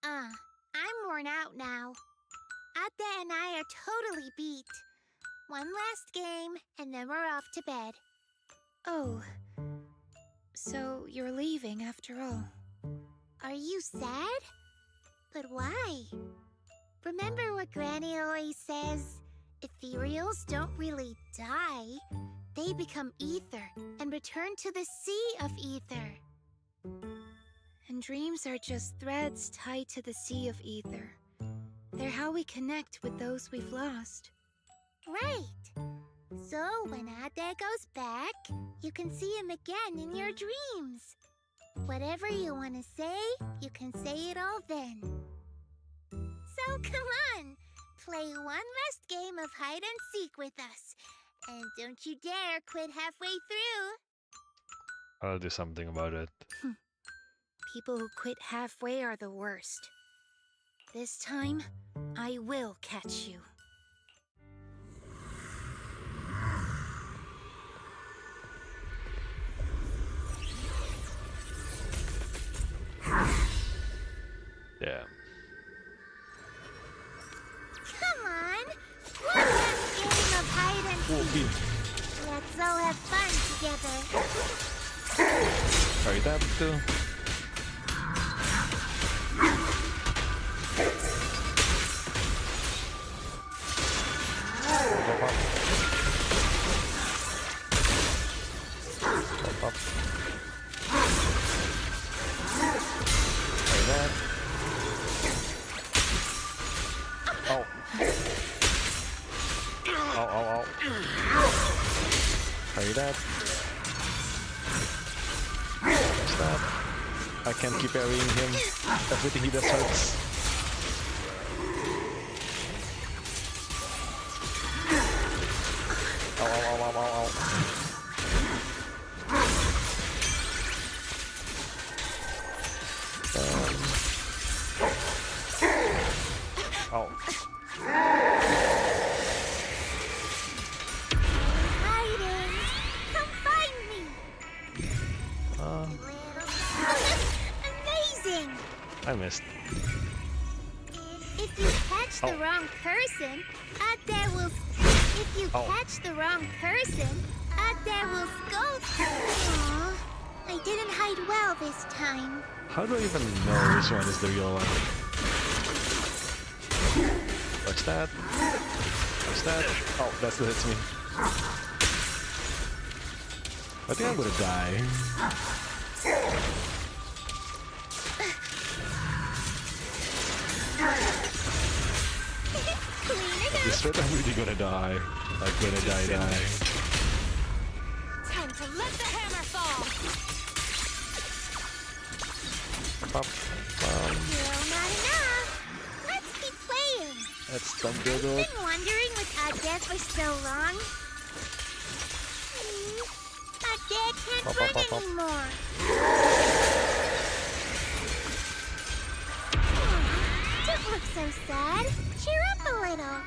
I'm worn out now. Ate and I are totally beat. One last game, and then we're off to bed. Oh. So you're leaving after all. Are you sad? But why? Remember what Granny always says? Ethereals don't really die. They become ether and return to the sea of ether. And dreams are just threads tied to the sea of ether. They're how we connect with those we've lost. Right. So when Ade goes back, you can see him again in your dreams. Whatever you want to say, you can say it all then. So come on, play one last game of hide and seek with us. And don't you dare quit halfway through. I'll do something about it. People who quit halfway are the worst. This time, I will catch you. Yeah. Come on, one last game of hide and seek. Let's all have fun together. Sorry, that too. Pop up. that? I can't keep parrying him. Everything he does hurts. Ow, ow, ow, ow, ow, ow. Ow. Hiding! Come find me! Amazing! I missed. If you catch the wrong person, there will. If you catch the wrong person, there will scold. Aww, I didn't hide well this time. How do I even know which one is the real one? What's that? What's that? Oh, that's what hits me. I think I'm gonna die. This straight I'm really gonna die. I'm gonna die. Time to let the hammer fall. Still not enough. Let's keep playing. That's I've been wandering without death for so long. Our dad can't run anymore. Don't look so sad. Cheer up a little.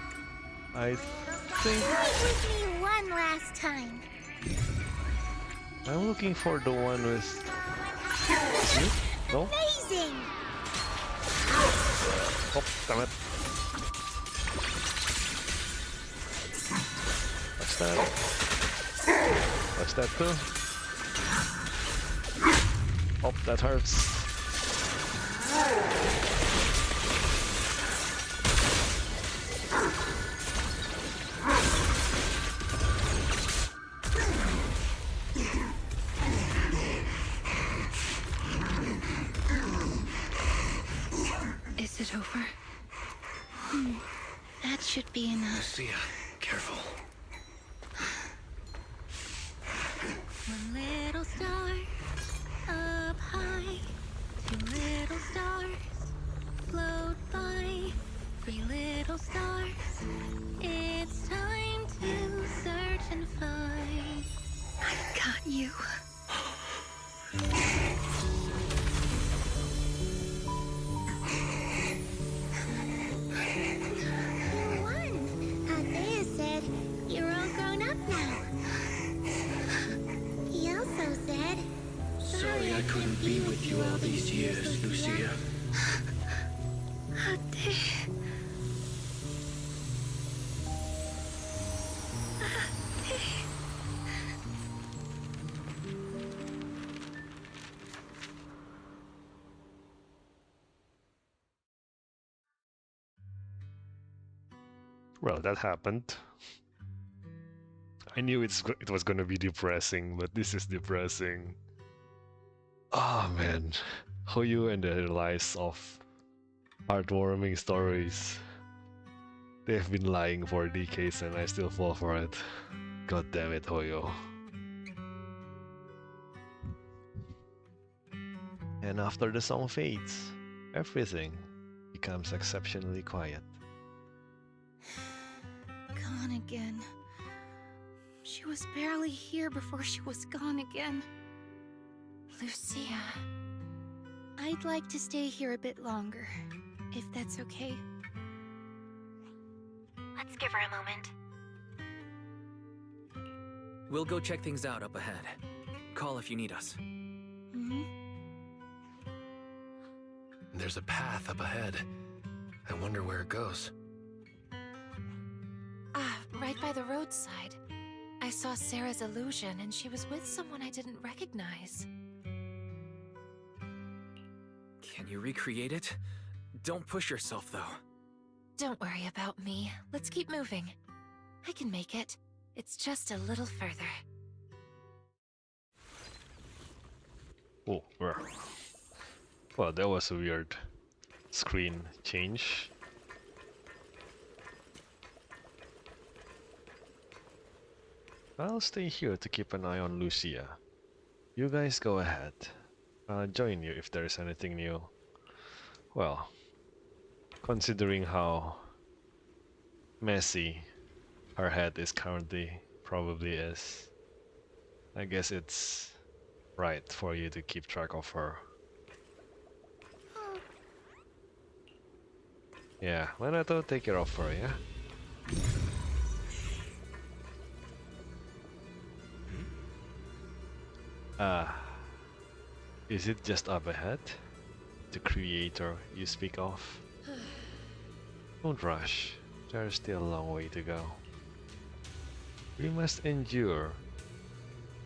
I think Play with me one last time. I'm looking for the one with. Is it? No? Amazing! Oh, damn it. What's that? What's that too? Oh, that hurts. Is it over? That should be enough. Lucia, careful. One little star up high, two little stars float by, three little stars. It's time to search and find. I got you. You won. Isaiah said you're all grown up now. He also said, Sorry I couldn't be with you all these years, Lucia. Well, that happened. I knew it was gonna be depressing, but this is depressing. Oh man, Hoyu and the lies of heartwarming stories. They've been lying for decades and I still fall for it. God damn it, Hoyo. And after the song fades, everything becomes exceptionally quiet. Gone again. She was barely here before she was gone again. Lucia. I'd like to stay here a bit longer, if that's okay. Let's give her a moment. We'll go check things out up ahead. Call if you need us. There's a path up ahead. I wonder where it goes. Right by the roadside. I saw Sarah's illusion and she was with someone I didn't recognize. Can you recreate it? Don't push yourself, though. Don't worry about me. Let's keep moving. I can make it. It's just a little further. Oh, well, that was a weird screen change. I'll stay here to keep an eye on Lucia. You guys go ahead. I'll join you if there is anything new. Well, considering how messy her head is currently, probably is, I guess it's right for you to keep track of her. Yeah, why not I take care of her, yeah? Is it just up ahead? The creator you speak of? Don't rush, there's still a long way to go. We must endure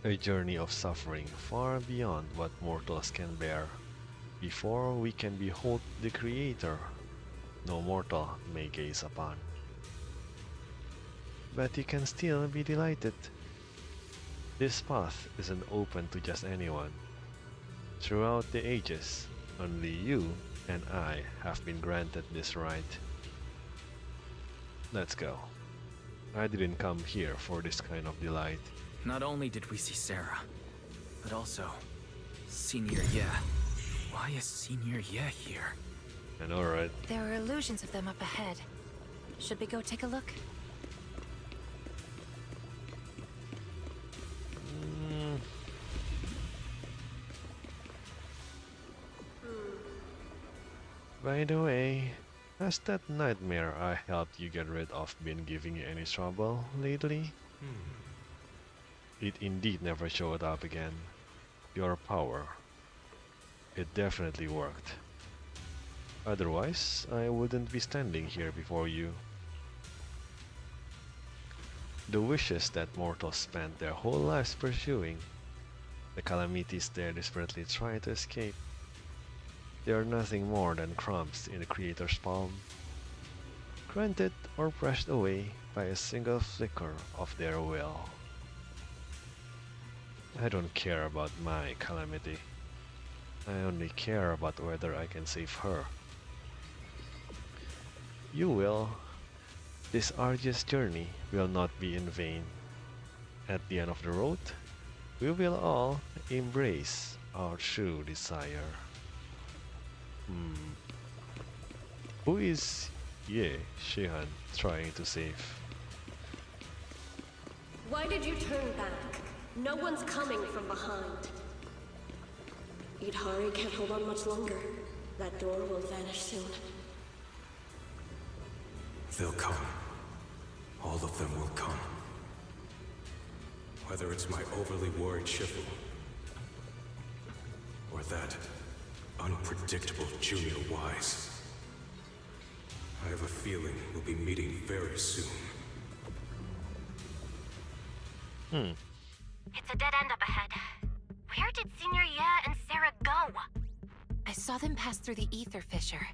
a journey of suffering far beyond what mortals can bear, before we can behold the creator no mortal may gaze upon. But you can still be delighted. This path isn't open to just anyone. Throughout the ages, only you and I have been granted this right. Let's go. I didn't come here for this kind of delight. Not only did we see Sarah, but also Senior Ye. Why is Senior Ye here? I know, right? There are illusions of them up ahead. Should we go take a look? By the way, has that nightmare I helped you get rid of been giving you any trouble lately? It indeed never showed up again. Your power. It definitely worked. Otherwise, I wouldn't be standing here before you. The wishes that mortals spend their whole lives pursuing, the calamities they desperately try to escape, they are nothing more than crumbs in the Creator's palm, granted or brushed away by a single flicker of their will. I don't care about my calamity. I only care about whether I can save her. You will. This arduous journey will not be in vain. At the end of the road, we will all embrace our true desire. Who is Ye Shihan trying to save? Why did you turn back? No one's coming from behind. Idhari can't hold on much longer. That door will vanish soon. They'll come. All of them will come. Whether it's my overly worried Shifu, or that unpredictable Junior Wise. I have a feeling we'll be meeting very soon. It's a dead end up ahead. Where did Senior Ye and Sarah go? I saw them pass through the ether fissure.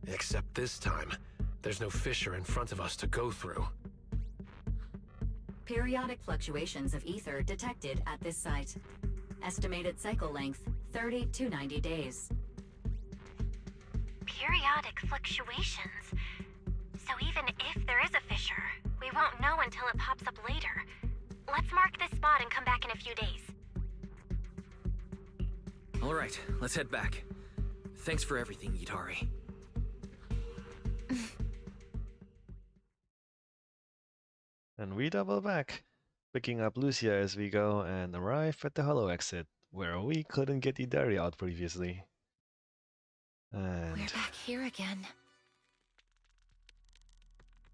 Except this time, there's no fissure in front of us to go through. Periodic fluctuations of ether detected at this site. Estimated cycle length, 30 to 90 days. Periodic fluctuations. So even if there is a fissure, we won't know until it pops up later. Let's mark this spot and come back in a few days. Alright, let's head back. Thanks for everything, Idhari. And we double back, picking up Lucia as we go and arrive at the hollow exit, where we couldn't get Idari out previously. And We're back here again.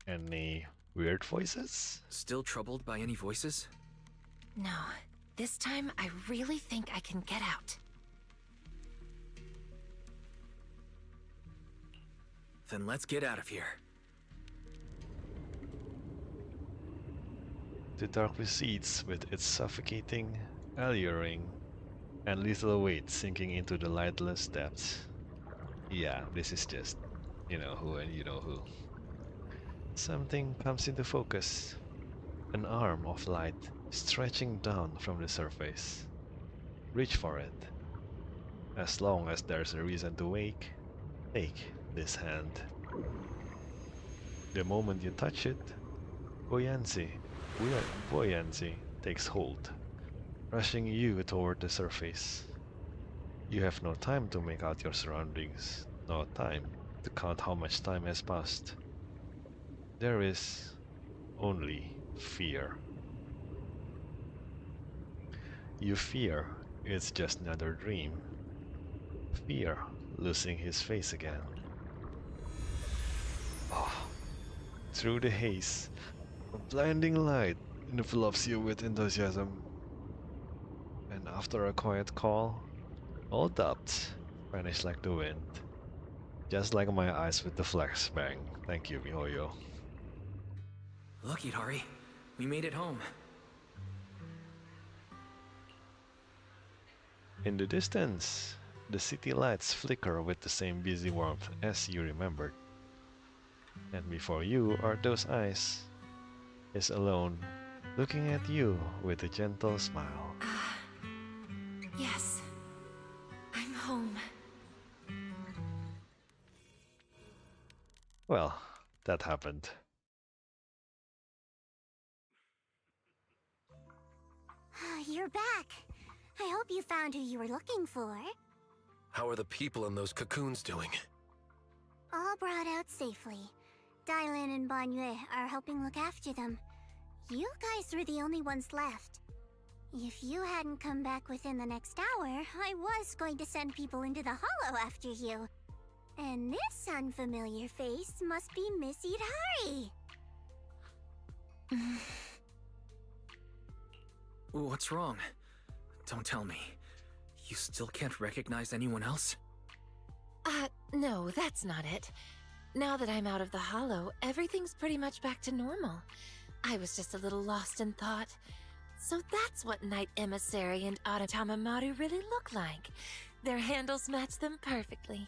any weird voices? Still troubled by any voices? No, this time I really think I can get out. Then let's get out of here. The dark recedes with its suffocating, alluring, and lethal weight sinking into the lightless depths. Yeah, this is just, you know who and you know who. Something comes into focus. An arm of light stretching down from the surface. Reach for it. As long as there's a reason to wake, take this hand. The moment you touch it, buoyancy takes hold. rushing you toward the surface. You have no time to make out your surroundings, no time to count how much time has passed. There is only fear. You fear it's just another dream. Fear losing his face again. Oh. Through the haze, a blinding light envelops you with enthusiasm. And after a quiet call, all doubts vanish like the wind. Just like my eyes with the flashbang. Thank you, MiHoYo. Look, Itari. We made it home. In the distance, the city lights flicker with the same busy warmth as you remembered. And before you are those eyes, is alone, looking at you with a gentle smile. Yes. I'm home. Well, that happened. You're back. I hope you found who you were looking for. How are the people in those cocoons doing? All brought out safely. Dylan and Banyue are helping look after them. You guys were the only ones left. If you hadn't come back within the next hour, I was going to send people into the hollow after you. And this unfamiliar face must be Miss Itari. What's wrong? Don't tell me. You still can't recognize anyone else? No, that's not it. Now that I'm out of the hollow, everything's pretty much back to normal. I was just a little lost in thought. So that's what Knight Emissary and Aratamamaru really look like. Their handles match them perfectly.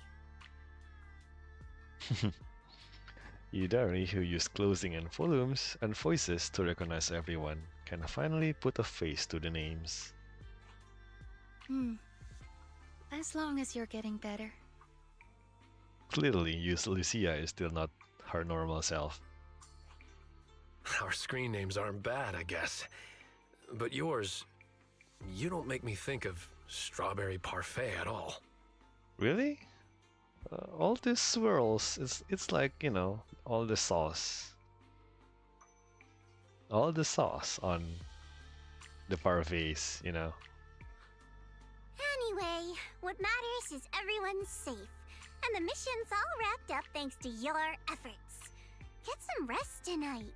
Yudari, who used clothing and volumes and voices to recognize everyone, can finally put a face to the names. As long as you're getting better. Clearly, Lucia is still not her normal self. Our screen names aren't bad, I guess. But yours, you don't make me think of strawberry parfait at all. Really? All these swirls, it's like, you know, all the sauce. All the sauce on the parfaits, you know. Anyway, what matters is everyone's safe. And the mission's all wrapped up thanks to your efforts. Get some rest tonight.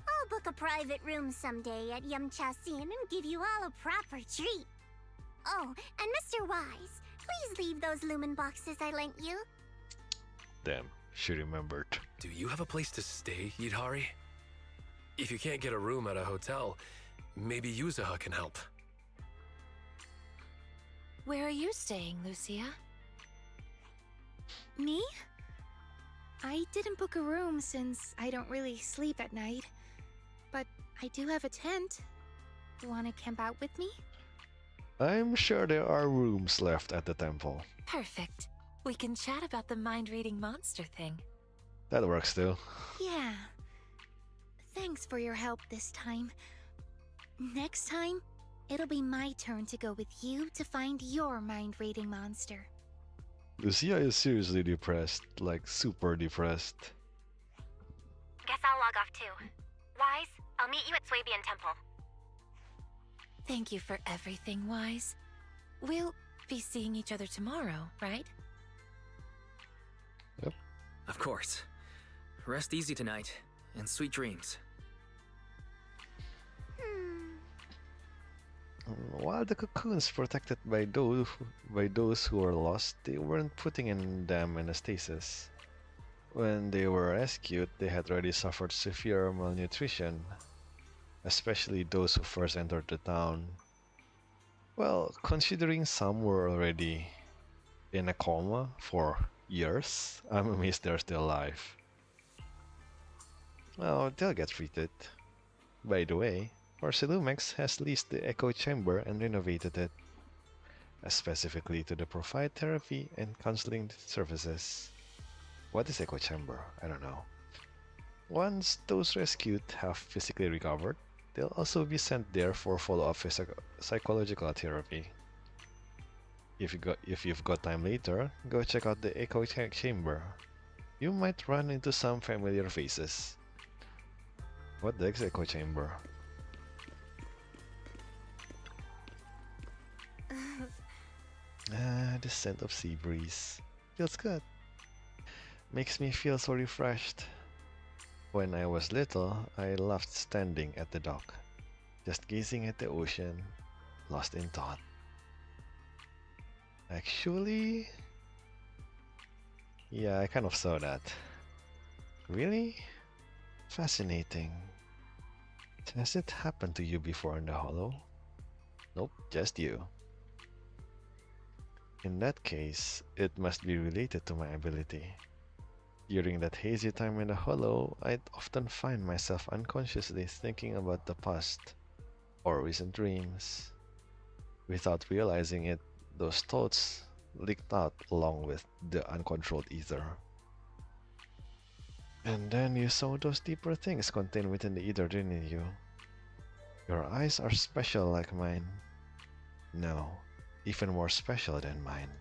I'll book a private room someday at Yamcha-sen and give you all a proper treat. Oh, and Mr. Wise, please leave those lumen boxes I lent you. Damn, she remembered. Do you have a place to stay, Yidhari? If you can't get a room at a hotel, maybe Yuzaha can help. Where are you staying, Lucia? Me? I didn't book a room since I don't really sleep at night. But I do have a tent. Wanna camp out with me? I'm sure there are rooms left at the temple. Perfect. We can chat about the mind-reading monster thing. That works too. Yeah. Thanks for your help this time. Next time, it'll be my turn to go with you to find your mind-reading monster. Lucia is seriously depressed, like super depressed. Guess I'll log off too. Wise, I'll meet you at Swabian Temple. Thank you for everything, Wise. We'll be seeing each other tomorrow, right? Yep. Of course. Rest easy tonight, and sweet dreams. While the cocoons protected by those who were lost, they weren't putting them in a stasis. When they were rescued, they had already suffered severe malnutrition, especially those who first entered the town. Well, considering some were already in a coma for years, I'm amazed they're still alive. Well, they'll get treated. By the way, Orsilumex has leased the echo chamber and renovated it, specifically to provide therapy and counseling services. What is echo chamber? I don't know. Once those rescued have physically recovered, They'll also be sent there for follow-up psychological therapy. If you've got time later, go check out the echo chamber. You might run into some familiar faces. What the heck's echo chamber? The scent of sea breeze. Feels good. Makes me feel so refreshed. When I was little, I loved standing at the dock, just gazing at the ocean, lost in thought. Actually, yeah, I kind of saw that. Really? Fascinating. Has it happened to you before in the Hollow? Nope, just you. In that case, it must be related to my ability. During that hazy time in the Hollow, I'd often find myself unconsciously thinking about the past or recent dreams. Without realizing it, those thoughts leaked out along with the uncontrolled ether. And then you saw those deeper things contained within the ether, didn't you? Your eyes are special like mine. No, even more special than mine.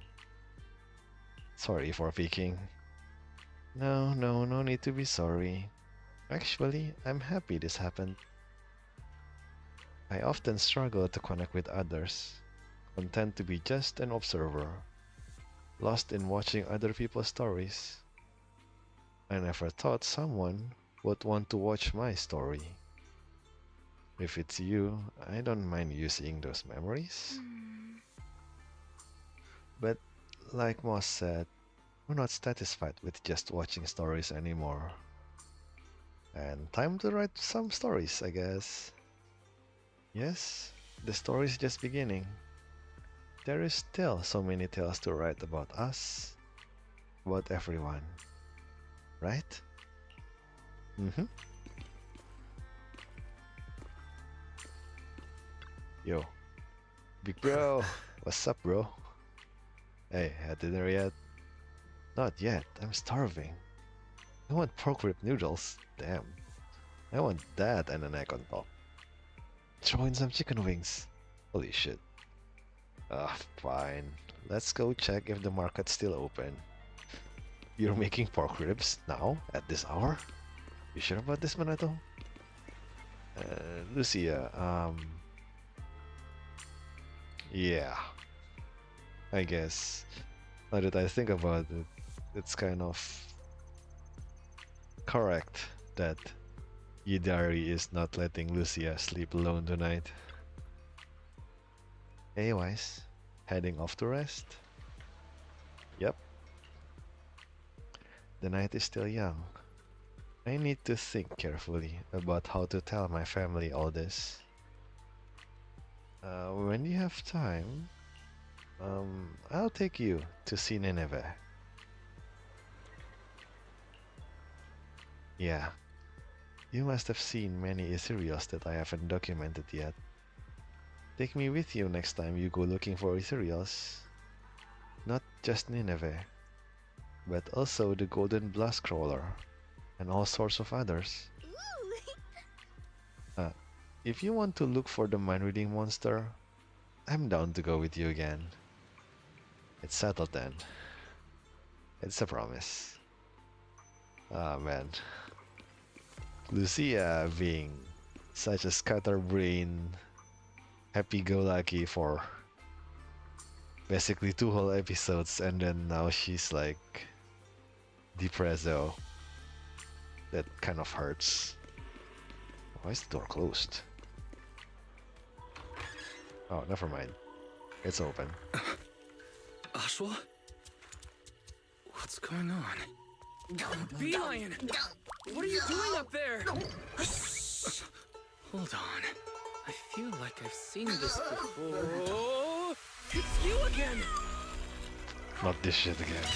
Sorry for peeking. No need to be sorry. Actually, I'm happy this happened. I often struggle to connect with others, content to be just an observer, lost in watching other people's stories. I never thought someone would want to watch my story. If it's you, I don't mind you seeing those memories. But like Moss said, we're not satisfied with just watching stories anymore. And time to write some stories, I guess. Yes, the story is just beginning. There is still so many tales to write about us, about everyone. Right? Yo, big bro, what's up, bro? Hey, had dinner yet? Not yet, I'm starving. I want pork rib noodles, damn. I want that and an egg on top. Throw in some chicken wings. Holy shit. Fine. Let's go check if the market's still open. You're making pork ribs now, at this hour? You sure about this, Manato? Lucia, yeah. I guess. Now that I think about it, it's kind of correct that Yidari is not letting Lucia sleep alone tonight. Anyways, heading off to rest. Yep. The night is still young. I need to think carefully about how to tell my family all this. When you have time, I'll take you to see Nineveh. Yeah, you must have seen many ethereals that I haven't documented yet. Take me with you next time you go looking for ethereals. Not just Nineveh, but also the Golden Blast Crawler, and all sorts of others. If you want to look for the mind-reading monster, I'm down to go with you again. It's settled then. It's a promise. Ah man. Lucia being such a scatterbrained, happy-go-lucky for basically 2 whole episodes, and then now she's like depresso. That kind of hurts. Why is the door closed? Oh, never mind. It's open. Ashwa? What's going on? Beelion! What are you doing up there? Hold on. I feel like I've seen this before. It's you again! Not this shit again.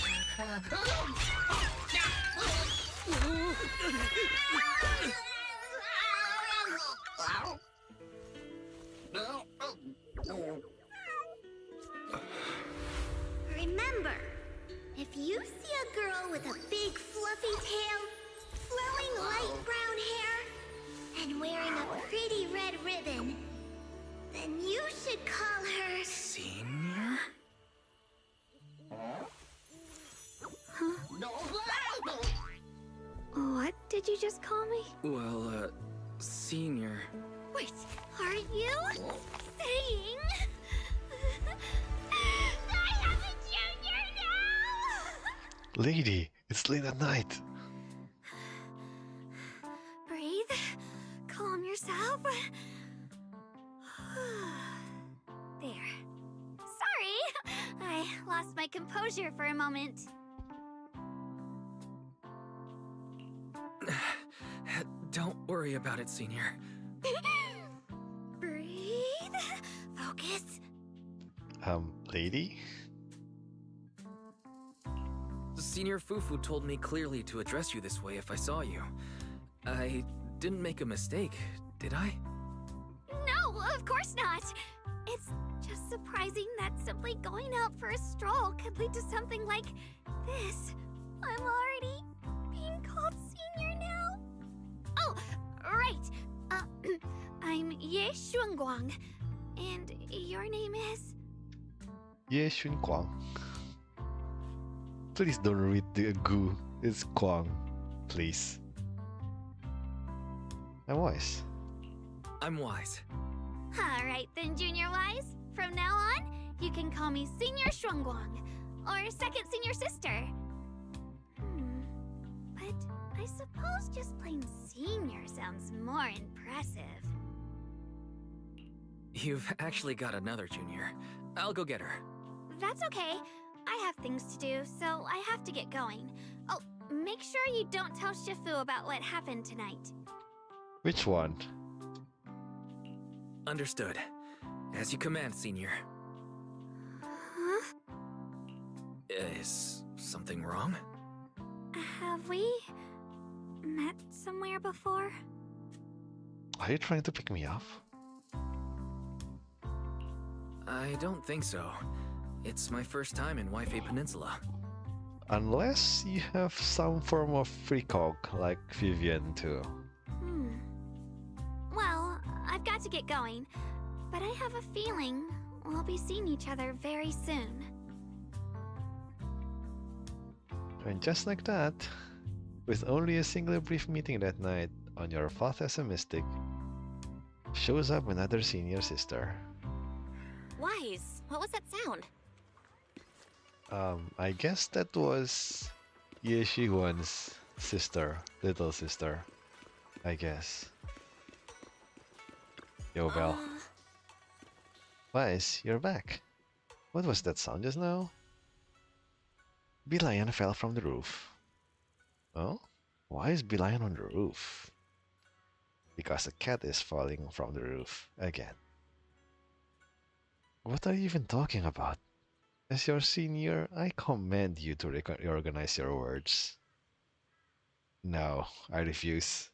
Remember, if you see a girl with a big fluffy tail, flowing light brown hair, and wearing a pretty red Then you should call her... Senior? What did you just call me? Well, Senior. Wait, are you saying... I have a junior now? Lady, it's late at night. Breathe. Calm yourself. There. Sorry, I lost my composure for a moment. Don't worry about it, Senior. Breathe. Focus. Lady? Senior Fufu told me clearly to address you this way if I saw you. I didn't make a mistake, did I? No, of course not. It's just surprising that simply going out for a stroll could lead to something like this. I'm already being called senior now. Oh, right. I'm Ye Xuanguang, and your name is? Ye Xun Guang. Please don't read the goo. It's Guang, please. I'm Wise. I'm Wise. Alright then, Junior Wise. From now on, you can call me Senior Shuangguang, or Second Senior Sister. But I suppose just plain Senior sounds more impressive. You've actually got another junior. I'll go get her. That's okay. I have things to do, so I have to get going. Oh, make sure you don't tell Shifu about what happened tonight. Which one? Understood. As you command, Senior. Huh? Is something wrong? Have we met somewhere before? Are you trying to pick me up? I don't think so. It's my first time in Wi-Fi Peninsula. Unless you have some form of precog like Vivian too. Well, I've got to get going, but I have a feeling we'll be seeing each other very soon. And just like that, with only a single brief meeting that night on your path as a mystic, shows up another senior sister. Wise, what was that sound? I guess that was Ye Shiguan's sister, little sister, I guess. Yo, Belle. Wise, you're back. What was that sound just now? Lion fell from the roof. Oh? Why is Lion on the roof? Because a cat is falling from the roof again. What are you even talking about? As your senior, I command you to reorganize your words. No, I refuse.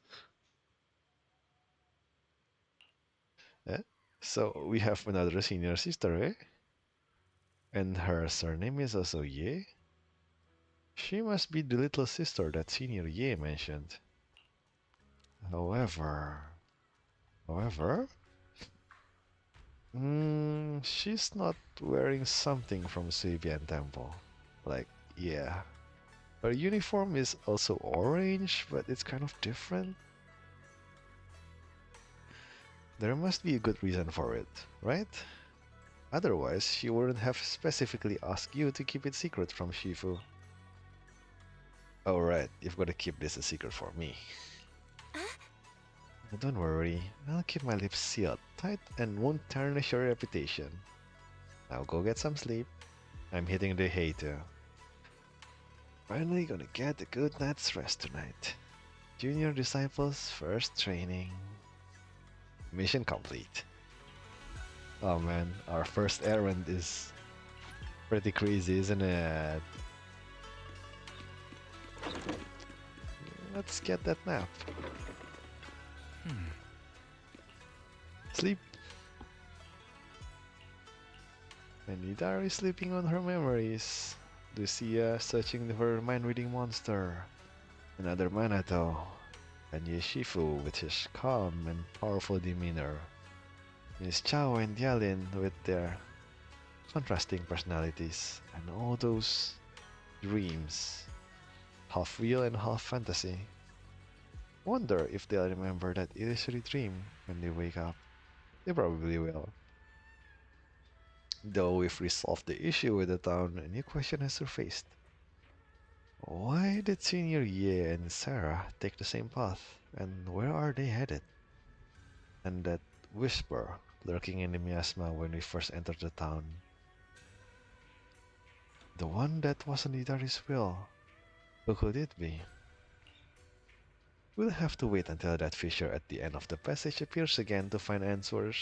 So we have another senior sister, eh? And her surname is also Ye? She must be the little sister that Senior Ye mentioned. However... she's not wearing something from Suibian Temple. Like, yeah. Her uniform is also orange, but it's kind of different. There must be a good reason for it, right? Otherwise, she wouldn't have specifically asked you to keep it secret from Shifu. Oh right, you've got to keep this a secret for me. But don't worry, I'll keep my lips sealed tight and won't tarnish your reputation. Now go get some sleep. I'm hitting the hay too. Finally gonna get a good night's rest tonight. Junior Disciples first training. Mission complete. Oh man, our first errand is pretty crazy, isn't it? Let's get that nap. Sleep. And Idari sleeping on her memories. Lucia searching for her mind-reading monster. Another Manato. And Yeshifu with his calm and powerful demeanor. Miss Chow and Yalin with their contrasting personalities and all those dreams, half real and half fantasy. Wonder if they'll remember that illusory dream when they wake up. They probably will. Though we've resolved the issue with the town, a new question has surfaced. Why did Senior Ye and Sarah take the same path? And where are they headed? And that whisper lurking in the miasma when we first entered the town. The one that wasn't Idari's will. Who could it be? We'll have to wait until that fissure at the end of the passage appears again to find answers.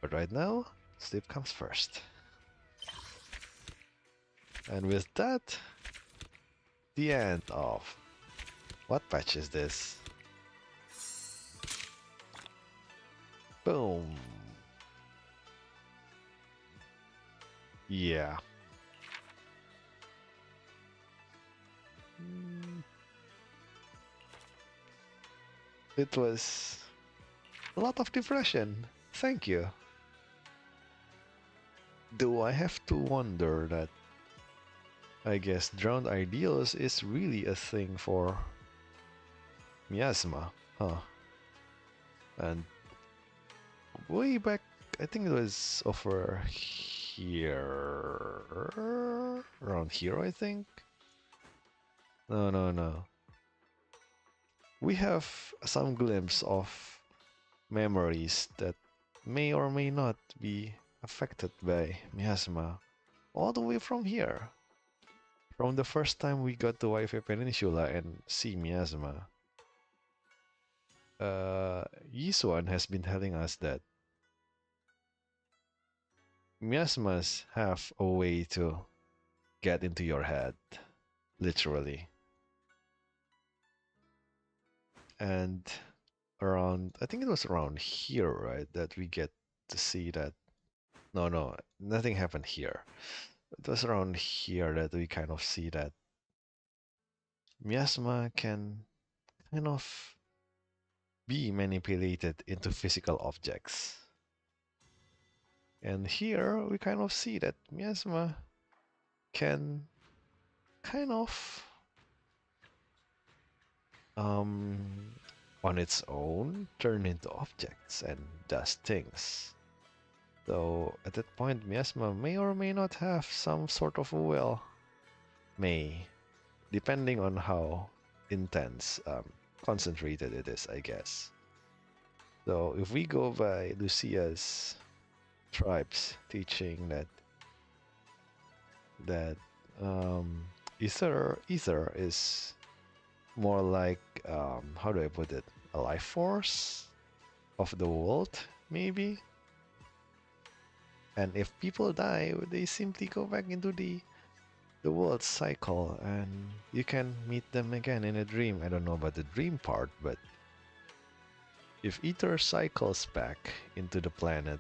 But right now, sleep comes first. And with that, the end of... What patch is this? Boom. Yeah. It was a lot of depression. Thank you. Do I have to wonder that I guess drowned ideals is really a thing for miasma, huh? And way back, I think it was over here, around here, I think. No. We have some glimpse of memories that may or may not be affected by miasma all the way from here. From the first time we got to Waife Peninsula and see miasma. Yisuan has been telling us that miasmas have a way to get into your head, literally. And around, I think it was around here, right, that we get to see that. No, nothing happened here. It was around here that we kind of see that miasma can kind of be manipulated into physical objects. And here we kind of see that miasma can kind of on its own turn into objects and does things. So at that point miasma may or may not have some sort of a will. May, depending on how intense, concentrated it is, I guess. So if we go by Lucia's tribes teaching that ether is more like how do I put it, a life force of the world, maybe. And if people die, they simply go back into the world cycle, and you can meet them again in a dream. I don't know about the dream part, but if ether cycles back into the planet,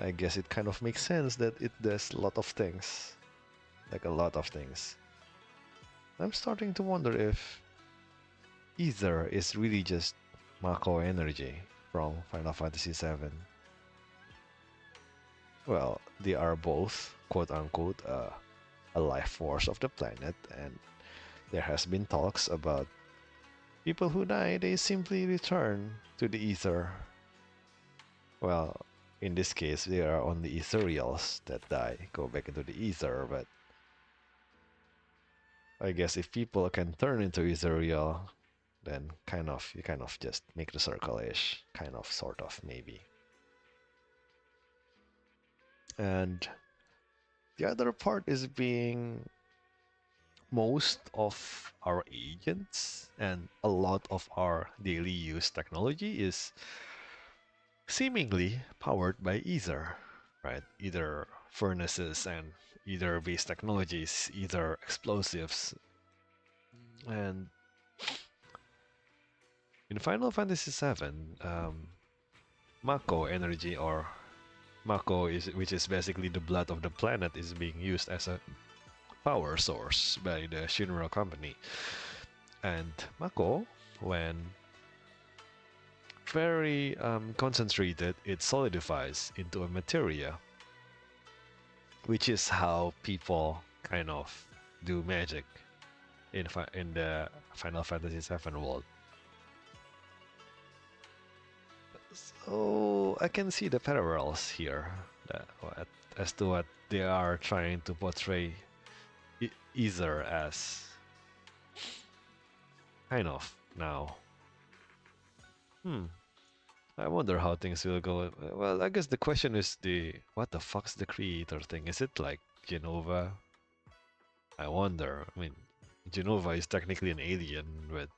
I guess it kind of makes sense that it does a lot of things. Like a lot of things. I'm starting to wonder if ether is really just Mako energy from Final Fantasy VII. Well, they are both, quote-unquote, a life force of the planet, and there has been talks about people who die, they simply return to the ether. Well, in this case, they are only ethereals that die, go back into the ether, but I guess if people can turn into ethereal, then you kind of just make the circle-ish, kind of, sort of, maybe. And the other part is being most of our agents and a lot of our daily use technology is seemingly powered by ether, right? Either furnaces and either base technologies, either explosives. And in Final Fantasy VII, Mako energy, or Mako, which is basically the blood of the planet, is being used as a power source by the Shinra company. And Mako, when very concentrated, it solidifies into a materia, which is how people kind of do magic in the Final Fantasy VII world. So I can see the parallels here as to what they are trying to portray Ether as. Kind of now. I wonder how things will go. Well, I guess the question is what the fuck's the creator thing? Is it like Genova? I wonder. I mean, Genova is technically an alien, but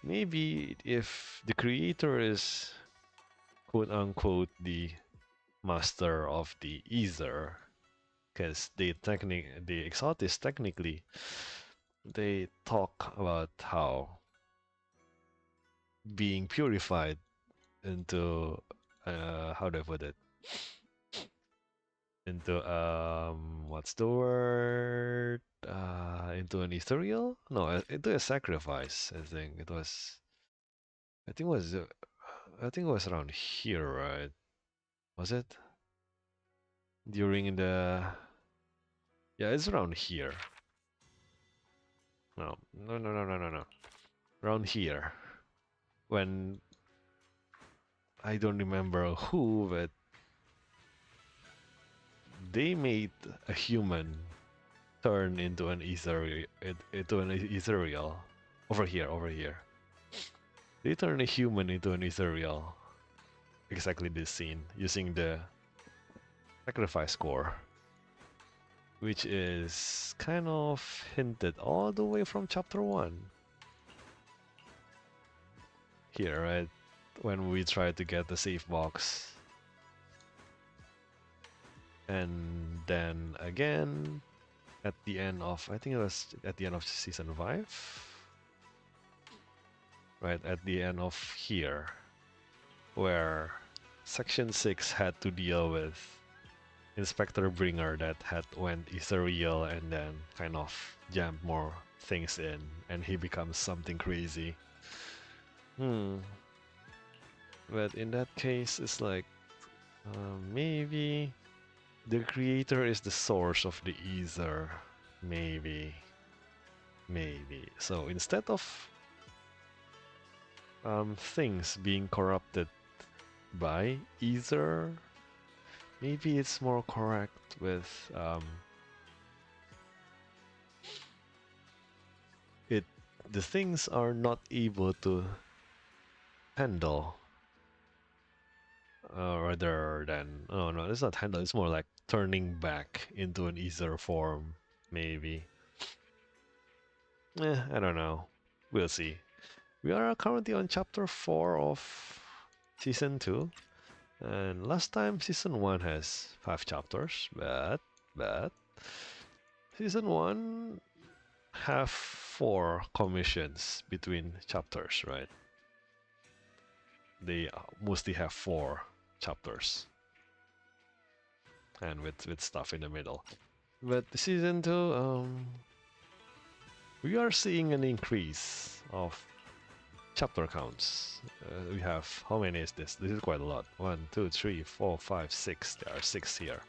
maybe if the creator is quote unquote the master of the ether, because the Exaltis technically they talk about how being purified into how do I put it? Into what's the word? Into an ethereal? No, into a sacrifice. I think it was. I think it was. I think it was around here, right? Was it? During the. Yeah, it's around here. No. Around here. When I don't remember who, but they made a human turn into an ethereal. Over here. They turn a human into an ethereal. Exactly this scene using the sacrifice core, which is kind of hinted all the way from chapter 1. Here, right? When we try to get the safe box. And then again at the end of, I think it was at the end of season 5. Right, at the end of here, where section 6 had to deal with Inspector Bringer that had went ethereal and then kind of jammed more things in, and he becomes something crazy. But in that case, it's like maybe the creator is the source of the ether. Maybe. So instead of things being corrupted by ether, maybe it's more correct with the things are not able to handle, rather than no, it's not handle, it's more like turning back into an ether form, maybe. I don't know, we'll see. We are currently on chapter 4 of season 2, and last time season 1 has 5 chapters, but season 1 have 4 commissions between chapters, right? They mostly have 4 chapters, and with stuff in the middle. But season 2, we are seeing an increase of chapter counts. We have, how many is this? This is quite a lot. 1, 2, 3, 4, 5, 6. There are 6 here.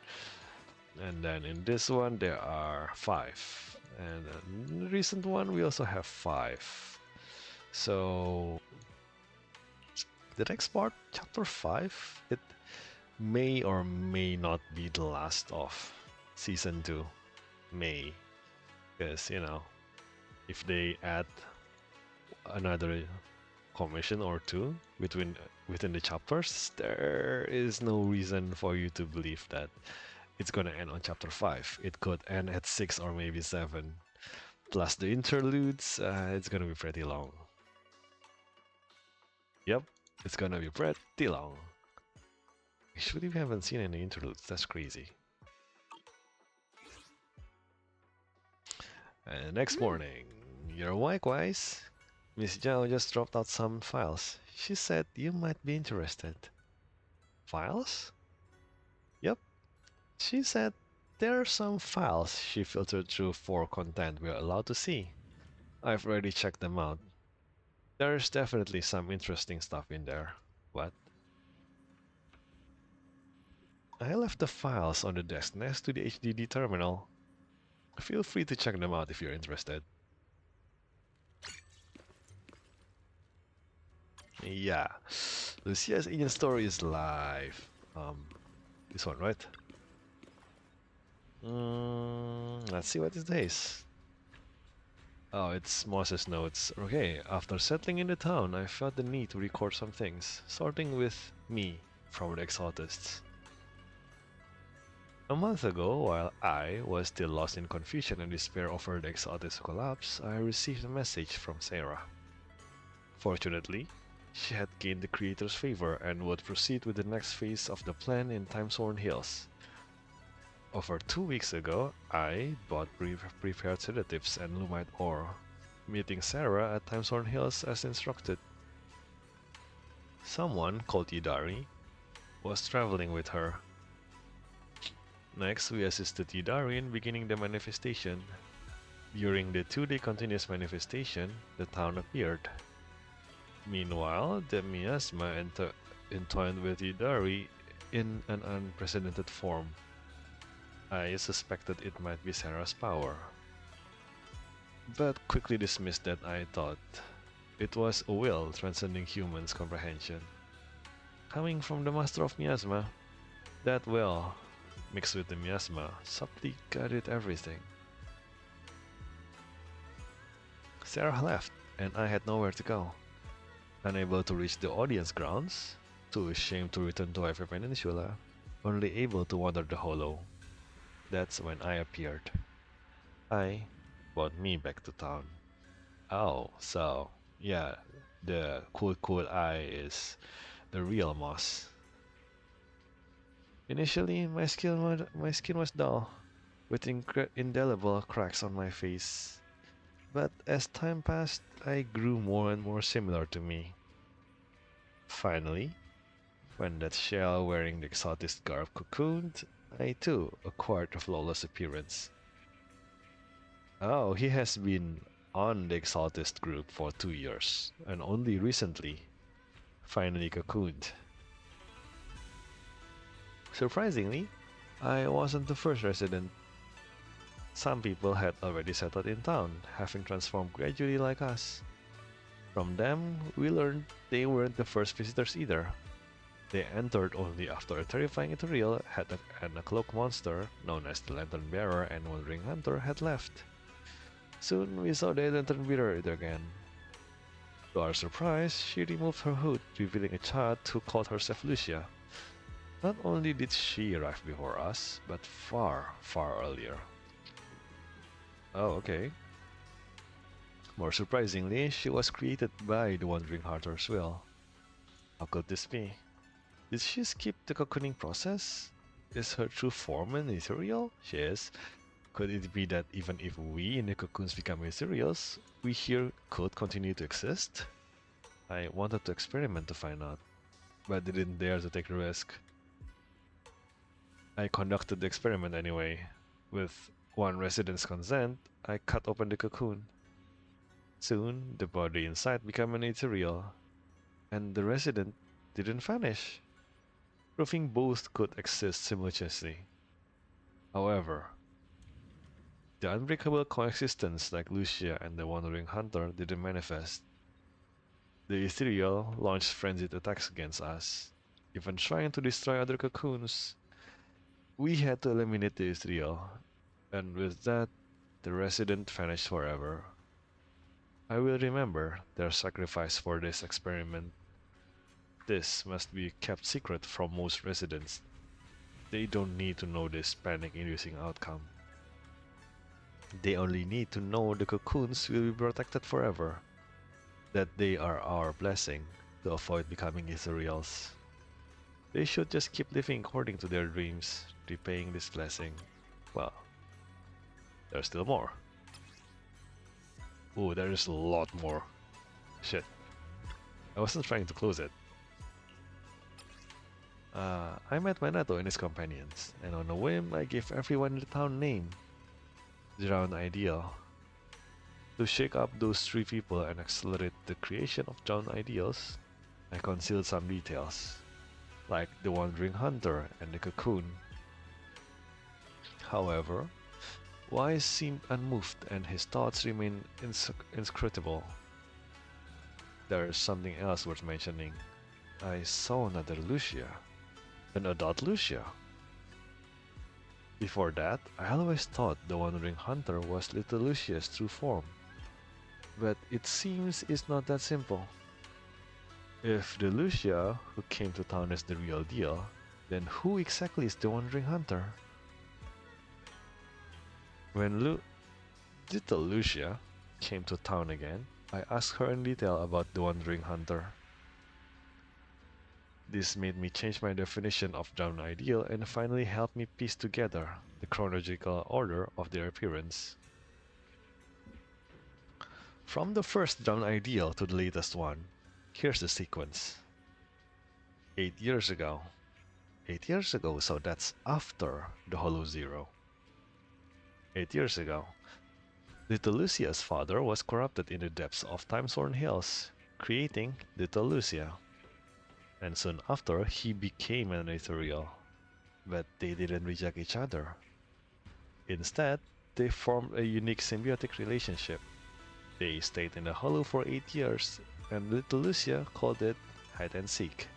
And then in this one there are 5. And in the recent one we also have 5. So the next part, chapter 5, it may or may not be the last of season 2. May. Because, you know, if they add another commission or 2 within the chapters, there is no reason for you to believe that it's gonna end on chapter 5. It could end at 6 or maybe 7. Plus the interludes, it's gonna be pretty long. Yep, it's gonna be pretty long. Actually, we haven't seen any interludes. That's crazy. And next morning, you're likewise. Miss Zhao just dropped out some files. She said you might be interested. Files? Yep. She said there are some files she filtered through for content we're allowed to see. I've already checked them out. There's definitely some interesting stuff in there. What? I left the files on the desk next to the HDD terminal. Feel free to check them out if you're interested. Yeah, Lucia's agent story is live. This one, right? Let's see what it says. Oh, it's Moses' notes. Okay, after settling in the town, I felt the need to record some things, starting with me from the Exotists. A month ago, while I was still lost in confusion and despair over the Exotist collapse, I received a message from Sarah. Fortunately, she had gained the creator's favor and would proceed with the next phase of the plan in Timeshorn Hills. Over 2 weeks ago, I bought prepared sedatives and lumite ore, meeting Sarah at Timeshorn Hills as instructed. Someone called Yidari was traveling with her. Next, we assisted Yidari in beginning the manifestation. During the 2-day continuous manifestation, the town appeared. Meanwhile, the miasma entwined with Yidari in an unprecedented form. I suspected it might be Sarah's power, but quickly dismissed that. I thought it was a will transcending humans' comprehension. Coming from the master of miasma, that will, mixed with the miasma, subtly guided everything. Sarah left, and I had nowhere to go. Unable to reach the audience grounds, too ashamed to return to Eiffel Peninsula, only able to wander the hollow. That's when I appeared. I brought me back to town. Oh, so, yeah, the cool eye is the real Moss. Initially, my skin was dull, with indelible cracks on my face. But as time passed, I grew more and more similar to me. Finally, when that shell wearing the exotist garb cocooned, I too acquired a flawless appearance. Oh, he has been on the exotist group for 2 years, and only recently, finally cocooned. Surprisingly, I wasn't the first resident. Some people had already settled in town, having transformed gradually like us. From them, we learned they weren't the first visitors either. They entered only after a terrifying ethereal and a cloak monster, known as the Lantern Bearer and Wandering Hunter, had left. Soon we saw the Lantern Bearer again. To our surprise, she removed her hood, revealing a child who called herself Lucia. Not only did she arrive before us, but far, far earlier. Oh, okay. More surprisingly, she was created by the Wandering Hunter's will. How could this be? Did she skip the cocooning process? Is her true form an ethereal? She is. Could it be that even if we in the cocoons become ethereals, we here could continue to exist? I wanted to experiment to find out, but didn't dare to take the risk. I conducted the experiment anyway. With one resident's consent, I cut open the cocoon. Soon, the body inside became an ethereal, and the resident didn't vanish, proving both could exist simultaneously. However, the unbreakable coexistence like Lucia and the Wandering Hunter didn't manifest. The ethereal launched frenzied attacks against us, even trying to destroy other cocoons. We had to eliminate the ethereal, and with that, the resident vanished forever. I will remember their sacrifice for this experiment. This must be kept secret from most residents. They don't need to know this panic-inducing outcome. They only need to know the cocoons will be protected forever, that they are our blessing to avoid becoming ethereals. They should just keep living according to their dreams, repaying this blessing. Well, there's still more. Ooh, there is a lot more. Shit. I wasn't trying to close it. I met Manato and his companions, and on a whim I gave everyone the town name. Drowned Ideal. To shake up those three people and accelerate the creation of Dawn ideals, I concealed some details, like the Wandering Hunter and the cocoon. However, Wise seemed unmoved and his thoughts remained inscrutable. There is something else worth mentioning. I saw another Lucia, an adult Lucia. Before that, I always thought the Wandering Hunter was little Lucia's true form. But it seems it's not that simple. If the Lucia who came to town is the real deal, then who exactly is the Wandering Hunter? When little Lucia came to town again, I asked her in detail about the Wandering Hunter. This made me change my definition of Drown Ideal and finally helped me piece together the chronological order of their appearance. From the first Drown Ideal to the latest one, here's the sequence. 8 years ago. 8 years ago, so that's after the Hollow Zero. 8 years ago, little Lucia's father was corrupted in the depths of Timesworn Hills, creating little Lucia. And soon after, he became an ethereal. But they didn't reject each other. Instead, they formed a unique symbiotic relationship. They stayed in the Hollow for 8 years, and little Lucia called it hide and seek.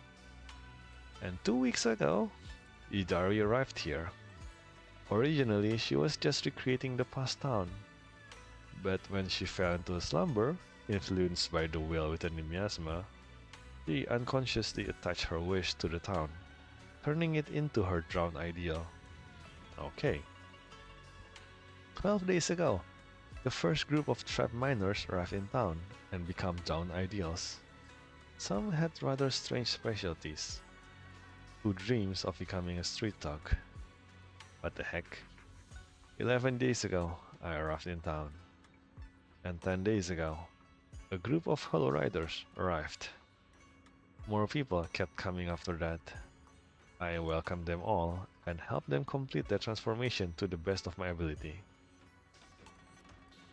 And 2 weeks ago, Idari arrived here. Originally, she was just recreating the past town. But when she fell into a slumber, influenced by the whale within the miasma, she unconsciously attached her wish to the town, turning it into her drowned ideal. Okay. 12 days ago, the first group of trapped miners arrived in town and become drowned ideals. Some had rather strange specialties. Who dreams of becoming a street dog? What the heck? 11 days ago, I arrived in town. And 10 days ago, a group of Hollow Riders arrived. More people kept coming after that. I welcomed them all and helped them complete their transformation to the best of my ability.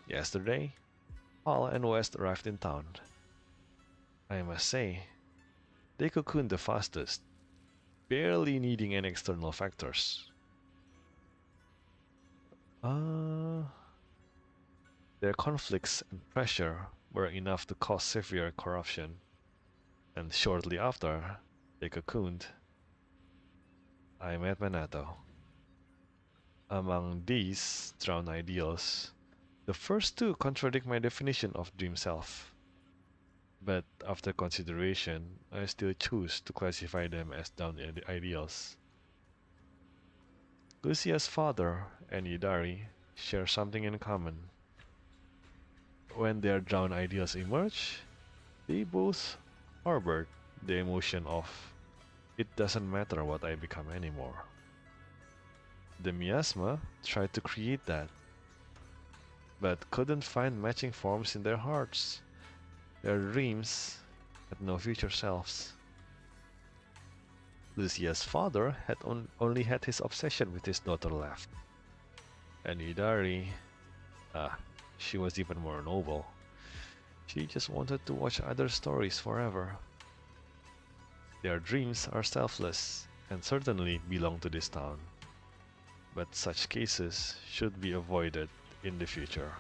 Yesterday, Hall and West arrived in town. I must say, they cocooned the fastest, barely needing any external factors. Their conflicts and pressure were enough to cause severe corruption, and shortly after they cocooned, I met Minato. Among these drowned ideals, the first two contradict my definition of dream self. But after consideration, I still choose to classify them as drowned ideals. Lucia's father and Idari share something in common. When their drowned ideals emerge, they both harbored the emotion of, it doesn't matter what I become anymore. The miasma tried to create that, but couldn't find matching forms in their hearts. Their dreams had no future selves. Lucia's father had only had his obsession with his daughter left. And Idari, she was even more noble. She just wanted to watch other stories forever. Their dreams are selfless and certainly belong to this town. But such cases should be avoided in the future.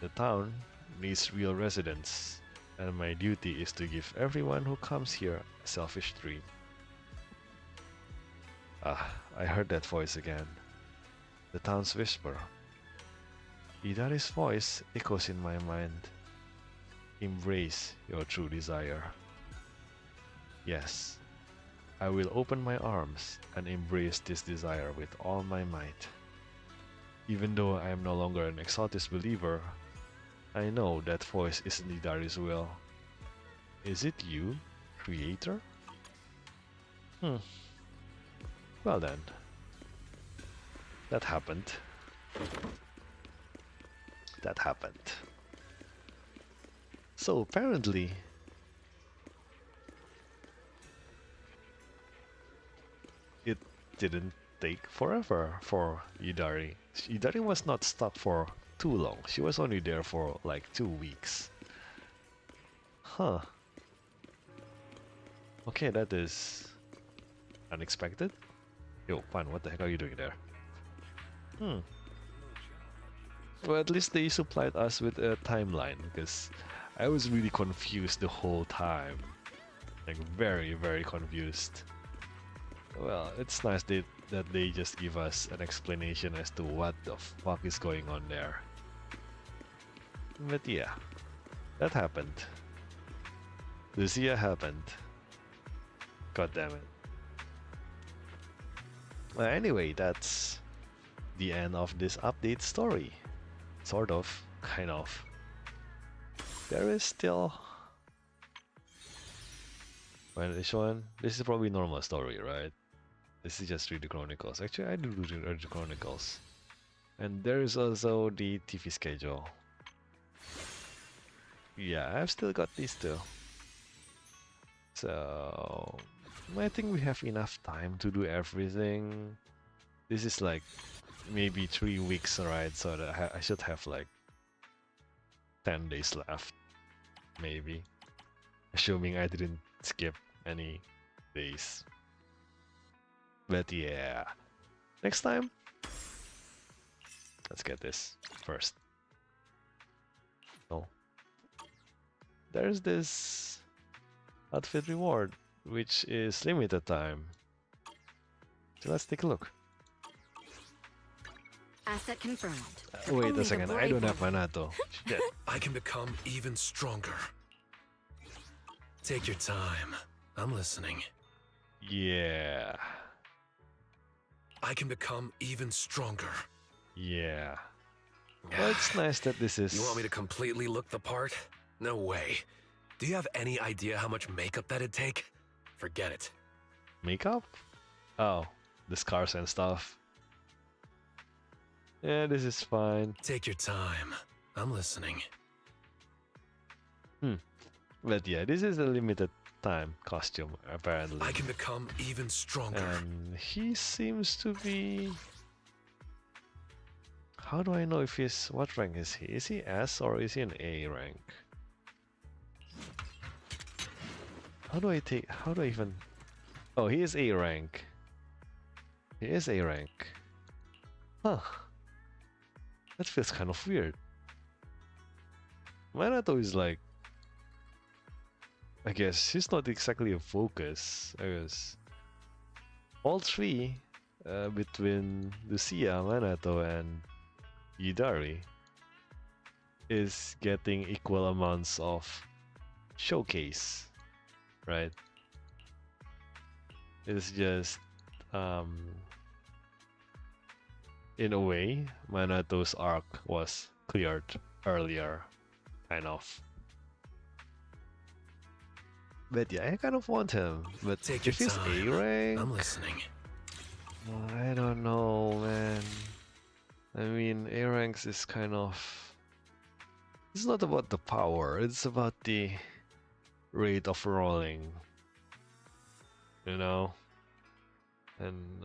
The town needs real residents, and my duty is to give everyone who comes here a selfish dream. I heard that voice again. The town's whisper. Idari's voice echoes in my mind. Embrace your true desire. Yes, I will open my arms and embrace this desire with all my might. Even though I am no longer an Exaltis believer, I know that voice isn't Idari's will. Is it you, Creator? Well then. That happened. That happened. So apparently, it didn't take forever for Idari. Idari was not stopped for too long. She was only there for like 2 weeks. Huh. Okay, that is unexpected. Yo, Pan, what the heck are you doing there? Well, at least they supplied us with a timeline, because I was really confused the whole time. Like, very, very confused. Well, it's nice that they just give us an explanation as to what the fuck is going on there. But yeah, that happened. Lucia happened. God damn it. Well, anyway, that's the end of this update story. Sort of, kind of. There is still... Well, this one, this is probably normal story, right? This is just read the chronicles. Actually, I do read the chronicles. And there is also the TV schedule. Yeah, I've still got these two. So I think we have enough time to do everything. This is like maybe 3 weeks, right? So that I should have like 10 days left, maybe. Assuming I didn't skip any days. But yeah, next time, let's get this first. Oh, there's this outfit reward, which is limited time. So let's take a look. Asset confirmed. Wait a second, I don't have Manato. Shit. I can become even stronger. Take your time. I'm listening. Yeah. I can become even stronger. Yeah. Well, it's nice that this is... You want me to completely look the part? No way. Do you have any idea how much makeup that'd take? Forget it. Makeup? Oh, the scars and stuff. Yeah, this is fine. Take your time. I'm listening. But yeah, this is a limited time costume, apparently. I can become even stronger. And he seems to be... How do I know if he's... What rank is he? Is he S or is he an A rank? How do I even... Oh, he is A rank. He is A rank. Huh. That feels kind of weird. Minato is like... I guess he's not exactly a focus. I guess all three, between Lucia, Minato, and Yidari, is getting equal amounts of showcase, right? It's just, in a way, Manato's arc was cleared earlier, kind of. But yeah, I kind of want him. But Take if your he's time. A rank, I'm listening. I don't know, man. I mean, A ranks is kind of... It's not about the power, it's about the rate of rolling. You know? And,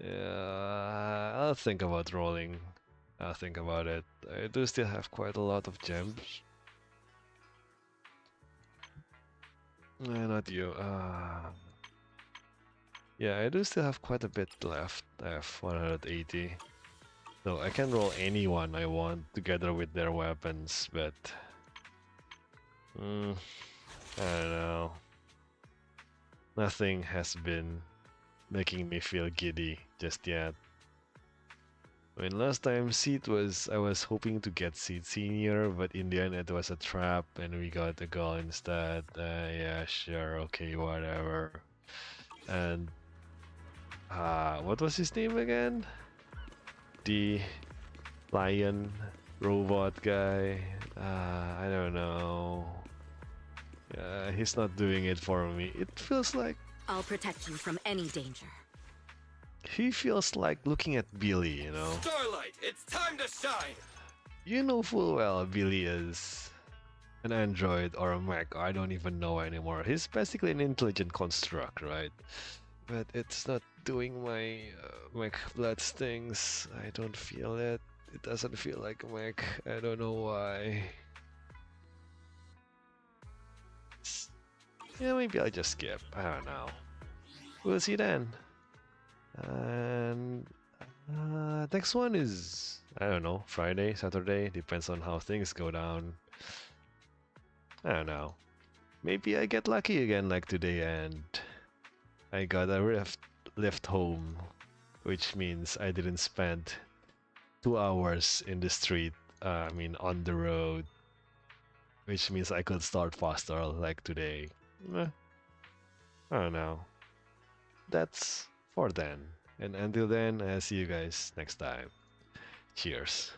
yeah, I'll think about rolling. I'll think about it. I do still have quite a lot of gems. Not you. Yeah, I do still have quite a bit left. I have 180. So I can roll anyone I want together with their weapons, but... I don't know. Nothing has been making me feel giddy just yet. I mean, last time Seed was... I was hoping to get Seed Senior, but in the end it was a trap and we got a goal instead. Yeah, sure, okay, whatever. And... what was his name again? The lion robot guy. I don't know. He's not doing it for me. It feels like... I'll protect you from any danger. He feels like looking at Billy, you know? Starlight, it's time to shine! You know full well Billy is an android or a mech, I don't even know anymore. He's basically an intelligent construct, right? but it's not doing my blood stings. I don't feel it. It doesn't feel like mech. I don't know why. Yeah, maybe I'll just skip. I don't know. We'll see then. And next one is, I don't know, Friday, Saturday. Depends on how things go down. I don't know. Maybe I get lucky again like today and I got a lift home, which means I didn't spend 2 hours in the street. I mean on the road, which means I could start faster like today. I don't know. That's for then. And until then, I'll see you guys next time. Cheers.